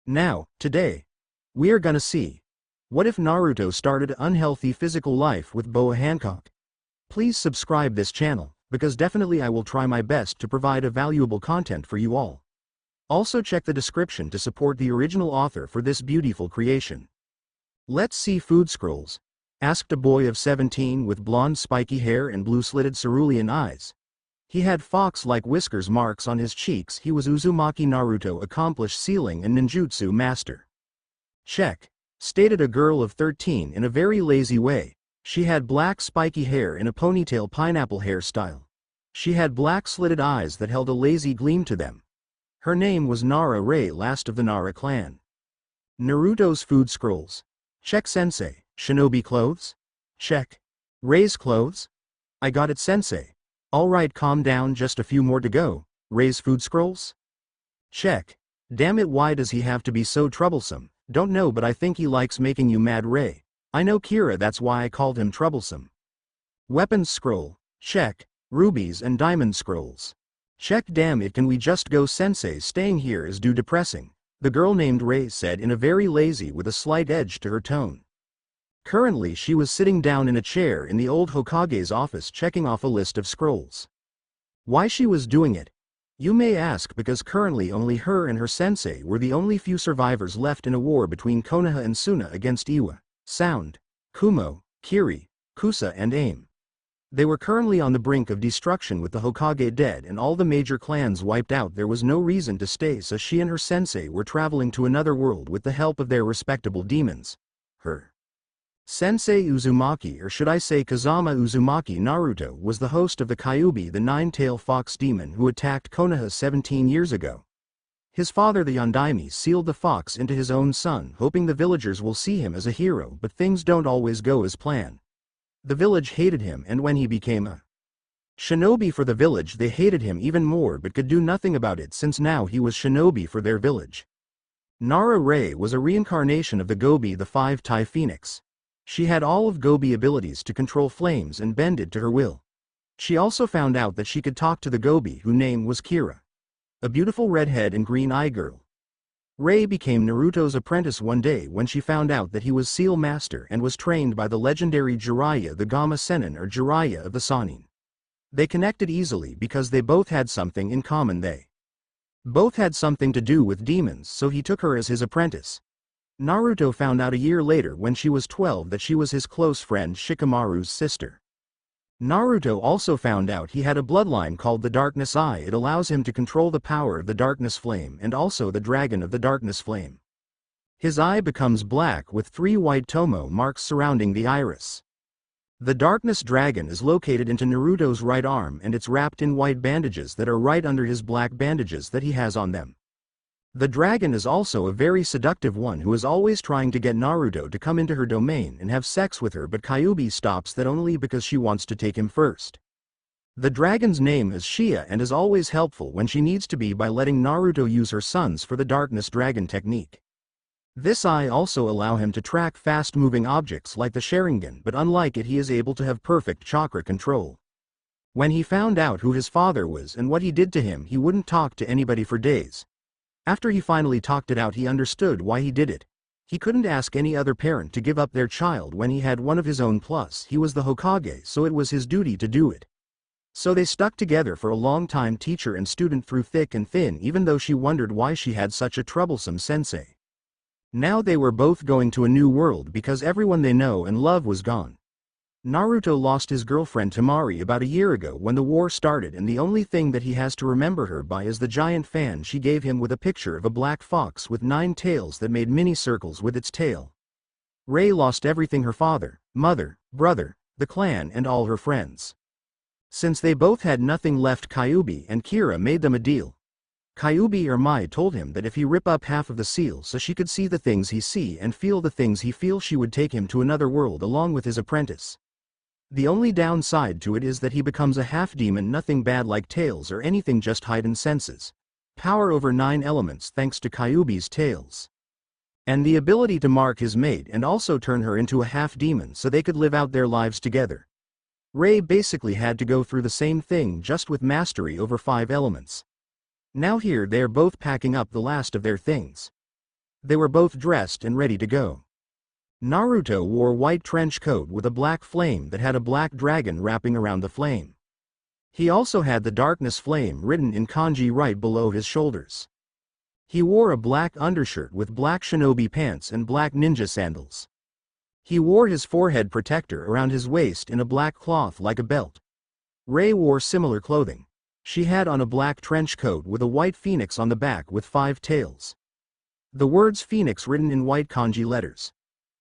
Now, today, we are gonna see. What if Naruto started unhealthy physical life with Boa Hancock? Please subscribe this channel, because definitely I will try my best to provide a valuable content for you all. Also check the description to support the original author for this beautiful creation. Let's see food scrolls, asked a boy of 17 with blonde spiky hair and blue-slitted cerulean eyes. He had fox-like whiskers marks on his cheeks. He was Uzumaki Naruto, accomplished sealing and ninjutsu master. Check, stated a girl of 13 in a very lazy way. She had black spiky hair in a ponytail pineapple hairstyle. She had black slitted eyes that held a lazy gleam to them. Her name was Nara Rei, last of the Nara clan. Naruto's food scrolls. Check sensei. Shinobi clothes? Check. Rei's clothes? I got it sensei. Alright, calm down, just a few more to go. Rei's food scrolls? Check. Damn it, why does he have to be so troublesome? Don't know, but I think he likes making you mad, Rei. I know Kira, that's why I called him troublesome. Weapons scroll. Check. Rubies and diamond scrolls. Check. Damn it, can we just go sensei? Staying here is too depressing, the girl named Rei said in a very lazy with a slight edge to her tone. Currently she was sitting down in a chair in the old Hokage's office checking off a list of scrolls. Why she was doing it? You may ask, because currently only her and her sensei were the only few survivors left in a war between Konoha and Suna against Iwa, Sound, Kumo, Kiri, Kusa and Aim. They were currently on the brink of destruction with the Hokage dead and all the major clans wiped out. There was no reason to stay, so she and her sensei were traveling to another world with the help of their respectable demons. Her sensei Uzumaki, or should I say Kazama Uzumaki Naruto, was the host of the Kyuubi, the nine-tailed fox demon who attacked Konoha 17 years ago. His father, the Yondaime, sealed the fox into his own son, hoping the villagers will see him as a hero, but things don't always go as planned. The village hated him, and when he became a shinobi for the village, they hated him even more but could do nothing about it since now he was shinobi for their village. Nara Rei was a reincarnation of the Gobi, the five-tai phoenix. She had all of Gobi abilities to control flames and bend it to her will. She also found out that she could talk to the Gobi, whose name was Kira, a beautiful redhead and green-eyed girl. Rei became Naruto's apprentice one day when she found out that he was Seal Master and was trained by the legendary Jiraiya, the Gama Sennin, or Jiraiya of the Sannin. They connected easily because they both had something in common. They both had something to do with demons, so he took her as his apprentice. Naruto found out a year later when she was 12 that she was his close friend Shikamaru's sister. Naruto also found out he had a bloodline called the Darkness Eye. It allows him to control the power of the Darkness Flame and also the Dragon of the Darkness Flame. His eye becomes black with 3 white tomo marks surrounding the iris. The Darkness Dragon is located into Naruto's right arm and it's wrapped in white bandages that are right under his black bandages that he has on them. The dragon is also a very seductive one who is always trying to get Naruto to come into her domain and have sex with her, but Kyuubi stops that only because she wants to take him first. The dragon's name is Shia and is always helpful when she needs to be by letting Naruto use her sons for the Darkness Dragon technique. This eye also allow him to track fast-moving objects like the Sharingan, but unlike it he is able to have perfect chakra control. When he found out who his father was and what he did to him, he wouldn't talk to anybody for days. After he finally talked it out, he understood why he did it. He couldn't ask any other parent to give up their child when he had one of his own, plus he was the Hokage, so it was his duty to do it. So they stuck together for a long time, teacher and student, through thick and thin, even though she wondered why she had such a troublesome sensei. Now they were both going to a new world because everyone they know and love was gone. Naruto lost his girlfriend Temari about a year ago when the war started, and the only thing that he has to remember her by is the giant fan she gave him with a picture of a black fox with 9 tails that made mini circles with its tail. Rei lost everything: her father, mother, brother, the clan and all her friends. Since they both had nothing left, Kyuubi and Kira made them a deal. Kyuubi or Mai told him that if he rip up half of the seal so she could see the things he see and feel the things he feels, she would take him to another world along with his apprentice. The only downside to it is that he becomes a half-demon, nothing bad like tails or anything, just heightened senses. Power over 9 elements thanks to Kyuubi's tails. And the ability to mark his mate and also turn her into a half-demon so they could live out their lives together. Rei basically had to go through the same thing, just with mastery over 5 elements. Now here they are both packing up the last of their things. They were both dressed and ready to go. Naruto wore a white trench coat with a black flame that had a black dragon wrapping around the flame. He also had the darkness flame written in kanji right below his shoulders. He wore a black undershirt with black shinobi pants and black ninja sandals. He wore his forehead protector around his waist in a black cloth like a belt. Rei wore similar clothing. She had on a black trench coat with a white phoenix on the back with 5 tails. The words phoenix written in white kanji letters.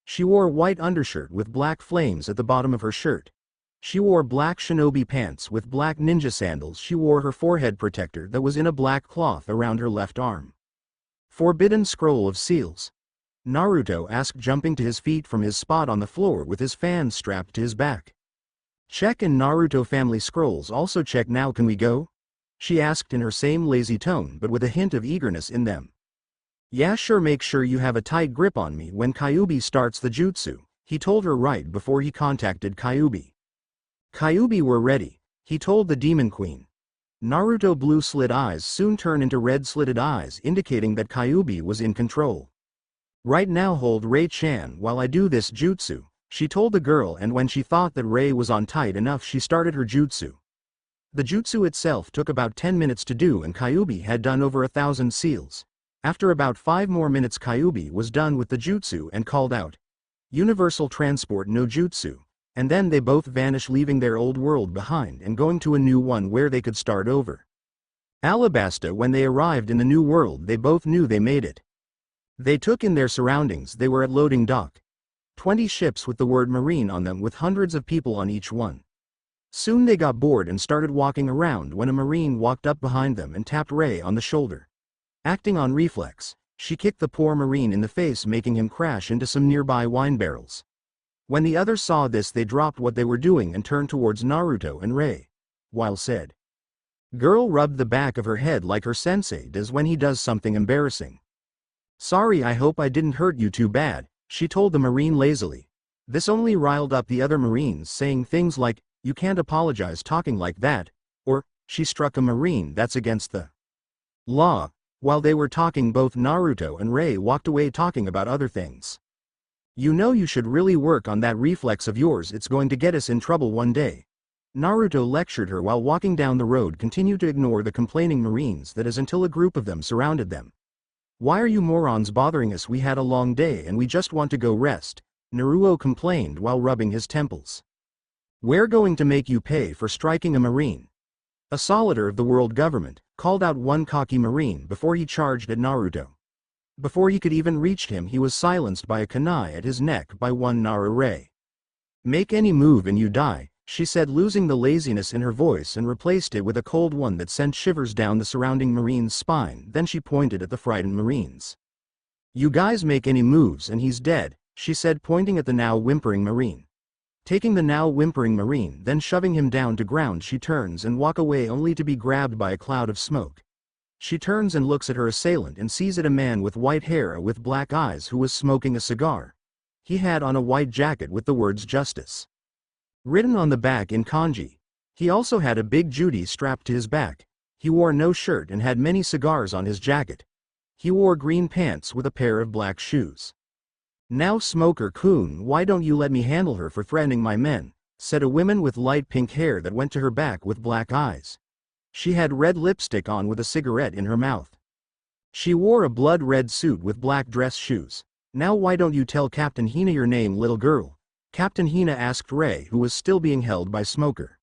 She wore a white undershirt with black flames at the bottom of her shirt. She wore black shinobi pants with black ninja sandals. She wore her forehead protector that was in a black cloth around her left arm. Forbidden Scroll of Seals. Naruto asked, jumping to his feet from his spot on the floor with his fan strapped to his back. Check in Naruto family scrolls. Also check now. Can we go? She asked in her same lazy tone but with a hint of eagerness in them. Yeah, sure, make sure you have a tight grip on me when Kyuubi starts the jutsu, he told her right before he contacted Kyuubi. Kyuubi were ready, he told the Demon Queen. Naruto blue slit eyes soon turned into red slitted eyes, indicating that Kyuubi was in control. Right now hold Rei-chan while I do this jutsu, she told the girl, and when she thought that Rei was on tight enough she started her jutsu. The jutsu itself took about 10 minutes to do and Kyuubi had done over 1,000 seals. After about 5 more minutes Kyuubi was done with the jutsu and called out, "Universal Transport no Jutsu," and then they both vanished, leaving their old world behind and going to a new one where they could start over. Alabasta. When they arrived in the new world they both knew they made it. They took in their surroundings. They were at loading dock. 20 ships with the word marine on them with hundreds of people on each one. Soon they got bored and started walking around when a marine walked up behind them and tapped Rei on the shoulder. Acting on reflex, she kicked the poor marine in the face, making him crash into some nearby wine barrels. When the others saw this they dropped what they were doing and turned towards Naruto and Rei. While said girl rubbed the back of her head like her sensei does when he does something embarrassing. "Sorry, I hope I didn't hurt you too bad," she told the marine lazily. This only riled up the other marines, saying things like, "You can't apologize talking like that," or, "She struck a marine, that's against the law." While they were talking both Naruto and Rei walked away talking about other things. "You know you should really work on that reflex of yours, it's going to get us in trouble one day." Naruto lectured her while walking down the road, continued to ignore the complaining marines that is until a group of them surrounded them. "Why are you morons bothering us? We had a long day and we just want to go rest," Naruto complained while rubbing his temples. "We're going to make you pay for striking a marine." A soldier of the world government called out one cocky marine before he charged at Naruto. Before he could even reach him he was silenced by a kunai at his neck by one Naru-Rei. "Make any move and you die," she said, losing the laziness in her voice and replaced it with a cold one that sent shivers down the surrounding marine's spine. Then she pointed at the frightened marines. "You guys make any moves and he's dead," she said, pointing at the now whimpering marine. Taking the now whimpering marine, then shoving him down to ground, she turns and walk away only to be grabbed by a cloud of smoke. She turns and looks at her assailant and sees it a man with white hair with black eyes who was smoking a cigar. He had on a white jacket with the words justice written on the back in kanji. He also had a big judy strapped to his back. He wore no shirt and had many cigars on his jacket. He wore green pants with a pair of black shoes. "Now Smoker-kun, why don't you let me handle her for threatening my men?" said a woman with light pink hair that went to her back with black eyes. She had red lipstick on with a cigarette in her mouth. She wore a blood-red suit with black dress shoes. "Now why don't you tell Captain Hina your name, little girl?" Captain Hina asked Rei, who was still being held by Smoker.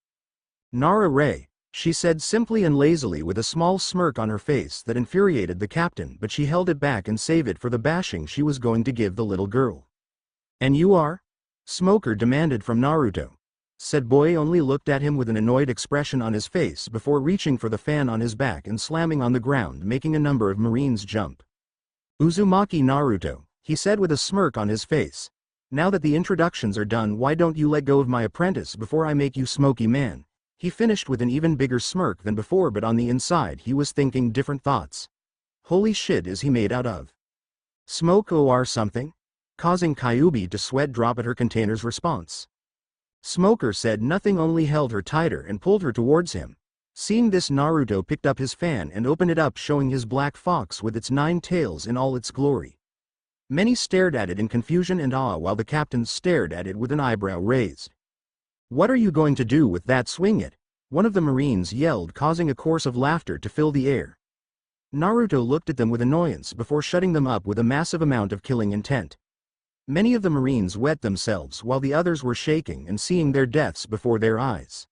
"Nara Rei," she said simply and lazily with a small smirk on her face that infuriated the captain, but she held it back and saved it for the bashing she was going to give the little girl. "And you are?" Smoker demanded from Naruto. Said boy only looked at him with an annoyed expression on his face before reaching for the fan on his back and slamming on the ground, making a number of marines jump. "Uzumaki Naruto," he said with a smirk on his face. "Now that the introductions are done, why don't you let go of my apprentice before I make you smoky man?" He finished with an even bigger smirk than before, but on the inside he was thinking different thoughts. Holy shit, is he made out of smoke or something? Causing Kyuubi to sweat drop at her container's response. Smoker said nothing, only held her tighter and pulled her towards him. Seeing this, Naruto picked up his fan and opened it up, showing his black fox with its 9 tails in all its glory. Many stared at it in confusion and awe while the captains stared at it with an eyebrow raised. "What are you going to do with that? Swing it!" one of the Marines yelled, causing a chorus of laughter to fill the air. Naruto looked at them with annoyance before shutting them up with a massive amount of killing intent. Many of the Marines wet themselves while the others were shaking and seeing their deaths before their eyes.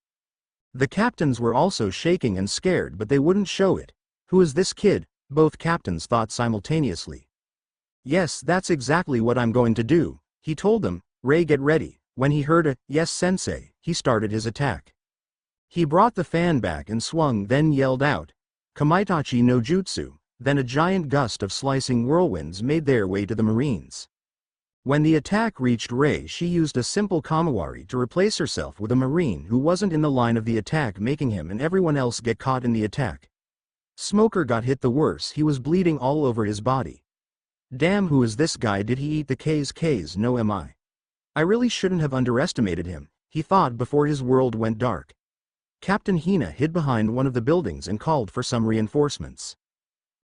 The captains were also shaking and scared, but they wouldn't show it. "Who is this kid?" both captains thought simultaneously. "Yes, that's exactly what I'm going to do," he told them. "Ray, get ready." When he heard a "yes, sensei," he started his attack. He brought the fan back and swung, then yelled out, "Kamaitachi no jutsu," then a giant gust of slicing whirlwinds made their way to the Marines. When the attack reached Ray, she used a simple kamawari to replace herself with a Marine who wasn't in the line of the attack, making him and everyone else get caught in the attack. Smoker got hit the worse. He was bleeding all over his body. "Damn, who is this guy? Did he eat the K's? No, am I? I really shouldn't have underestimated him," he thought before his world went dark. Captain Hina hid behind one of the buildings and called for some reinforcements.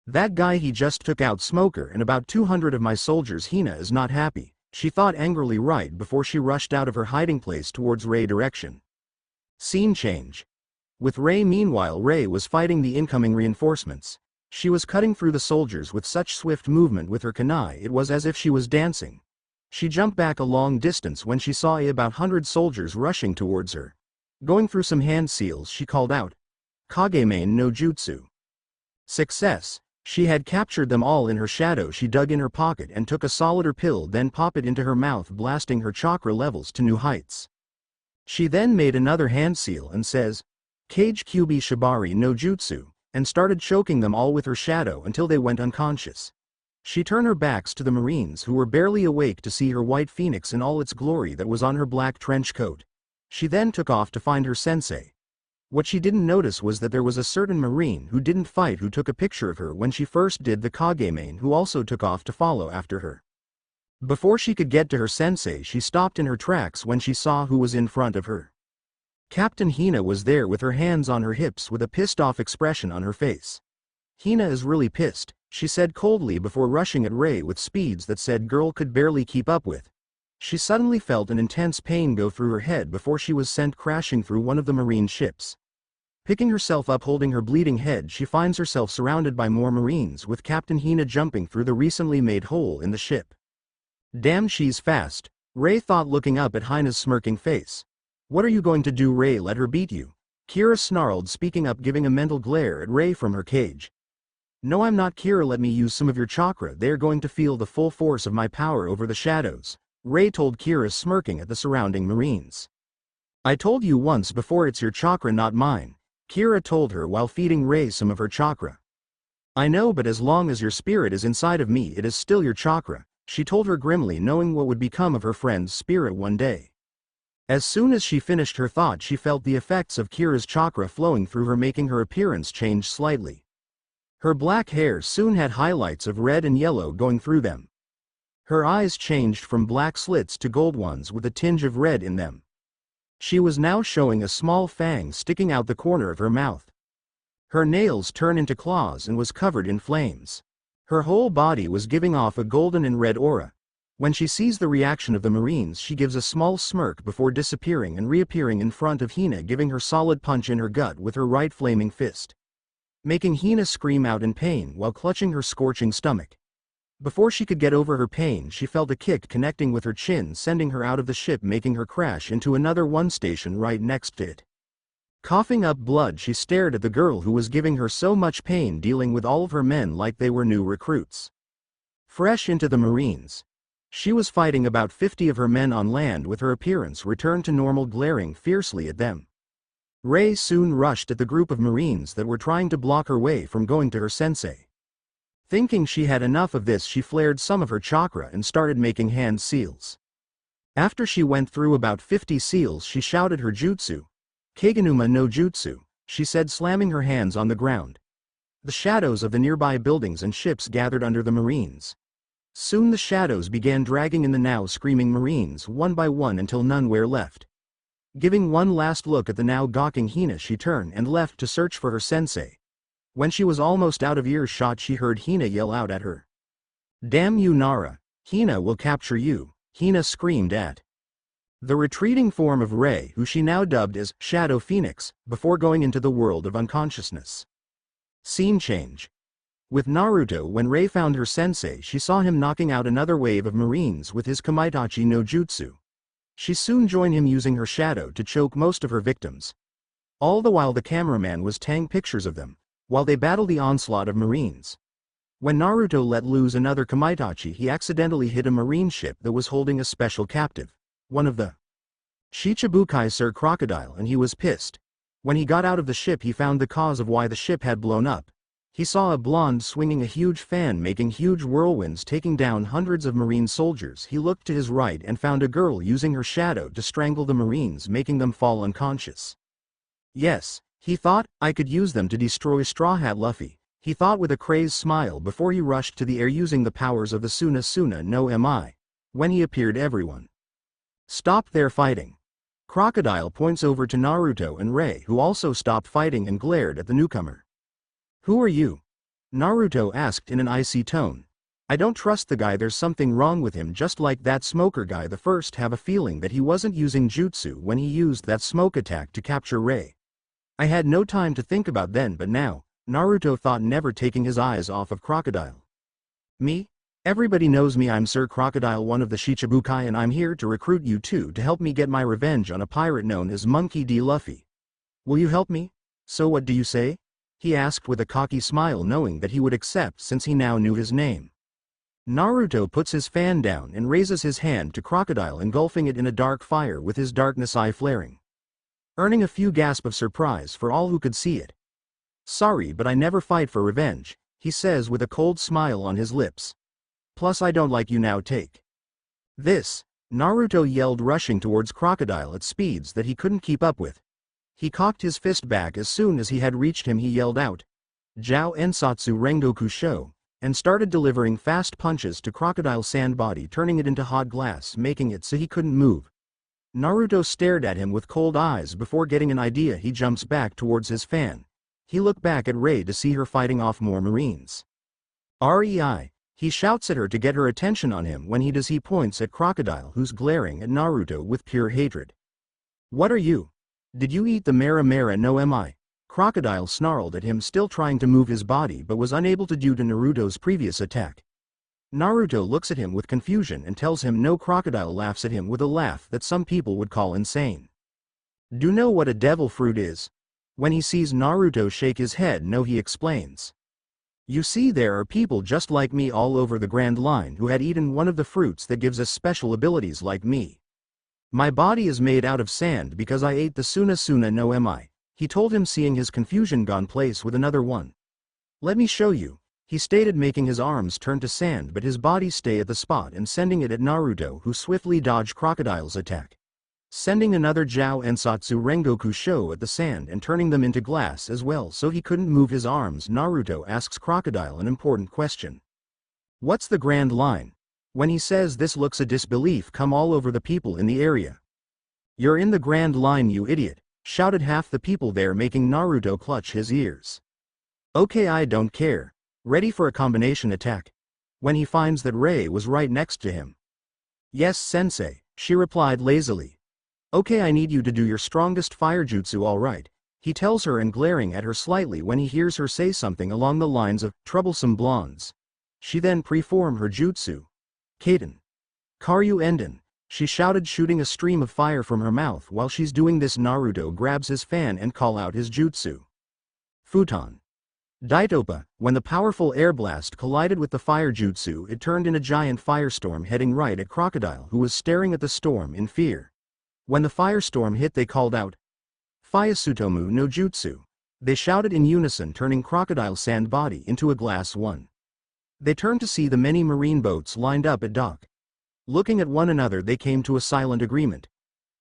"That guy, he just took out Smoker and about 200 of my soldiers. Hina is not happy," she thought angrily right before she rushed out of her hiding place towards Ray direction. Scene change. With Ray. Meanwhile, Ray was fighting the incoming reinforcements. She was cutting through the soldiers with such swift movement with her kunai it was as if she was dancing. She jumped back a long distance when she saw about 100 soldiers rushing towards her. Going through some hand seals, she called out, "Kagemain no jutsu." Success! She had captured them all in her shadow. She dug in her pocket and took a solider pill, then popped it into her mouth, blasting her chakra levels to new heights. She then made another hand seal and says, "Kage Kyubi Shibari no jutsu," and started choking them all with her shadow until they went unconscious. She turned her backs to the Marines who were barely awake to see her white phoenix in all its glory that was on her black trench coat. She then took off to find her sensei. What she didn't notice was that there was a certain Marine who didn't fight who took a picture of her when she first did the Kagemain, who also took off to follow after her. Before she could get to her sensei, she stopped in her tracks when she saw who was in front of her. Captain Hina was there with her hands on her hips with a pissed-off expression on her face. "Hina is really pissed," she said coldly before rushing at Ray with speeds that said girl could barely keep up with. She suddenly felt an intense pain go through her head before she was sent crashing through one of the Marine ships. Picking herself up holding her bleeding head, she finds herself surrounded by more Marines with Captain Hina jumping through the recently made hole in the ship. "Damn, she's fast," Ray thought looking up at Hina's smirking face. "What are you going to do, Ray? Let her beat you?" Kira snarled, speaking up, giving a mental glare at Ray from her cage. "No, I'm not, Kira. Let me use some of your chakra. They're going to feel the full force of my power over the shadows," Ray told Kira, smirking at the surrounding Marines. "I told you once before, it's your chakra, not mine," Kira told her while feeding Ray some of her chakra. "I know, but as long as your spirit is inside of me, it is still your chakra," she told her grimly, knowing what would become of her friend's spirit one day. As soon as she finished her thought, she felt the effects of Kira's chakra flowing through her, making her appearance change slightly. Her black hair soon had highlights of red and yellow going through them. Her eyes changed from black slits to gold ones with a tinge of red in them. She was now showing a small fang sticking out the corner of her mouth. Her nails turned into claws and was covered in flames. Her whole body was giving off a golden and red aura. When she sees the reaction of the Marines, she gives a small smirk before disappearing and reappearing in front of Hina, giving her solid punch in her gut with her right flaming fist, making Hina scream out in pain while clutching her scorching stomach. Before she could get over her pain, she felt a kick connecting with her chin, sending her out of the ship, making her crash into another one station right next to it. Coughing up blood, she stared at the girl who was giving her so much pain, dealing with all of her men like they were new recruits. Fresh into the Marines, she was fighting about 50 of her men on land with her appearance returned to normal, glaring fiercely at them. Ray soon rushed at the group of Marines that were trying to block her way from going to her sensei. Thinking she had enough of this, she flared some of her chakra and started making hand seals. After she went through about 50 seals, she shouted her jutsu, "Kagenuma no jutsu," she said, slamming her hands on the ground. The shadows of the nearby buildings and ships gathered under the Marines. Soon the shadows began dragging in the now screaming Marines one by one until none were left. Giving one last look at the now gawking Hina, she turned and left to search for her sensei. When she was almost out of earshot, she heard Hina yell out at her, "Damn you, Nara! Hina will capture you, Hina screamed at the retreating form of Rei, who she now dubbed as Shadow Phoenix, before going into the world of unconsciousness. Scene change. With Naruto, when Rei found her sensei, she saw him knocking out another wave of marines with his Kamaitachi no Jutsu. She soon joined him using her shadow to choke most of her victims. All the while the cameraman was taking pictures of them, while they battled the onslaught of marines. When Naruto let loose another Kamaitachi, he accidentally hit a marine ship that was holding a special captive, one of the Shichibukai Sir Crocodile, and he was pissed. When he got out of the ship, he found the cause of why the ship had blown up. He saw a blonde swinging a huge fan making huge whirlwinds taking down hundreds of marine soldiers. He looked to his right and found a girl using her shadow to strangle the marines, making them fall unconscious. Yes, he thought, I could use them to destroy Straw Hat Luffy, he thought with a crazed smile before he rushed to the air using the powers of the Suna Suna no Mi. When he appeared, everyone stopped their fighting. Crocodile points over to Naruto and Rei, who also stopped fighting and glared at the newcomer. Who are you? Naruto asked in an icy tone. I don't trust the guy, there's something wrong with him, just like that smoker guy. The first have a feeling that he wasn't using jutsu when he used that smoke attack to capture Rei. I had no time to think about then, but now, Naruto thought, never taking his eyes off of Crocodile. Me? Everybody knows me, I'm Sir Crocodile, one of the Shichibukai, and I'm here to recruit you two to help me get my revenge on a pirate known as Monkey D. Luffy. Will you help me? So what do you say? He asked with a cocky smile, knowing that he would accept since he now knew his name. Naruto puts his fan down and raises his hand to Crocodile, engulfing it in a dark fire with his darkness eye flaring, earning a few gasps of surprise for all who could see it. Sorry, but I never fight for revenge, he says with a cold smile on his lips. Plus I don't like you now, take this. Naruto yelled, rushing towards Crocodile at speeds that he couldn't keep up with. He cocked his fist back. As soon as he had reached him, he yelled out, Jiao Ensatsu Rengoku Sho, and started delivering fast punches to Crocodile's sand body, turning it into hot glass, making it so he couldn't move. Naruto stared at him with cold eyes. Before getting an idea, he jumps back towards his fan. He looked back at Rei to see her fighting off more marines. Rei! He shouts at her to get her attention on him. When he does, he points at Crocodile, who's glaring at Naruto with pure hatred. What are you? Did you eat the Mera Mera no Mi? Crocodile snarled at him, still trying to move his body but was unable to due to Naruto's previous attack. Naruto looks at him with confusion and tells him no. Crocodile laughs at him with a laugh that some people would call insane. Do you know what a devil fruit is? When he sees Naruto shake his head no, he explains. You see, there are people just like me all over the Grand Line who had eaten one of the fruits that gives us special abilities like me. My body is made out of sand because I ate the Suna Suna no Mi. He told him, seeing his confusion gone place with another one. Let me show you, he stated, making his arms turn to sand but his body stay at the spot and sending it at Naruto, who swiftly dodged Crocodile's attack, sending another Jiao Ensatsu Rengoku Sho at the sand and turning them into glass as well, so he couldn't move his arms. Naruto asks Crocodile an important question. What's the Grand Line? When he says this, looks a disbelief come all over the people in the area. You're in the Grand Line, you idiot, shouted half the people there, making Naruto clutch his ears. Okay, I don't care. Ready for a combination attack? When he finds that Rei was right next to him. Yes, sensei, she replied lazily. Okay, I need you to do your strongest fire jutsu, alright, he tells her, and glaring at her slightly when he hears her say something along the lines of troublesome blondes. She then preformed her jutsu. Kaden. Karyu Enden, she shouted, shooting a stream of fire from her mouth. While she's doing this, Naruto grabs his fan and call out his jutsu. Futon. Daitopa. When the powerful air blast collided with the fire jutsu, it turned in a giant firestorm heading right at Crocodile, who was staring at the storm in fear. When the firestorm hit, they called out, Fuyasutomu no Jutsu. They shouted in unison, turning Crocodile's sand body into a glass one. They turned to see the many marine boats lined up at dock. Looking at one another, they came to a silent agreement.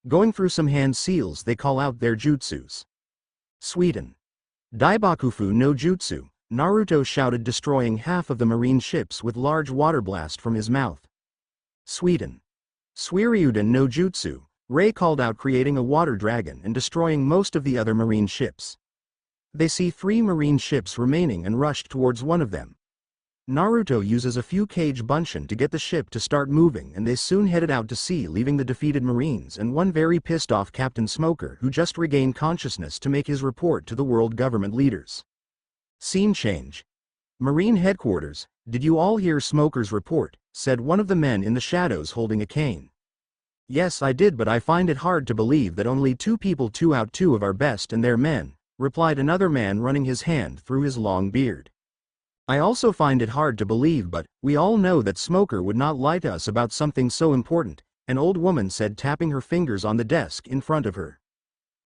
Going through some hand seals, they call out their jutsus. Sweden. Daibakufu no Jutsu, Naruto shouted, destroying half of the marine ships with large water blast from his mouth. Sweden. Suiryuden no Jutsu, Rei called out, creating a water dragon and destroying most of the other marine ships. They see 3 marine ships remaining and rushed towards one of them. Naruto uses a few cage bunshin to get the ship to start moving, and they soon headed out to sea, leaving the defeated Marines and one very pissed off Captain Smoker who just regained consciousness to make his report to the world government leaders. Scene change. Marine headquarters. "Did you all hear Smoker's report?" said one of the men in the shadows holding a cane. "Yes, I did, but I find it hard to believe that only 2 people, 2 out 2 of our best, and they're men," replied another man running his hand through his long beard. "I also find it hard to believe, but we all know that Smoker would not lie to us about something so important," an old woman said, tapping her fingers on the desk in front of her.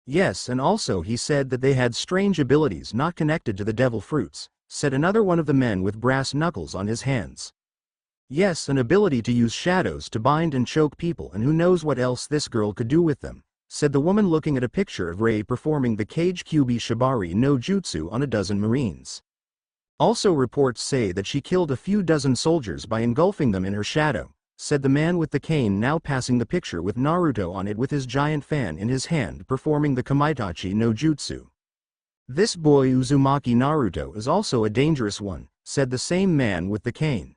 "Yes, and also he said that they had strange abilities not connected to the devil fruits," said another one of the men with brass knuckles on his hands. "Yes, an ability to use shadows to bind and choke people, and who knows what else this girl could do with them," said the woman, looking at a picture of Rei performing the Kage Kyubi Shibari no Jutsu on a dozen Marines. "Also reports say that she killed a few dozen soldiers by engulfing them in her shadow," said the man with the cane, now passing the picture with Naruto on it with his giant fan in his hand performing the Kamaitachi no Jutsu. "This boy Uzumaki Naruto is also a dangerous one," said the same man with the cane.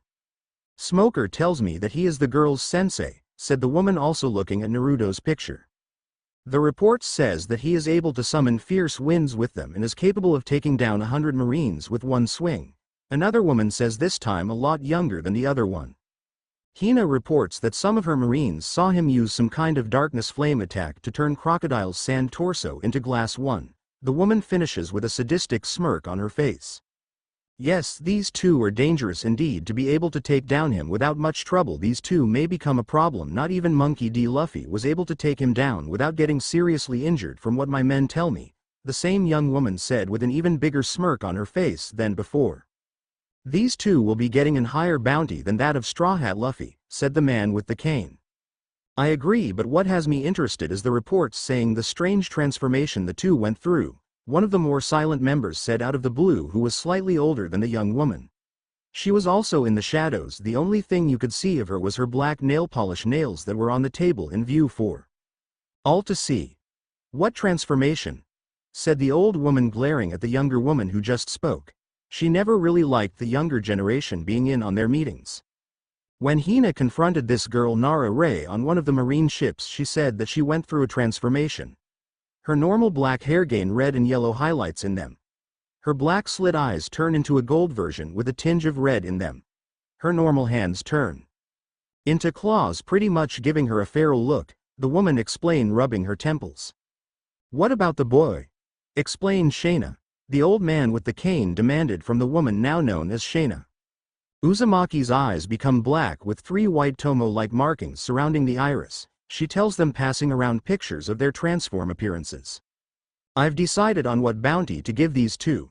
"Smoker tells me that he is the girl's sensei," said the woman, also looking at Naruto's picture. "The report says that he is able to summon fierce winds with them and is capable of taking down 100 Marines with one swing," another woman says, this time a lot younger than the other one. "Hina reports that some of her Marines saw him use some kind of darkness flame attack to turn Crocodile's sand torso into glass one," the woman finishes with a sadistic smirk on her face. "Yes, these 2 are dangerous indeed. To be able to take down him without much trouble, these 2 may become a problem. Not even Monkey D. Luffy was able to take him down without getting seriously injured, from what my men tell me," the same young woman said with an even bigger smirk on her face than before. "These 2 will be getting an higher bounty than that of Straw Hat Luffy," said the man with the cane. "I agree, but what has me interested is the reports saying the strange transformation the 2 went through," one of the more silent members said out of the blue, who was slightly older than the young woman. She was also in the shadows. The only thing you could see of her was her black nail polish nails that were on the table in view for all to see. "What transformation?" said the old woman, glaring at the younger woman who just spoke. She never really liked the younger generation being in on their meetings. When Hina confronted this girl Nara Rei on one of the marine ships, she said that she went through a transformation. Her normal black hair gained red and yellow highlights in them. Her black slit eyes turn into a gold version with a tinge of red in them. Her normal hands turn into claws, pretty much giving her a feral look, the woman explained, rubbing her temples. "What about the boy?" explained Shayna. The old man with the cane demanded from the woman now known as Shayna. Uzumaki's eyes become black with 3 white tomo-like markings surrounding the iris. She tells them, passing around pictures of their transform appearances. "I've decided on what bounty to give these 2.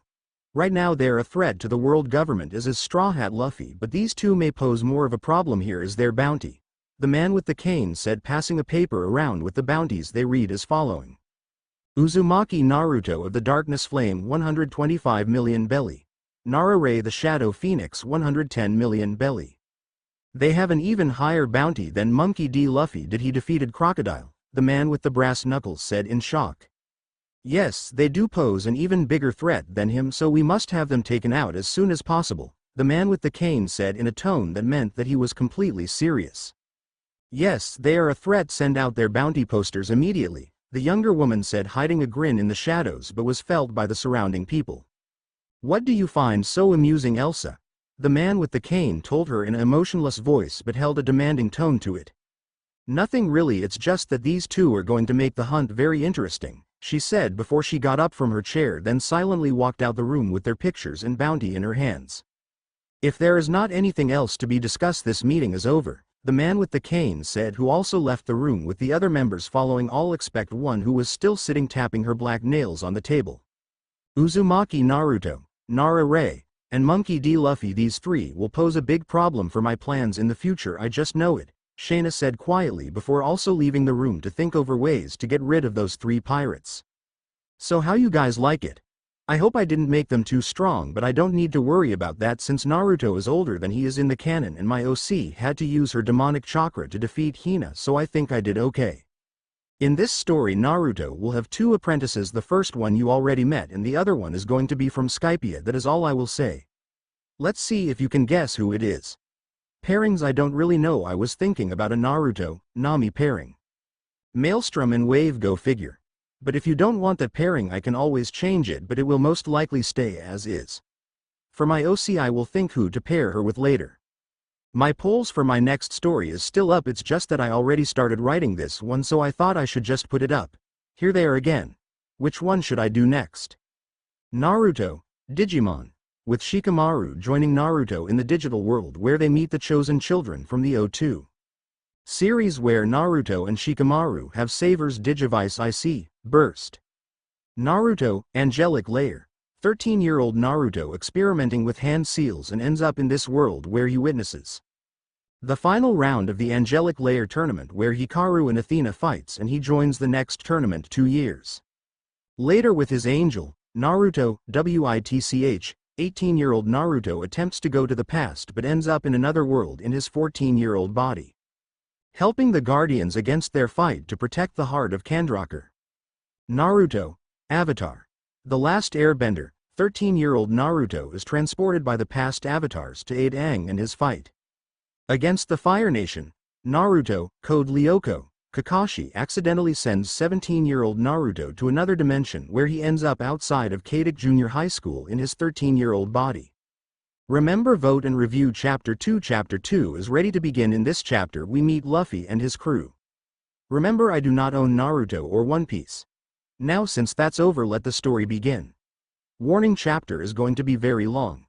Right now they're a threat to the world government, as is Straw Hat Luffy, but these 2 may pose more of a problem. Here is their bounty," the man with the cane said, passing a paper around with the bounties. They read as following. Uzumaki Naruto of the Darkness Flame 125 million belly. Nara Rei the Shadow Phoenix 110 million belly. "They have an even higher bounty than Monkey D. Luffy did. He defeated Crocodile," the man with the brass knuckles said in shock. "Yes, they do pose an even bigger threat than him, so we must have them taken out as soon as possible," the man with the cane said in a tone that meant that he was completely serious. "Yes, they are a threat. Send out their bounty posters immediately," the younger woman said, hiding a grin in the shadows but was felt by the surrounding people. "What do you find so amusing, Elsa?" the man with the cane told her in an emotionless voice but held a demanding tone to it. "Nothing really, it's just that these 2 are going to make the hunt very interesting," she said before she got up from her chair, then silently walked out the room with their pictures and bounty in her hands. "If there is not anything else to be discussed, this meeting is over," the man with the cane said, who also left the room with the other members following, all except one who was still sitting tapping her black nails on the table. "Uzumaki Naruto, Nara Rei, and Monkey D. Luffy, these 3 will pose a big problem for my plans in the future. I just know it," Shayna said quietly before also leaving the room to think over ways to get rid of those 3 pirates. "So how you guys like it? I hope I didn't make them too strong, but I don't need to worry about that since Naruto is older than he is in the canon and my OC had to use her demonic chakra to defeat Hina, so I think I did okay. In this story Naruto will have 2 apprentices, the first one you already met and the other one is going to be from Skypiea. That is all I will say." Let's see if you can guess who it is. Pairings I don't really know. I was thinking about a Naruto, Nami pairing. Maelstrom and Wave go figure. But if you don't want that pairing I can always change it, but it will most likely stay as is. For my OC I will think who to pair her with later. My polls for my next story is still up, it's just that I already started writing this one so I thought I should just put it up. Here they are again. Which one should I do next? Naruto, Digimon, with Shikamaru joining Naruto in the digital world where they meet the chosen children from the O2 series where Naruto and Shikamaru have Saver's Digivice IC, burst. Naruto, Angelic Layer. 13-year-old Naruto experimenting with hand seals and ends up in this world where he witnesses the final round of the Angelic Layer tournament where Hikaru and Athena fights, and he joins the next tournament 2 years later with his angel, Naruto, WITCH. 18-year-old Naruto attempts to go to the past but ends up in another world in his 14-year-old body, helping the Guardians against their fight to protect the heart of Kandrakar. Naruto, Avatar. The Last Airbender. 13-year-old Naruto is transported by the past avatars to aid Aang in his fight against the Fire Nation. Naruto, Code Lyoko. Kakashi accidentally sends 17-year-old Naruto to another dimension where he ends up outside of Kadic Junior High School in his 13-year-old body. Remember, vote and review Chapter 2. Chapter 2 is ready to begin. In this chapter we meet Luffy and his crew. Remember, I do not own Naruto or One Piece. Now since that's over, let the story begin. Warning: chapter is going to be very long.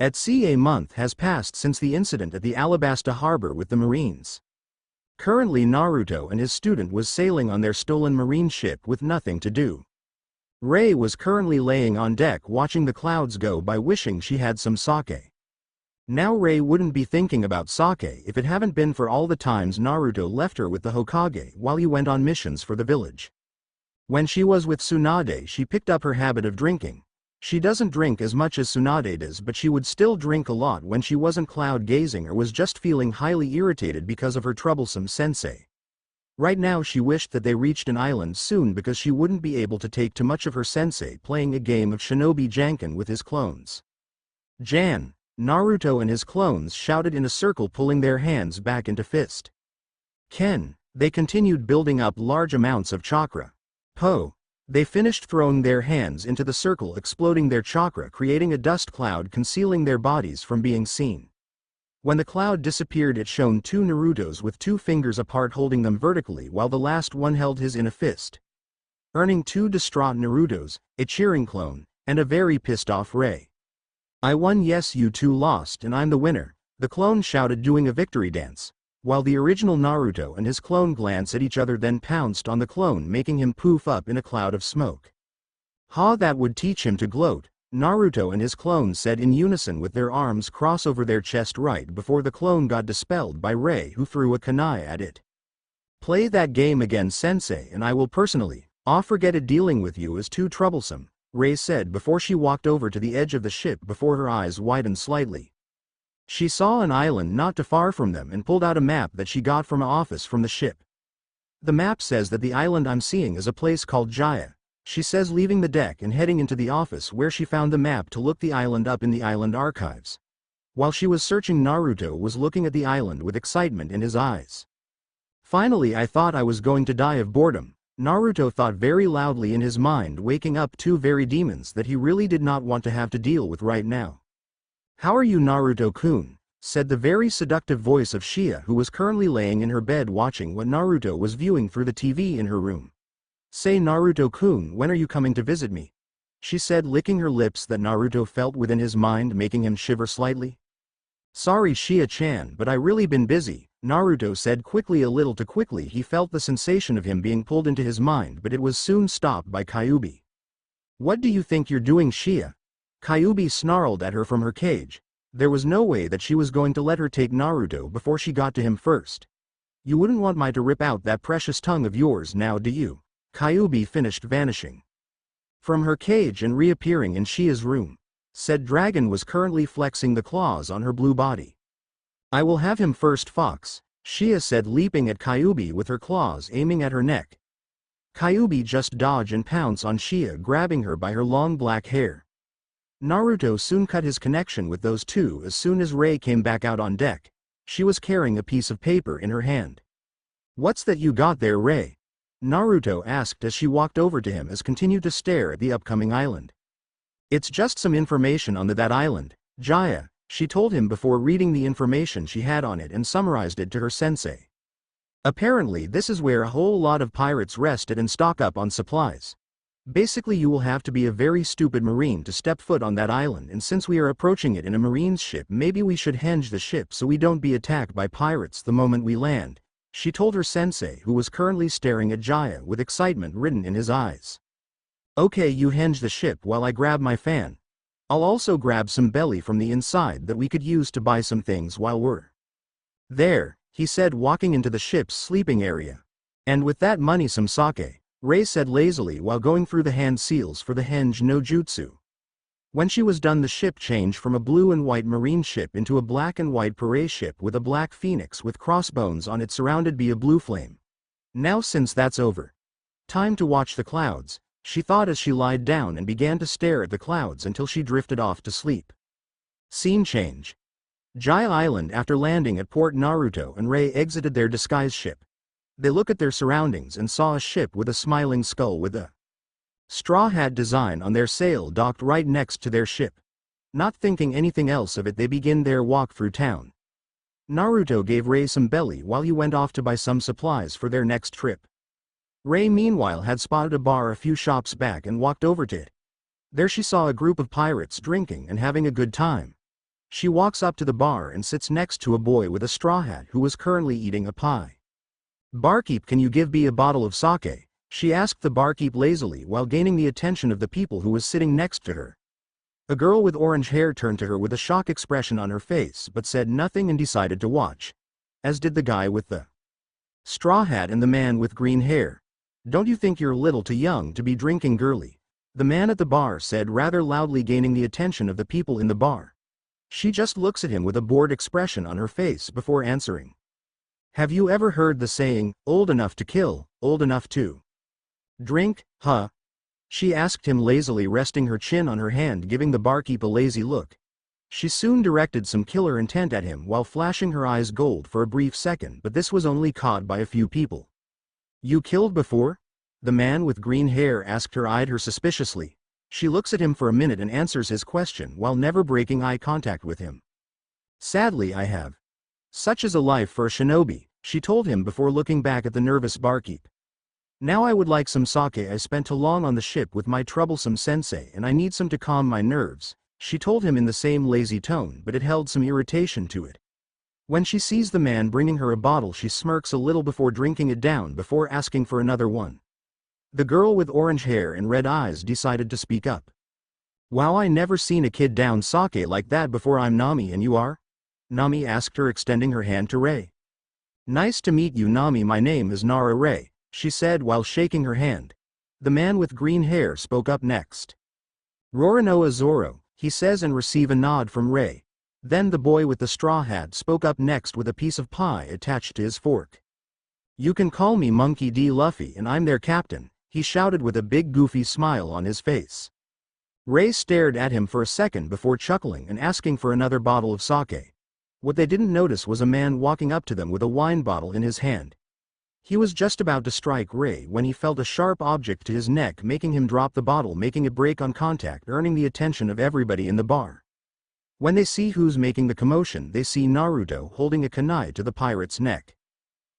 At sea, a month has passed since the incident at the Alabasta harbor with the Marines. Currently Naruto and his student was sailing on their stolen marine ship with nothing to do. Rei was currently laying on deck watching the clouds go by, wishing she had some sake. Now Rei wouldn't be thinking about sake if it hadn't been for all the times Naruto left her with the Hokage while he went on missions for the village. When she was with Tsunade she picked up her habit of drinking. She doesn't drink as much as Tsunade does, but she would still drink a lot when she wasn't cloud gazing or was just feeling highly irritated because of her troublesome sensei. Right now she wished that they reached an island soon because she wouldn't be able to take too much of her sensei playing a game of Shinobi Janken with his clones. Jan, Naruto and his clones shouted in a circle, pulling their hands back into fist. Ken, they continued building up large amounts of chakra. Po, they finished throwing their hands into the circle, exploding their chakra, creating a dust cloud concealing their bodies from being seen. When the cloud disappeared it shone 2 Narutos with 2 fingers apart holding them vertically while the last one held his in a fist, earning 2 distraught Narutos, a cheering clone, and a very pissed off Rei. I won. Yes, you 2 lost and I'm the winner, the clone shouted, doing a victory dance, while the original Naruto and his clone glanced at each other then pounced on the clone, making him poof up in a cloud of smoke. Ha, that would teach him to gloat, Naruto and his clone said in unison with their arms crossed over their chest right before the clone got dispelled by Rei, who threw a kunai at it. Play that game again, sensei, and I will personally forget it. Dealing with you is too troublesome, Rei said before she walked over to the edge of the ship before her eyes widened slightly. She saw an island not too far from them and pulled out a map that she got from an office from the ship. The map says that the island I'm seeing is a place called Jaya, she says, leaving the deck and heading into the office where she found the map to look the island up in the island archives. While she was searching, Naruto was looking at the island with excitement in his eyes. Finally, I thought I was going to die of boredom, Naruto thought very loudly in his mind, waking up 2 very demons that he really did not want to have to deal with right now. How are you, Naruto-kun? Said the very seductive voice of Shia, who was currently laying in her bed watching what Naruto was viewing through the TV in her room. Say, Naruto-kun, when are you coming to visit me? She said, licking her lips that Naruto felt within his mind, making him shiver slightly. Sorry Shia-chan, but I really been busy, Naruto said quickly. A little too quickly. He felt the sensation of him being pulled into his mind, but it was soon stopped by Kyuubi. What do you think you're doing, Shia? Kyuubi snarled at her from her cage. There was no way that she was going to let her take Naruto before she got to him first. You wouldn't want me to rip out that precious tongue of yours now, do you? Kyuubi finished, vanishing from her cage and reappearing in Shia's room. Said dragon was currently flexing the claws on her blue body. I will have him first, Fox, Shia said, leaping at Kyuubi with her claws aiming at her neck. Kyuubi just dodge and pounce on Shia, grabbing her by her long black hair. Naruto soon cut his connection with those two as soon as Rei came back out on deck. She was carrying a piece of paper in her hand. "What's that you got there, Rei?" Naruto asked as she walked over to him and continued to stare at the upcoming island. "It's just some information on that island, Jaya," she told him before reading the information she had on it and summarized it to her sensei. "Apparently this is where a whole lot of pirates rested and stock up on supplies. Basically you will have to be a very stupid marine to step foot on that island, and since we are approaching it in a marine's ship, maybe we should henge the ship so we don't be attacked by pirates the moment we land," she told her sensei, who was currently staring at Jaya with excitement written in his eyes. "Okay, you henge the ship while I grab my fan. I'll also grab some belly from the inside that we could use to buy some things while we're there," he said, walking into the ship's sleeping area. "And with that money some sake," Rei said lazily while going through the hand seals for the henge no jutsu. When she was done, the ship changed from a blue and white marine ship into a black and white parade ship with a black phoenix with crossbones on it surrounded by a blue flame. "Now since that's over, time to watch the clouds," she thought as she lied down and began to stare at the clouds until she drifted off to sleep. Scene change. Jaya Island. After landing at port, Naruto and Rei exited their disguise ship. They looked at their surroundings and saw a ship with a smiling skull with a straw hat design on their sail docked right next to their ship. Not thinking anything else of it, they began their walk through town. Naruto gave Rei some belly while he went off to buy some supplies for their next trip. Rei meanwhile had spotted a bar a few shops back and walked over to it. There she saw a group of pirates drinking and having a good time. She walks up to the bar and sits next to a boy with a straw hat who was currently eating a pie. "Barkeep, can you give me a bottle of sake?" she asked the barkeep lazily while gaining the attention of the people who was sitting next to her. A girl with orange hair turned to her with a shock expression on her face but said nothing and decided to watch, as did the guy with the straw hat and the man with green hair. "Don't you think you're a little too young to be drinking, girly?" the man at the bar said rather loudly, gaining the attention of the people in the bar. She just looks at him with a bored expression on her face before answering. "Have you ever heard the saying, old enough to kill, old enough to drink, huh?" she asked him lazily, resting her chin on her hand, giving the barkeep a lazy look. She soon directed some killer intent at him while flashing her eyes gold for a brief second, but this was only caught by a few people. "You killed before?" the man with green hair asked her, eyed her suspiciously. She looks at him for a minute and answers his question while never breaking eye contact with him. "Sadly, I have. Such is a life for a shinobi," she told him before looking back at the nervous barkeep. "Now I would like some sake. I spent too long on the ship with my troublesome sensei and I need some to calm my nerves," she told him in the same lazy tone, but it held some irritation to it. When she sees the man bringing her a bottle, she smirks a little before drinking it down before asking for another one. The girl with orange hair and red eyes decided to speak up. "Wow, I never seen a kid down sake like that before. I'm Nami, and you are?" Nami asked her, extending her hand to Rei. "Nice to meet you, Nami. My name is Nara Rei," she said while shaking her hand. The man with green hair spoke up next. "Roranoa Zoro," he says, and receive a nod from Rei. Then the boy with the straw hat spoke up next with a piece of pie attached to his fork. "You can call me Monkey D. Luffy and I'm their captain," he shouted with a big goofy smile on his face. Rei stared at him for a second before chuckling and asking for another bottle of sake. What they didn't notice was a man walking up to them with a wine bottle in his hand. He was just about to strike Rei when he felt a sharp object to his neck, making him drop the bottle, making it break on contact, earning the attention of everybody in the bar. When they see who's making the commotion, they see Naruto holding a kunai to the pirate's neck.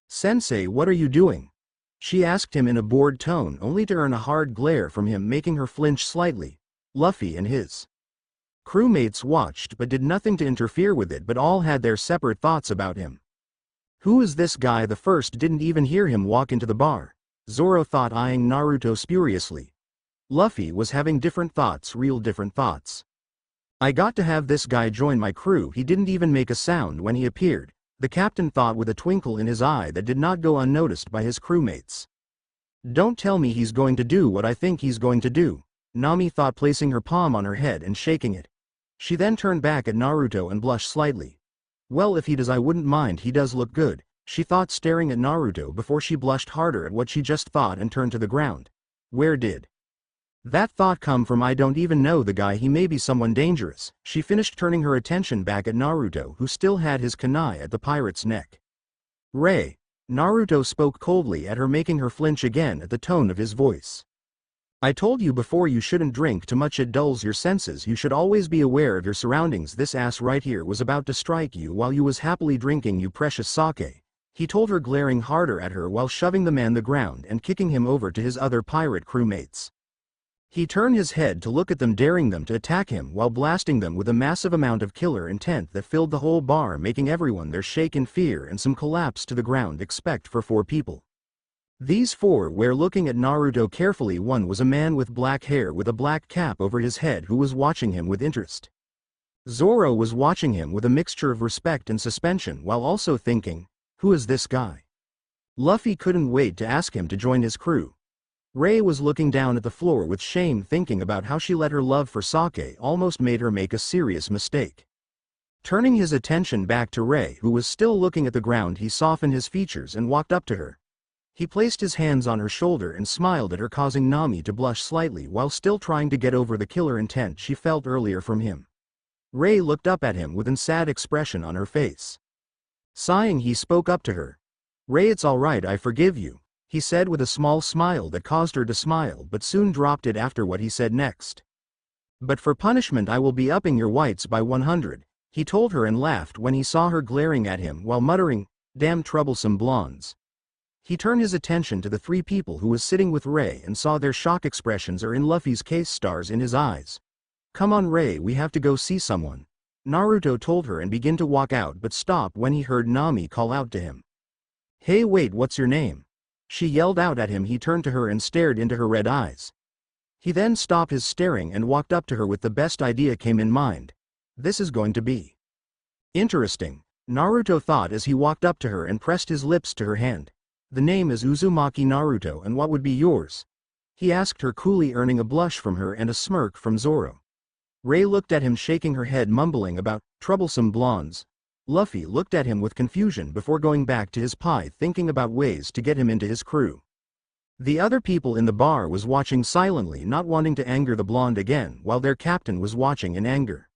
"Sensei, what are you doing?" she asked him in a bored tone, only to earn a hard glare from him, making her flinch slightly. Luffy and his crewmates watched but did nothing to interfere with it, but all had their separate thoughts about him. Who is this guy? The first didn't even hear him walk into the bar, Zoro thought, eyeing Naruto spuriously. Luffy was having different thoughts, real different thoughts. I got to have this guy join my crew. He didn't even make a sound when he appeared, the captain thought with a twinkle in his eye that did not go unnoticed by his crewmates. Don't tell me he's going to do what I think he's going to do, Nami thought, placing her palm on her head and shaking it. She then turned back at Naruto and blushed slightly. Well, if he does I wouldn't mind, he does look good, she thought, staring at Naruto before she blushed harder at what she just thought and turned to the ground. Where did That thought come from I don't even know the guy, he may be someone dangerous. She finished, turning her attention back at Naruto, who still had his kunai at the pirate's neck. Rei. Naruto spoke coldly at her, making her flinch again at the tone of his voice. I told you before, you shouldn't drink too much, it dulls your senses, you should always be aware of your surroundings. This ass right here was about to strike you while you was happily drinking you precious sake, he told her, glaring harder at her while shoving the man the ground and kicking him over to his other pirate crewmates. He turned his head to look at them, daring them to attack him while blasting them with a massive amount of killer intent that filled the whole bar, making everyone there shake in fear and some collapse to the ground. Expect for 4 people. These 4 were looking at Naruto carefully. One was a man with black hair with a black cap over his head who was watching him with interest. Zoro was watching him with a mixture of respect and suspension while also thinking, who is this guy? Luffy couldn't wait to ask him to join his crew. Rei was looking down at the floor with shame, thinking about how she let her love for sake almost made her make a serious mistake. Turning his attention back to Rei, who was still looking at the ground, he softened his features and walked up to her. He placed his hands on her shoulder and smiled at her, causing Nami to blush slightly while still trying to get over the killer intent she felt earlier from him. Rei looked up at him with a sad expression on her face. Sighing, he spoke up to her. Rei, it's alright, I forgive you, he said with a small smile that caused her to smile but soon dropped it after what he said next. But for punishment I will be upping your whites by 100, he told her and laughed when he saw her glaring at him while muttering, damn troublesome blondes. He turned his attention to the 3 people who was sitting with Rei and saw their shock expressions are in Luffy's case, stars in his eyes. Come on Rei, we have to go see someone, Naruto told her and began to walk out but stopped when he heard Nami call out to him. Hey wait, what's your name? She yelled out at him. He turned to her and stared into her red eyes. He then stopped his staring and walked up to her with the best idea came in mind. This is going to be interesting, Naruto thought as he walked up to her and pressed his lips to her hand. The name is Uzumaki Naruto, and what would be yours? He asked her coolly, earning a blush from her and a smirk from Zoro. Rei looked at him, shaking her head, mumbling about troublesome blondes. Luffy looked at him with confusion before going back to his pie, thinking about ways to get him into his crew. The other people in the bar was watching silently, not wanting to anger the blonde again, while their captain was watching in anger.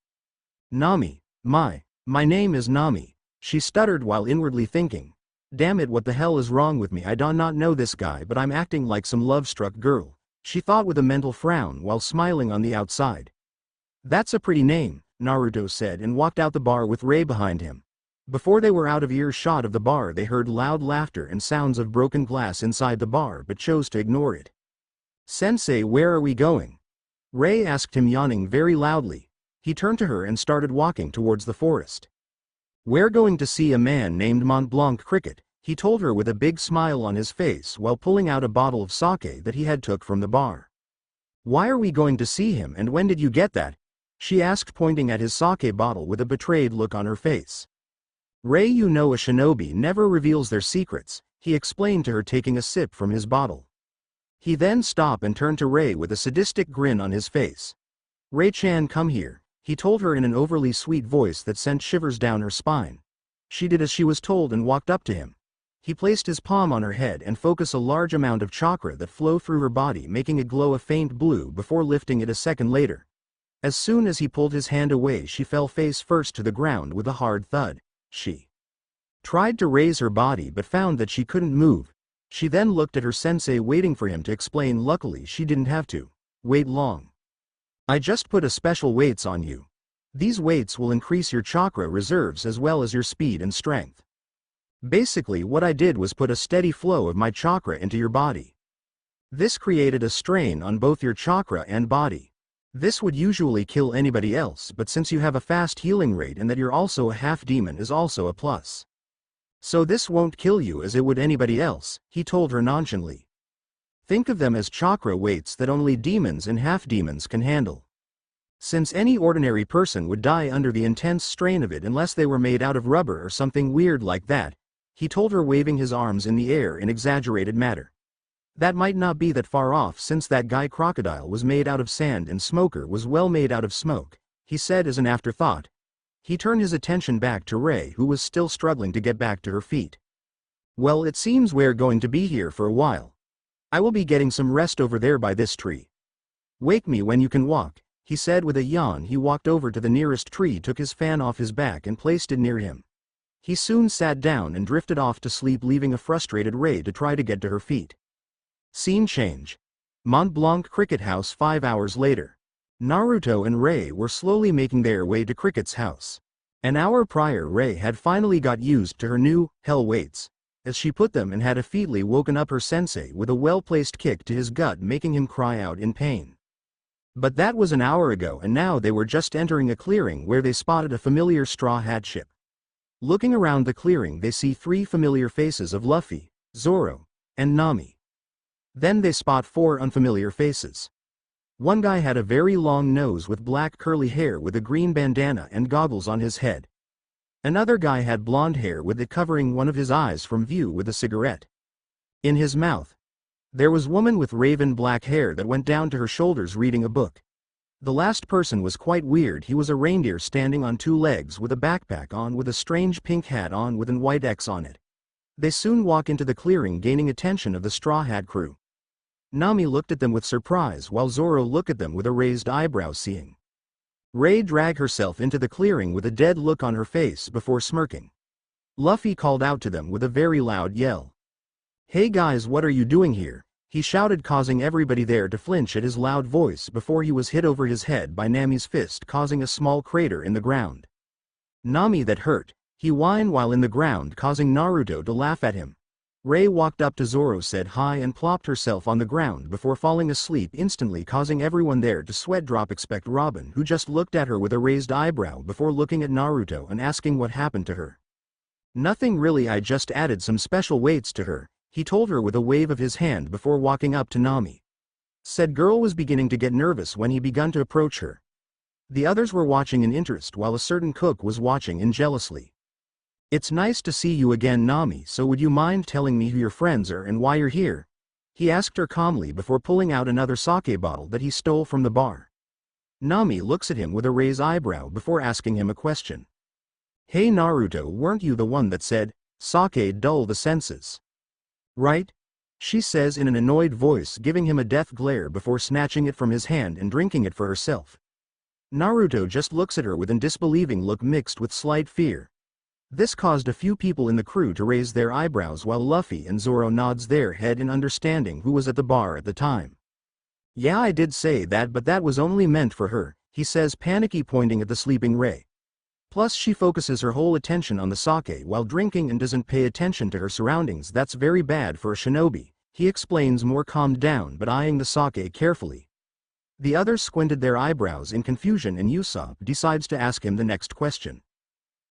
Nami, my name is Nami, she stuttered while inwardly thinking. Damn it, what the hell is wrong with me? I do not know this guy, but I'm acting like some love-struck girl, she thought with a mental frown while smiling on the outside. That's a pretty name, Naruto said and walked out the bar with Rei behind him. Before they were out of earshot of the bar, they heard loud laughter and sounds of broken glass inside the bar but chose to ignore it. Sensei, where are we going? Rei asked him, yawning very loudly. He turned to her and started walking towards the forest. We're going to see a man named Mont Blanc Cricket, he told her with a big smile on his face while pulling out a bottle of sake that he had took from the bar. Why are we going to see him, and when did you get that? She asked, pointing at his sake bottle with a betrayed look on her face. Rei, you know a shinobi never reveals their secrets, he explained to her, taking a sip from his bottle. He then stopped and turned to Rei with a sadistic grin on his face. Rei-chan, come here, he told her in an overly sweet voice that sent shivers down her spine. She did as she was told and walked up to him. He placed his palm on her head and focused a large amount of chakra that flowed through her body, making it glow a faint blue before lifting it a second later. As soon as he pulled his hand away, she fell face first to the ground with a hard thud. She tried to raise her body but found that she couldn't move. She then looked at her sensei, waiting for him to explain. Luckily she didn't have to wait long. I just put a special weights on you. These weights will increase your chakra reserves as well as your speed and strength. Basically what I did was put a steady flow of my chakra into your body. This created a strain on both your chakra and body. This would usually kill anybody else, but since you have a fast healing rate and that you're also a half demon is also a plus. So this won't kill you as it would anybody else, he told her nonchalantly. Think of them as chakra weights that only demons and half demons can handle. Since any ordinary person would die under the intense strain of it unless they were made out of rubber or something weird like that, he told her, waving his arms in the air in exaggerated manner. That might not be that far off, since that guy Crocodile was made out of sand and Smoker was well made out of smoke, he said as an afterthought. He turned his attention back to Rei, who was still struggling to get back to her feet. Well, it seems we're going to be here for a while. I will be getting some rest over there by this tree. Wake me when you can walk, he said with a yawn. He walked over to the nearest tree, took his fan off his back and placed it near him. He soon sat down and drifted off to sleep, leaving a frustrated Ray to try to get to her feet. Scene change. Mont Blanc Cricket House. 5 hours later. Naruto and Ray were slowly making their way to Cricket's house. An hour prior, Ray had finally got used to her new hell weights, as she put them, and had effectively woken up her sensei with a well-placed kick to his gut, making him cry out in pain. But that was an hour ago, and now they were just entering a clearing where they spotted a familiar straw hat ship. Looking around the clearing, they see 3 familiar faces of Luffy, Zoro, and Nami. Then they spot 4 unfamiliar faces. One guy had a very long nose with black curly hair with a green bandana and goggles on his head. Another guy had blonde hair with it covering one of his eyes from view with a cigarette in his mouth. There was a woman with raven black hair that went down to her shoulders reading a book. The last person was quite weird. He was a reindeer standing on 2 legs with a backpack on with a strange pink hat on with an white X on it. They soon walk into the clearing, gaining attention of the Straw Hat crew. Nami looked at them with surprise while Zoro looked at them with a raised eyebrow, seeing Ray drag herself into the clearing with a dead look on her face before smirking. Luffy called out to them with a very loud yell. "Hey guys, what are you doing here?" he shouted, causing everybody there to flinch at his loud voice before he was hit over his head by Nami's fist, causing a small crater in the ground. "Nami, that hurt," he whined while in the ground, causing Naruto to laugh at him. Ray walked up to Zoro, said hi, and plopped herself on the ground before falling asleep instantly, causing everyone there to sweat drop except Robin, who just looked at her with a raised eyebrow before looking at Naruto and asking what happened to her. "Nothing really, I just added some special weights to her," he told her with a wave of his hand before walking up to Nami. Said girl was beginning to get nervous when he began to approach her. The others were watching in interest while a certain cook was watching in jealously. "It's nice to see you again, Nami, so would you mind telling me who your friends are and why you're here?" he asked her calmly before pulling out another sake bottle that he stole from the bar. Nami looks at him with a raised eyebrow before asking him a question. "Hey Naruto, weren't you the one that said, sake dull the senses? Right?" she says in an annoyed voice, giving him a death glare before snatching it from his hand and drinking it for herself. Naruto just looks at her with a disbelieving look mixed with slight fear. This caused a few people in the crew to raise their eyebrows while Luffy and Zoro nods their head in understanding who was at the bar at the time. "Yeah, I did say that, but that was only meant for her," he says, panicky, pointing at the sleeping Ray. Plus she focuses her whole attention on the sake while drinking and doesn't pay attention to her surroundings. "That's very bad for a shinobi," he explains, more calmed down but eyeing the sake carefully. The others squinted their eyebrows in confusion and Usopp decides to ask him the next question.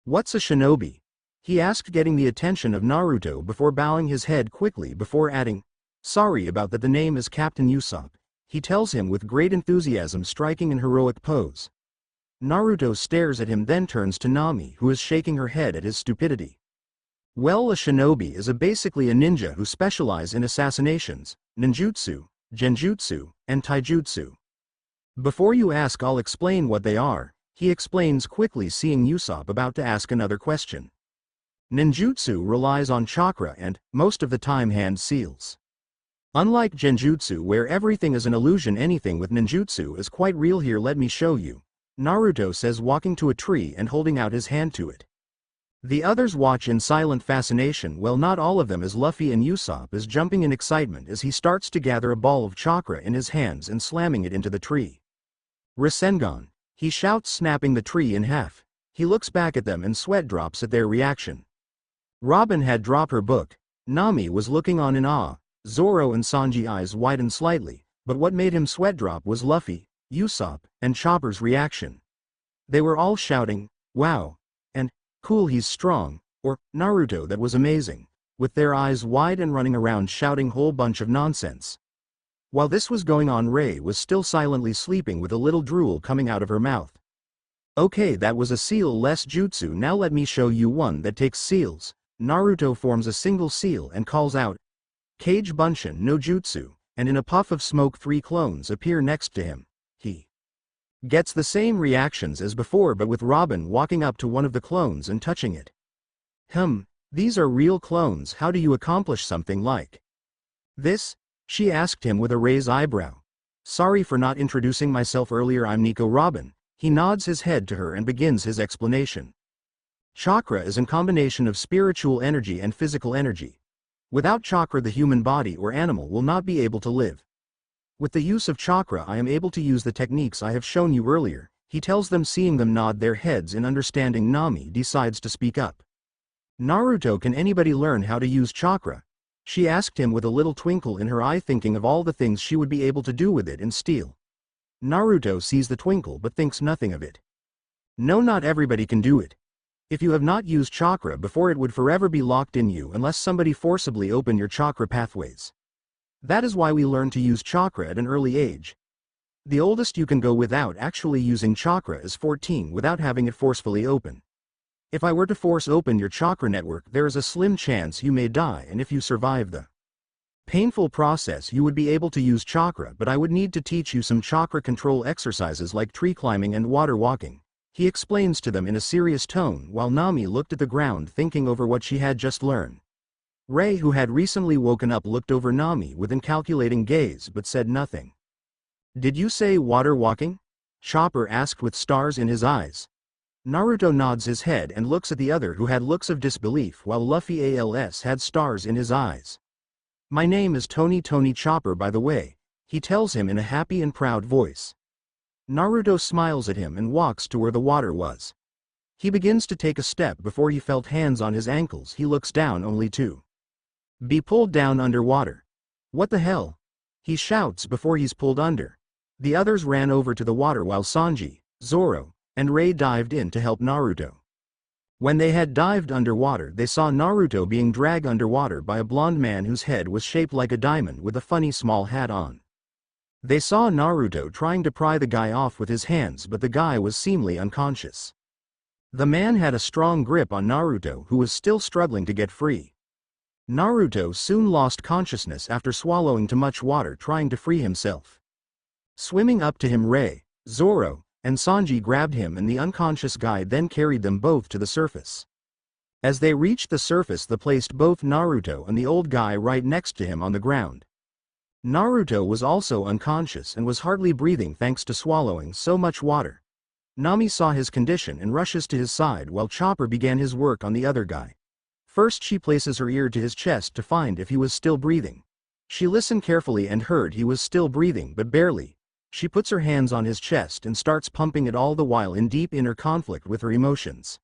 "What's a shinobi?" he asked, getting the attention of Naruto before bowing his head quickly before adding, "Sorry about that, the name is Captain Usopp," he tells him with great enthusiasm, striking an heroic pose. Naruto stares at him, then turns to Nami, who is shaking her head at his stupidity. "Well, a shinobi is basically a ninja who specialize in assassinations, ninjutsu, genjutsu, and taijutsu. Before you ask, I'll explain what they are," he explains quickly, seeing Usopp about to ask another question. Ninjutsu relies on chakra and, most of the time, hand seals. Unlike genjutsu where everything is an illusion, anything with ninjutsu is quite real. Here, let me show you, Naruto says, walking to a tree and holding out his hand to it. The others watch in silent fascination, well, not all of them, as Luffy and Usopp is jumping in excitement as he starts to gather a ball of chakra in his hands and slamming it into the tree. "Rasengan," he shouts, snapping the tree in half. He looks back at them and sweat drops at their reaction. Robin had dropped her book. Nami was looking on in awe. Zoro and Sanji eyes widened slightly, but what made him sweat drop was Luffy, Usopp, and Chopper's reaction. They were all shouting, "Wow!" and "Cool, he's strong," or "Naruto, that was amazing," with their eyes wide and running around shouting whole bunch of nonsense. While this was going on, Ray was still silently sleeping with a little drool coming out of her mouth. "Okay, that was a seal-less jutsu, now let me show you one that takes seals." Naruto forms a single seal and calls out, "Kage Bunshin no jutsu," and in a puff of smoke 3 clones appear next to him. He gets the same reactions as before, but with Robin walking up to one of the clones and touching it. These are real clones, how do you accomplish something like this?" she asked him with a raised eyebrow. Sorry for not introducing myself earlier, I'm Nico Robin. He nods his head to her and begins his explanation. Chakra is a combination of spiritual energy and physical energy. Without chakra, the human body or animal will not be able to live. With the use of chakra, I am able to use the techniques I have shown you earlier, he tells them. Seeing them nod their heads in understanding, Nami decides to speak up. Naruto, can anybody learn how to use chakra? She asked him with a little twinkle in her eye, thinking of all the things she would be able to do with it in steel. Naruto sees the twinkle but thinks nothing of it. No, not everybody can do it. If you have not used chakra before, it would forever be locked in you unless somebody forcibly open your chakra pathways. That is why we learn to use chakra at an early age. The oldest you can go without actually using chakra is 14 without having it forcefully open. If I were to force open your chakra network, there is a slim chance you may die, and if you survive the painful process, you would be able to use chakra, but I would need to teach you some chakra control exercises like tree climbing and water walking, he explains to them in a serious tone, while Nami looked at the ground thinking over what she had just learned. Ray, who had recently woken up, looked over Nami with an calculating gaze but said nothing. Did you say water walking? Chopper asked with stars in his eyes. Naruto nods his head and looks at the other, who had looks of disbelief, while Luffy ALS had stars in his eyes. My name is Tony Chopper, by the way, he tells him in a happy and proud voice. Naruto smiles at him and walks to where the water was. He begins to take a step before he felt hands on his ankles. He looks down only to be pulled down underwater. What the hell? He shouts before he's pulled under. The others ran over to the water while Sanji, Zoro, and Ray dived in to help Naruto. When they had dived underwater, they saw Naruto being dragged underwater by a blonde man whose head was shaped like a diamond with a funny small hat on. They saw Naruto trying to pry the guy off with his hands, but the guy was seemingly unconscious. The man had a strong grip on Naruto, who was still struggling to get free. Naruto soon lost consciousness after swallowing too much water trying to free himself. Swimming up to him, Ray, Zoro, and Sanji grabbed him, and the unconscious guy then carried them both to the surface. As they reached the surface, they placed both Naruto and the old guy right next to him on the ground. Naruto was also unconscious and was hardly breathing thanks to swallowing so much water. Nami saw his condition and rushes to his side while Chopper began his work on the other guy. First, she places her ear to his chest to find if he was still breathing. She listened carefully and heard he was still breathing, but barely. She puts her hands on his chest and starts pumping it, all the while in deep inner conflict with her emotions.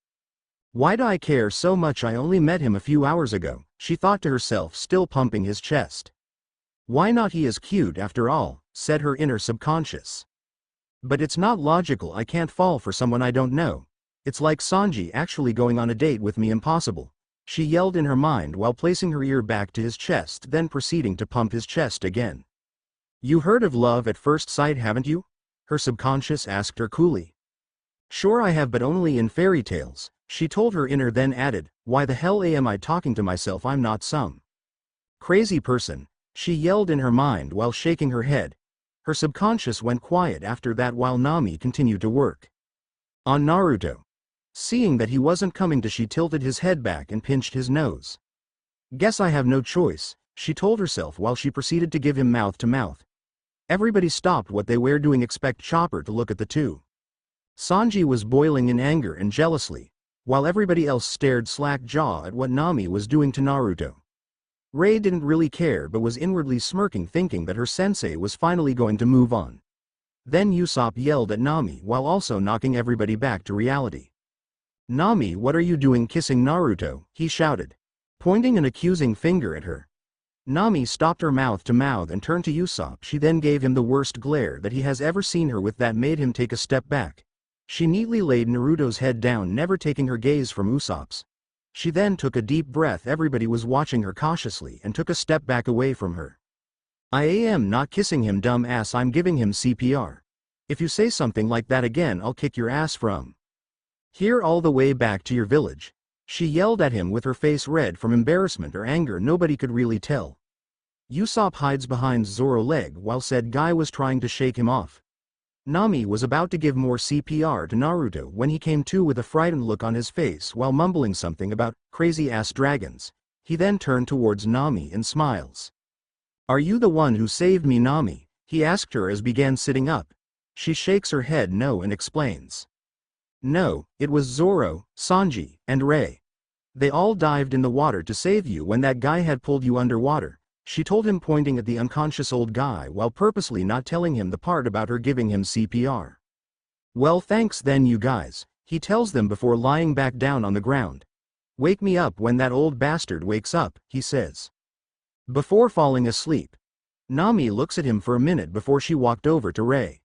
Why do I care so much? I only met him a few hours ago, she thought to herself, still pumping his chest. Why not? He is cute after all, said her inner subconscious. But it's not logical. I can't fall for someone I don't know. It's like Sanji actually going on a date with me. Impossible, she yelled in her mind while placing her ear back to his chest, then proceeding to pump his chest again. You heard of love at first sight, haven't you? Her subconscious asked her coolly. Sure I have, but only in fairy tales, she told her inner, then added, why the hell am I talking to myself? I'm not some crazy person, she yelled in her mind while shaking her head. Her subconscious went quiet after that while Nami continued to work on Naruto. Seeing that he wasn't coming to, she tilted his head back and pinched his nose. Guess I have no choice, she told herself while she proceeded to give him mouth to mouth. Everybody stopped what they were doing. Expect Chopper to look at the two. Sanji was boiling in anger and jealously, while everybody else stared slack-jawed at what Nami was doing to Naruto. Ray didn't really care but was inwardly smirking, thinking that her sensei was finally going to move on. Then Usopp yelled at Nami while also knocking everybody back to reality. Nami, what are you doing kissing Naruto? He shouted, pointing an accusing finger at her. Nami stopped her mouth to mouth and turned to Usopp. She then gave him the worst glare that he has ever seen her with that made him take a step back. She neatly laid Naruto's head down, never taking her gaze from Usopp's. She then took a deep breath. Everybody was watching her cautiously and took a step back away from her. I am not kissing him, dumb ass. I'm giving him CPR. If you say something like that again, I'll kick your ass from here all the way back to your village. She yelled at him with her face red from embarrassment or anger. Nobody could really tell. Usopp hides behind Zoro's leg while said guy was trying to shake him off. Nami was about to give more CPR to Naruto when he came to with a frightened look on his face while mumbling something about crazy-ass dragons. He then turned towards Nami and smiles. Are you the one who saved me, Nami? he asked her as began sitting up. She shakes her head no and explains. No, it was Zoro, Sanji, and Rei. They all dived in the water to save you when that guy had pulled you underwater, she told him, pointing at the unconscious old guy while purposely not telling him the part about her giving him CPR. Well, thanks then you guys, he tells them before lying back down on the ground. Wake me up when that old bastard wakes up, he says. Before falling asleep. Nami looks at him for a minute before she walked over to Rei.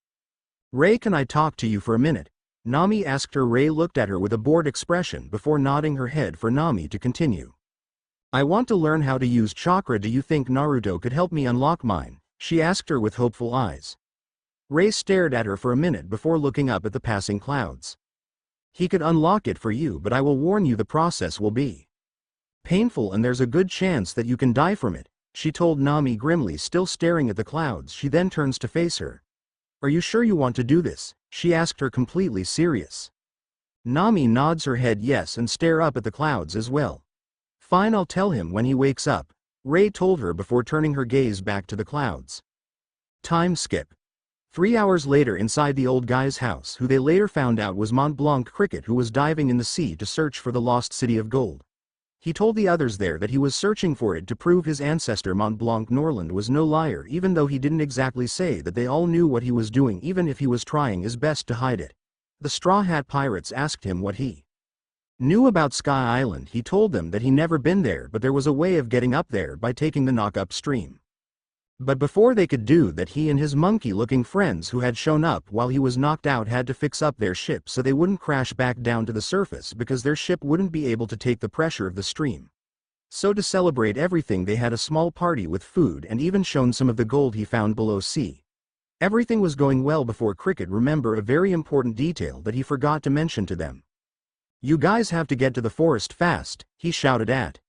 Rei, can I talk to you for a minute? Nami asked her. Rei looked at her with a bored expression before nodding her head for Nami to continue. I want to learn how to use chakra. Do you think Naruto could help me unlock mine? She asked her with hopeful eyes. Rei stared at her for a minute before looking up at the passing clouds. He could unlock it for you, but I will warn you the process will be painful and there's a good chance that you can die from it, she told Nami grimly, still staring at the clouds. She then turns to face her. Are you sure you want to do this? She asked her, completely serious. Nami nods her head yes and stare up at the clouds as well. Fine, I'll tell him when he wakes up, Rei told her before turning her gaze back to the clouds. Time skip. 3 hours later, inside the old guy's house, who they later found out was Mont Blanc Cricket, who was diving in the sea to search for the lost city of gold. He told the others there that he was searching for it to prove his ancestor Mont Blanc Norland was no liar, even though he didn't exactly say that. They all knew what he was doing, even if he was trying his best to hide it. The Straw Hat Pirates asked him what he knew about Sky Island. He told them that he never been there, but there was a way of getting up there by taking the knock up stream. But before they could do that, he and his monkey-looking friends who had shown up while he was knocked out had to fix up their ship so they wouldn't crash back down to the surface, because their ship wouldn't be able to take the pressure of the stream. So to celebrate everything, they had a small party with food and even shown some of the gold he found below sea. Everything was going well before Cricket remembered a very important detail that he forgot to mention to them. You guys have to get to the forest fast, he shouted at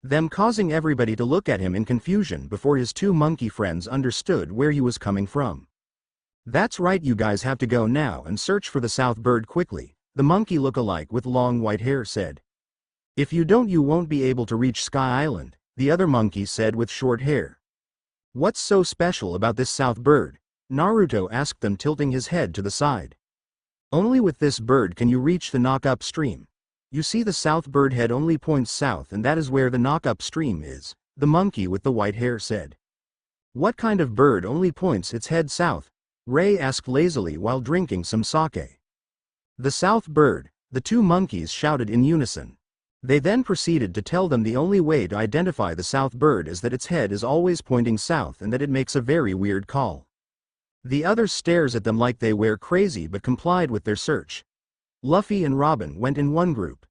them, causing everybody to look at him in confusion before his two monkey friends understood where he was coming from. That's right, you guys have to go now and search for the South Bird quickly, the monkey look-alike with long white hair said. If you don't, you won't be able to reach Sky Island, the other monkey said with short hair. What's so special about this South Bird? Naruto asked them, tilting his head to the side. Only with this bird can you reach the knock-up stream. You see, the South Bird head only points south, and that is where the knock-up stream is, the monkey with the white hair said. What kind of bird only points its head south? Rei asked lazily while drinking some sake. The South Bird, the two monkeys shouted in unison. They then proceeded to tell them the only way to identify the South Bird is that its head is always pointing south and that it makes a very weird call. The others stares at them like they were crazy but complied with their search. Luffy and Robin went in one group.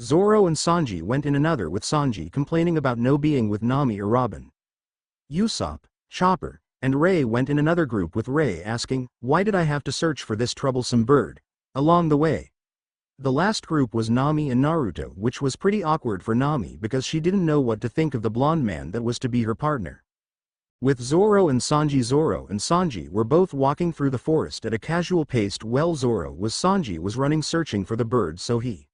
Zoro and Sanji went in another, with Sanji complaining about no being with Nami or Robin. Usopp, Chopper, and Rei went in another group, with Rei asking, why did I have to search for this troublesome bird along the way? The last group was Nami and Naruto, which was pretty awkward for Nami because she didn't know what to think of the blonde man that was to be her partner. With Zoro and Sanji were both walking through the forest at a casual pace while Sanji was running searching for the bird so he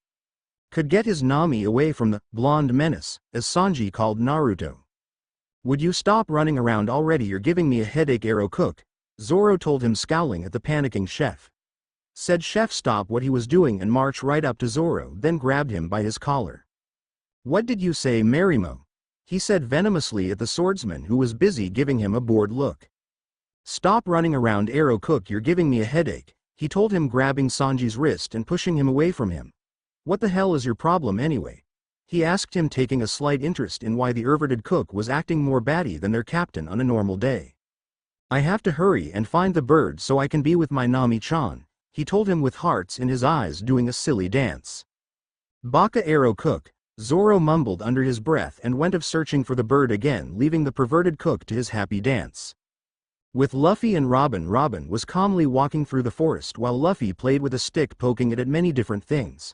could get his Nami away from the blonde menace, as Sanji called Naruto. Would you stop running around already? You're giving me a headache, Arrow Cook, Zoro told him, scowling at the panicking chef. Said chef stop what he was doing and march right up to Zoro, then grabbed him by his collar. What did you say, Marimo? He said venomously at the swordsman who was busy giving him a bored look. Stop running around, Arrow Cook, you're giving me a headache, he told him, grabbing Sanji's wrist and pushing him away from him. What the hell is your problem anyway? He asked him, taking a slight interest in why the inverted cook was acting more batty than their captain on a normal day. I have to hurry and find the bird so I can be with my Nami-chan, he told him, with hearts in his eyes, doing a silly dance. Baka, Arrow Cook, Zoro mumbled under his breath and went off searching for the bird again, leaving the perverted cook to his happy dance. With Luffy and Robin was calmly walking through the forest while Luffy played with a stick, poking it at many different things.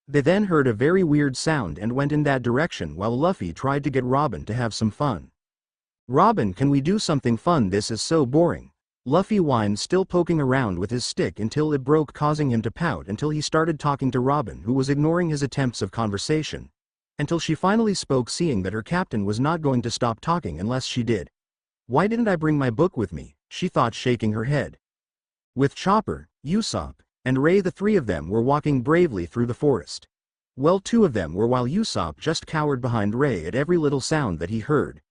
They then heard a very weird sound and went in that direction while Luffy tried to get Robin to have some fun. Robin, can we do something fun? This is so boring. Luffy whined, still poking around with his stick until it broke, causing him to pout until he started talking to Robin, who was ignoring his attempts of conversation, until she finally spoke, seeing that her captain was not going to stop talking unless she did. Why didn't I bring my book with me, she thought, shaking her head. With Chopper, Usopp, and Ray, the three of them were walking bravely through the forest. Well, two of them were, while Usopp just cowered behind Ray at every little sound that he heard.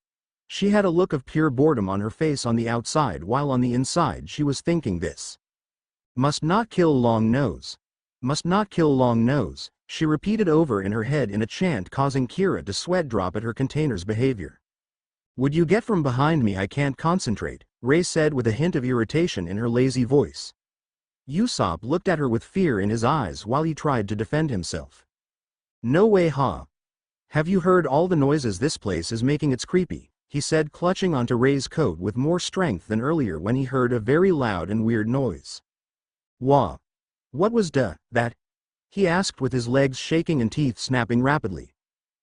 She had a look of pure boredom on her face on the outside, while on the inside she was thinking this. Must not kill Long Nose. Must not kill Long Nose, she repeated over in her head in a chant, causing Kira to sweat drop at her container's behavior. Would you get from behind me? I can't concentrate, Ray said with a hint of irritation in her lazy voice. Usopp looked at her with fear in his eyes while he tried to defend himself. No way, ha. Have you heard all the noises this place is making? It's creepy, he said, clutching onto Ray's coat with more strength than earlier when he heard a very loud and weird noise. Wah. What was that? He asked with his legs shaking and teeth snapping rapidly.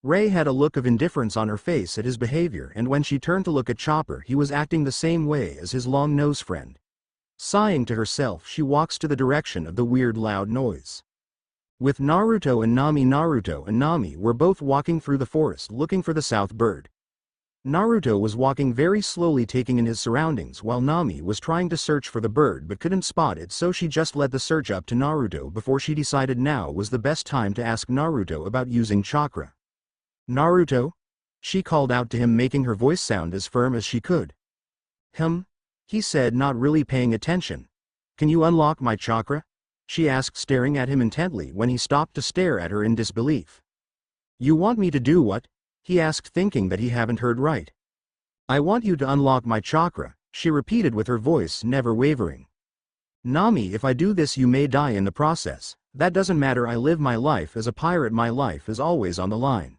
Ray had a look of indifference on her face at his behavior, and when she turned to look at Chopper, he was acting the same way as his long-nosed friend. Sighing to herself, she walks to the direction of the weird loud noise. With Naruto and Nami were both walking through the forest looking for the South Bird. Naruto was walking very slowly, taking in his surroundings, while Nami was trying to search for the bird but couldn't spot it, so she just led the search up to Naruto before she decided now was the best time to ask Naruto about using chakra. Naruto? She called out to him, making her voice sound as firm as she could. He said, not really paying attention. Can you unlock my chakra? She asked, staring at him intently when he stopped to stare at her in disbelief. You want me to do what? He asked, thinking that he hadn't heard right. I want you to unlock my chakra, she repeated with her voice never wavering. Nami, if I do this you may die in the process. That doesn't matter, I live my life as a pirate, my life is always on the line.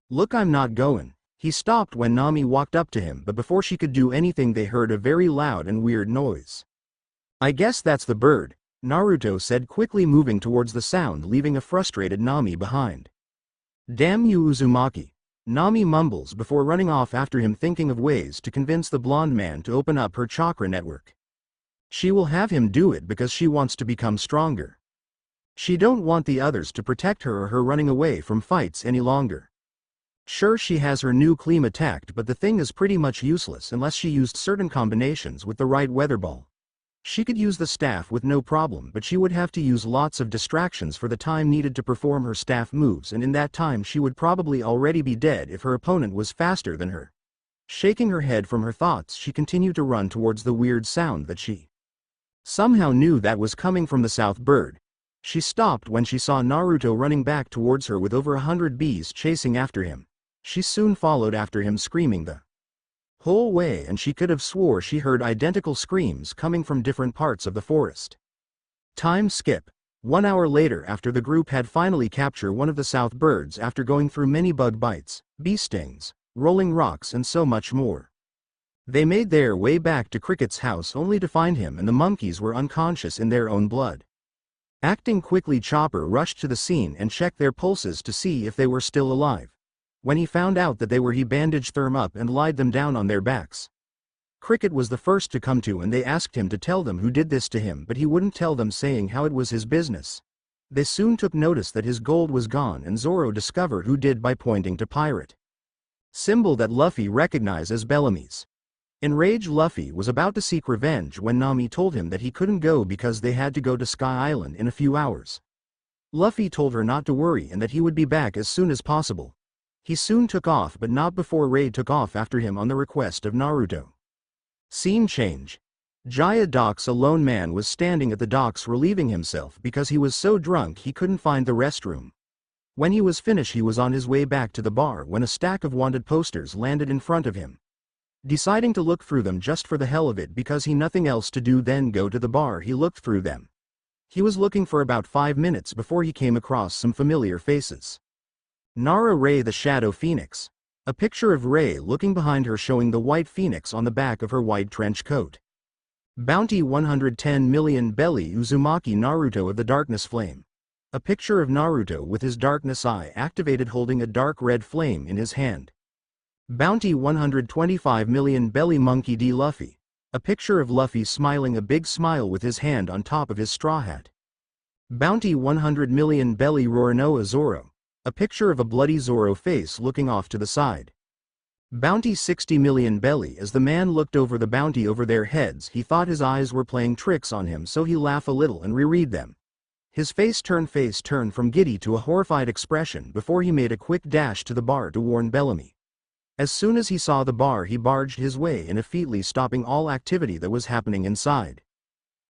Look, I'm not going. He stopped when Nami walked up to him, but before she could do anything they heard a very loud and weird noise. I guess that's the bird, Naruto said, quickly moving towards the sound, leaving a frustrated Nami behind. Damn you, Uzumaki. Nami mumbles before running off after him, thinking of ways to convince the blonde man to open up her chakra network. She will have him do it because she wants to become stronger. She don't want the others to protect her or her running away from fights any longer. Sure, she has her new Kleem attacked, but the thing is pretty much useless unless she used certain combinations with the right weather ball. She could use the staff with no problem, but she would have to use lots of distractions for the time needed to perform her staff moves, and in that time she would probably already be dead if her opponent was faster than her. Shaking her head from her thoughts, she continued to run towards the weird sound that she somehow knew that was coming from the South Bird. She stopped when she saw Naruto running back towards her with over 100 bees chasing after him. She soon followed after him, screaming the whole way, and she could have swore she heard identical screams coming from different parts of the forest. Time skip. 1 hour later, after the group had finally captured one of the South Birds after going through many bug bites, bee stings, rolling rocks and so much more. They made their way back to Cricket's house only to find him and the monkeys were unconscious in their own blood. Acting quickly, Chopper rushed to the scene and checked their pulses to see if they were still alive. When he found out that they were, he bandaged them up and lied them down on their backs. Cricket was the first to come to, and they asked him to tell them who did this to him, but he wouldn't tell them, saying how it was his business. They soon took notice that his gold was gone, and Zoro discovered who did by pointing to pirate symbol that Luffy recognized as Bellamy's. Enraged, Luffy was about to seek revenge when Nami told him that he couldn't go because they had to go to Sky Island in a few hours. Luffy told her not to worry and that he would be back as soon as possible. He soon took off, but not before Ray took off after him on the request of Naruto. Scene change. Jaya docks. A lone man was standing at the docks relieving himself because he was so drunk he couldn't find the restroom. When he was finished, he was on his way back to the bar when a stack of wanted posters landed in front of him. Deciding to look through them just for the hell of it because he nothing else to do than go to the bar, he looked through them. He was looking for about 5 minutes before he came across some familiar faces. Nara Ray, the Shadow Phoenix. A picture of Ray looking behind her, showing the white phoenix on the back of her white trench coat. Bounty 110 million belly Uzumaki Naruto of the Darkness Flame. A picture of Naruto with his darkness eye activated, holding a dark red flame in his hand. Bounty 125 million belly Monkey D. Luffy. A picture of Luffy smiling a big smile with his hand on top of his straw hat. Bounty 100 million belly Roronoa Zoro. A picture of a bloody Zoro face looking off to the side. Bounty 60 million belly. As the man looked over the bounty over their heads, he thought his eyes were playing tricks on him, so he laughed a little and reread them. His face turned from giddy to a horrified expression before he made a quick dash to the bar to warn Bellamy. As soon as he saw the bar, he barged his way in effectively, stopping all activity that was happening inside.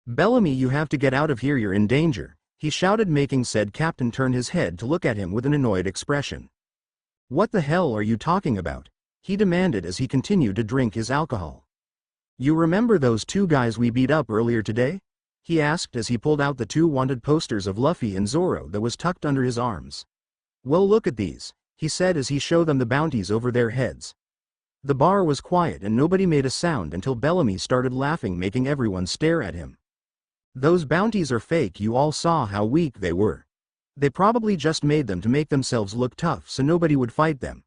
"Bellamy, you have to get out of here, you're in danger," he shouted, making said captain turn his head to look at him with an annoyed expression. "What the hell are you talking about?" he demanded as he continued to drink his alcohol. "You remember those two guys we beat up earlier today?" he asked as he pulled out the two wanted posters of Luffy and Zoro that was tucked under his arms. "Well, look at these," he said as he showed them the bounties over their heads. The bar was quiet and nobody made a sound until Bellamy started laughing, making everyone stare at him. "Those bounties are fake. You all saw how weak they were. They probably just made them to make themselves look tough so nobody would fight them.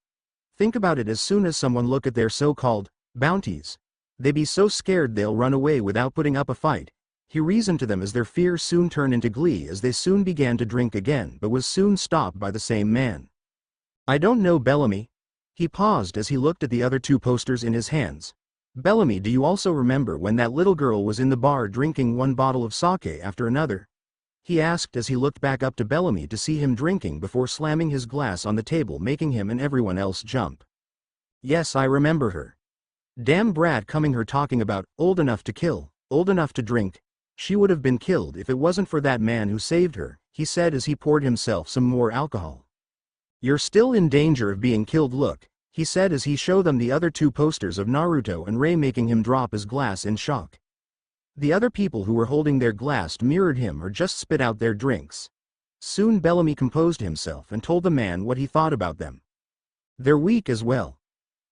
Think about it, as soon as someone look at their so-called bounties, they be so scared they'll run away without putting up a fight," he reasoned to them as their fear soon turned into glee as they soon began to drink again, but was soon stopped by the same man. "I don't know, Bellamy." He paused as he looked at the other two posters in his hands. "Bellamy, do you also remember when that little girl was in the bar drinking one bottle of sake after another?" he asked as he looked back up to Bellamy to see him drinking before slamming his glass on the table, making him and everyone else jump. "Yes, I remember her. Damn brat, coming her talking about old enough to kill, old enough to drink. She would have been killed if it wasn't for that man who saved her," he said as he poured himself some more alcohol. "You're still in danger of being killed, look," he said as he showed them the other two posters of Naruto and Ray, making him drop his glass in shock. The other people who were holding their glass mirrored him or just spit out their drinks. Soon Bellamy composed himself and told the man what he thought about them. "They're weak as well.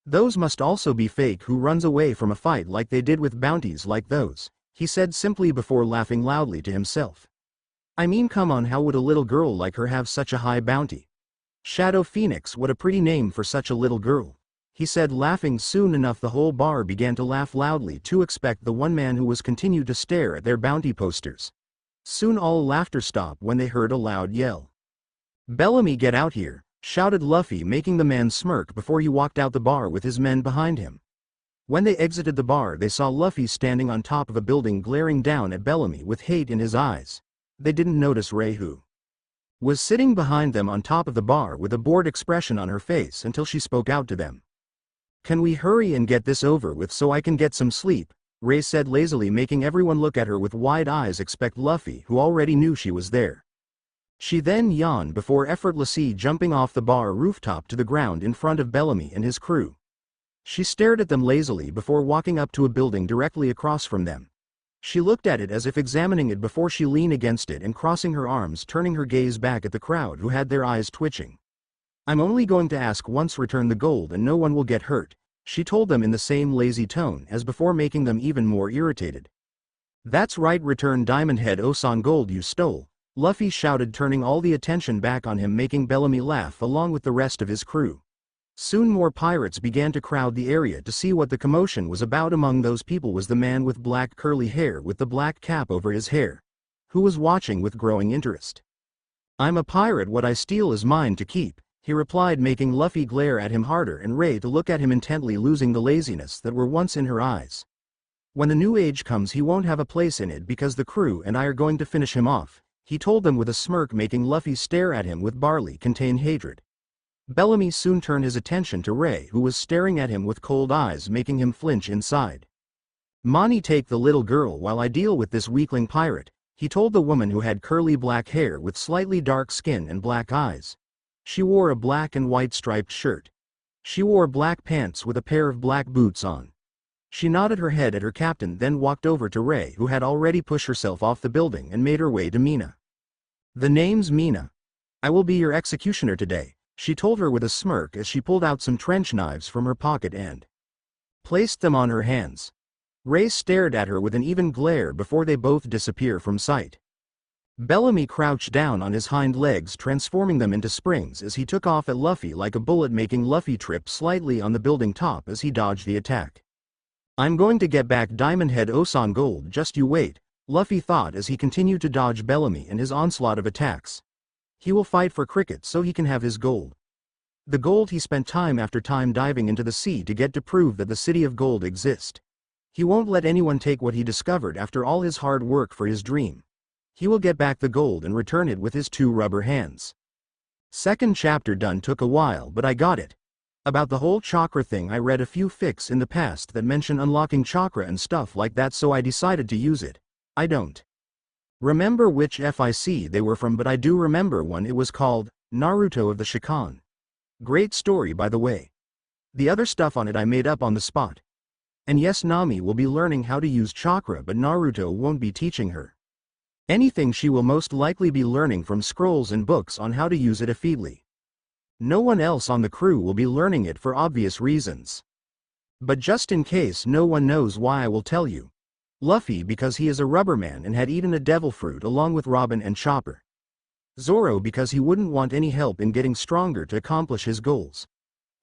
Those must also be fake. Who runs away from a fight like they did with bounties like those?" he said simply before laughing loudly to himself. "I mean, come on, how would a little girl like her have such a high bounty? Shadow Phoenix, what a pretty name for such a little girl," he said, laughing. Soon enough the whole bar began to laugh loudly, to expect the one man who was continued to stare at their bounty posters. Soon all laughter stopped when they heard a loud yell. "Bellamy, get out here," shouted Luffy, making the man smirk before he walked out the bar with his men behind him. When they exited the bar, they saw Luffy standing on top of a building glaring down at Bellamy with hate in his eyes. They didn't notice Ray, who was sitting behind them on top of the bar with a bored expression on her face, until she spoke out to them. "Can we hurry and get this over with so I can get some sleep?" Ray said lazily, making everyone look at her with wide eyes except Luffy, who already knew she was there. She then yawned before effortlessly jumping off the bar rooftop to the ground in front of Bellamy and his crew. She stared at them lazily before walking up to a building directly across from them. She looked at it as if examining it before she leaned against it and crossing her arms, turning her gaze back at the crowd who had their eyes twitching. "I'm only going to ask once, return the gold and no one will get hurt," she told them in the same lazy tone as before, making them even more irritated. "That's right, return Diamond Head Osan gold you stole," Luffy shouted, turning all the attention back on him, making Bellamy laugh along with the rest of his crew. Soon more pirates began to crowd the area to see what the commotion was about. Among those people was the man with black curly hair with the black cap over his hair, who was watching with growing interest. "I'm a pirate, what I steal is mine to keep," he replied, making Luffy glare at him harder and Ray to look at him intently, losing the laziness that were once in her eyes. "When the new age comes he won't have a place in it because the crew and I are going to finish him off," he told them with a smirk, making Luffy stare at him with barley-contained hatred. Bellamy soon turned his attention to Ray, who was staring at him with cold eyes, making him flinch inside. "Mani, take the little girl while I deal with this weakling pirate," he told the woman who had curly black hair with slightly dark skin and black eyes. She wore a black and white striped shirt. She wore black pants with a pair of black boots on. She nodded her head at her captain, then walked over to Ray, who had already pushed herself off the building and made her way to Mina. "The name's Mina. I will be your executioner today," she told her with a smirk as she pulled out some trench knives from her pocket and placed them on her hands. Ray stared at her with an even glare before they both disappear from sight. Bellamy crouched down on his hind legs, transforming them into springs as he took off at Luffy like a bullet, making Luffy trip slightly on the building top as he dodged the attack. "I'm going to get back Diamond Head Osan gold, just you wait," Luffy thought as he continued to dodge Bellamy and his onslaught of attacks. "He will fight for cricket so he can have his gold." The gold he spent time after time diving into the sea to get to prove that the city of gold exists. He won't let anyone take what he discovered after all his hard work for his dream. He will get back the gold and return it with his 2 rubber hands. Second chapter done took a while, but I got it. About the whole chakra thing, I read a few fics in the past that mention unlocking chakra and stuff like that, so I decided to use it. I don't remember which FIC they were from, but I do remember one. It was called Naruto of the Shikan. Great story, by the way. The other stuff on it I made up on the spot. And yes, Nami will be learning how to use chakra, but Naruto won't be teaching her anything. She will most likely be learning from scrolls and books on how to use it effectively. No one else on the crew will be learning it for obvious reasons. But just in case no one knows why, I will tell you. Luffy because he is a rubberman and had eaten a devil fruit along with Robin and Chopper. Zoro because he wouldn't want any help in getting stronger to accomplish his goals.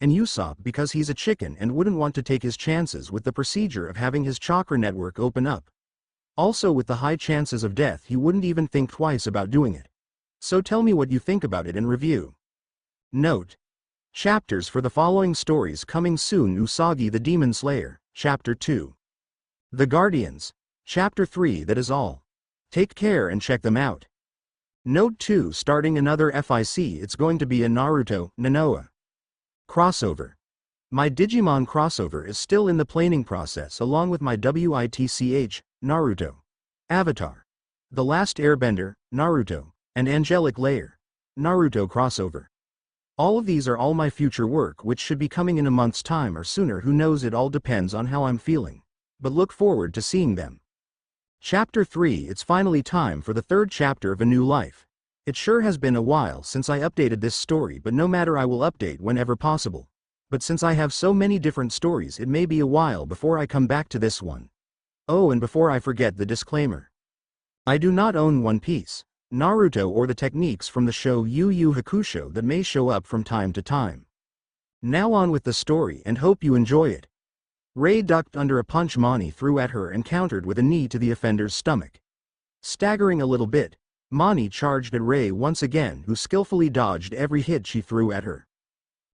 And Usopp because he's a chicken and wouldn't want to take his chances with the procedure of having his chakra network open up. Also, with the high chances of death, he wouldn't even think twice about doing it. So tell me what you think about it and review. Note: chapters for the following stories coming soon: Usagi the Demon Slayer, Chapter 2. The Guardians, Chapter 3. That is all. Take care and check them out. Note 2: starting another FIC, it's going to be a Naruto, Nanoa crossover. My Digimon crossover is still in the planning process, along with my WITCH, Naruto, Avatar, The Last Airbender, Naruto, and Angelic Layer, Naruto crossover. All of these are all my future work, which should be coming in a month's time or sooner, who knows, it all depends on how I'm feeling. But look forward to seeing them. Chapter 3. It's finally time for the 3rd chapter of A New Life. It sure has been a while since I updated this story, but no matter, I will update whenever possible. But since I have so many different stories, it may be a while before I come back to this one. Oh, and before I forget, the disclaimer. I do not own One Piece, Naruto, or the techniques from the show Yu Yu Hakusho that may show up from time to time. Now on with the story, and hope you enjoy it. Rei ducked under a punch Mani threw at her and countered with a knee to the offender's stomach. Staggering a little bit, Mani charged at Rei once again, who skillfully dodged every hit she threw at her.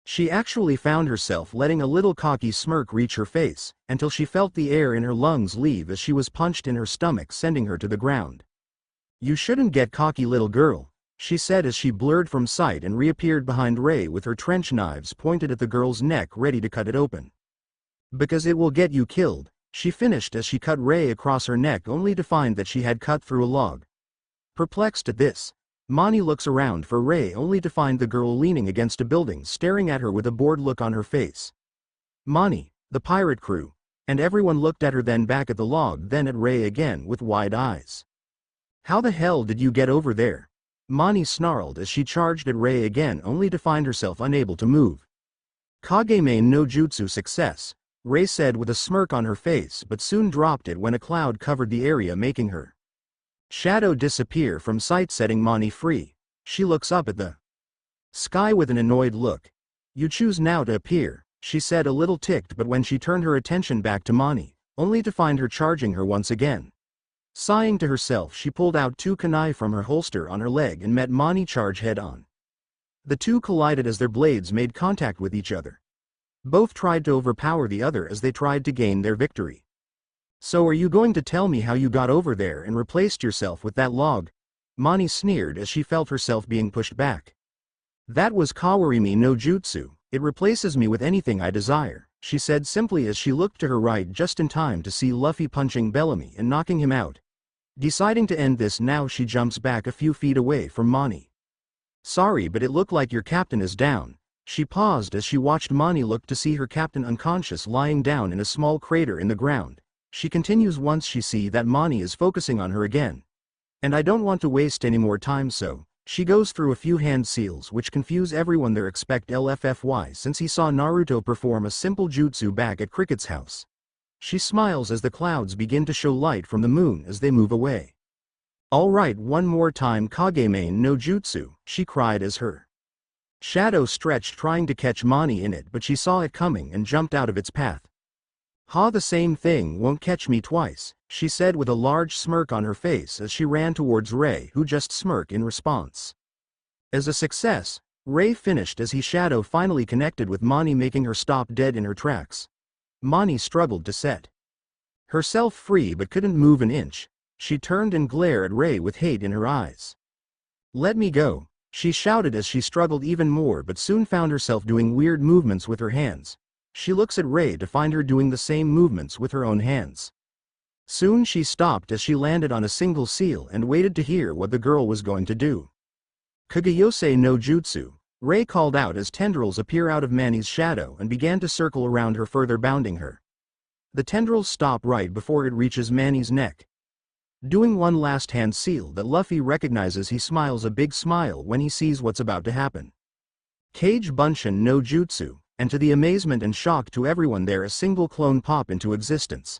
She actually found herself letting a little cocky smirk reach her face, until she felt the air in her lungs leave as she was punched in her stomach, sending her to the ground. "You shouldn't get cocky, little girl," she said as she blurred from sight and reappeared behind Rei with her trench knives pointed at the girl's neck, ready to cut it open. "Because it will get you killed," she finished as she cut Rei across her neck, only to find that she had cut through a log. Perplexed at this, Mani looks around for Rei, only to find the girl leaning against a building, staring at her with a bored look on her face. Mani, the pirate crew, and everyone looked at her, then back at the log, then at Rei again with wide eyes. "How the hell did you get over there?" Mani snarled as she charged at Rei again, only to find herself unable to move. "Kageme no Jutsu success," Rei said with a smirk on her face, but soon dropped it when a cloud covered the area, making her shadow disappear from sight, setting Mani free. She looks up at the sky with an annoyed look. "You choose now to appear," she said, a little ticked, but when she turned her attention back to Mani, only to find her charging her once again. Sighing to herself, she pulled out 2 kunai from her holster on her leg and met Mani charge head on. The two collided as their blades made contact with each other. Both tried to overpower the other as they tried to gain their victory. "So are you going to tell me how you got over there and replaced yourself with that log?" Mani sneered as she felt herself being pushed back. "That was Kawarimi no Jutsu, it replaces me with anything I desire," she said simply as she looked to her right just in time to see Luffy punching Bellamy and knocking him out. Deciding to end this now, she jumps back a few feet away from Mani. "Sorry, but it looked like your captain is down." She paused as she watched Mani look to see her captain unconscious, lying down in a small crater in the ground. She continues once she see that Mani is focusing on her again. "And I don't want to waste any more time, so..." She goes through a few hand seals which confuse everyone there expect LFFY since he saw Naruto perform a simple jutsu back at Cricket's house. She smiles as the clouds begin to show light from the moon as they move away. "All right, one more time, Kageme no Jutsu," she cried as her shadow stretched, trying to catch Mani in it, but she saw it coming and jumped out of its path. "Ha, the same thing won't catch me twice," she said with a large smirk on her face as she ran towards Rei, who just smirked in response. As a success, Ray finished as his shadow finally connected with Mani, making her stop dead in her tracks. Mani struggled to set herself free but couldn't move an inch. She turned and glared at Ray with hate in her eyes. "Let me go," she shouted as she struggled even more but soon found herself doing weird movements with her hands. She looks at Ray to find her doing the same movements with her own hands. Soon she stopped as she landed on a single seal and waited to hear what the girl was going to do. "Kageyose no jutsu," Ray called out as tendrils appear out of Mani's shadow and began to circle around her, further bounding her. The tendrils stop right before it reaches Mani's neck. Doing one last hand seal that Luffy recognizes, he smiles a big smile when he sees what's about to happen. Kage Bunshin no jutsu, and to the amazement and shock to everyone there, a single clone pop into existence.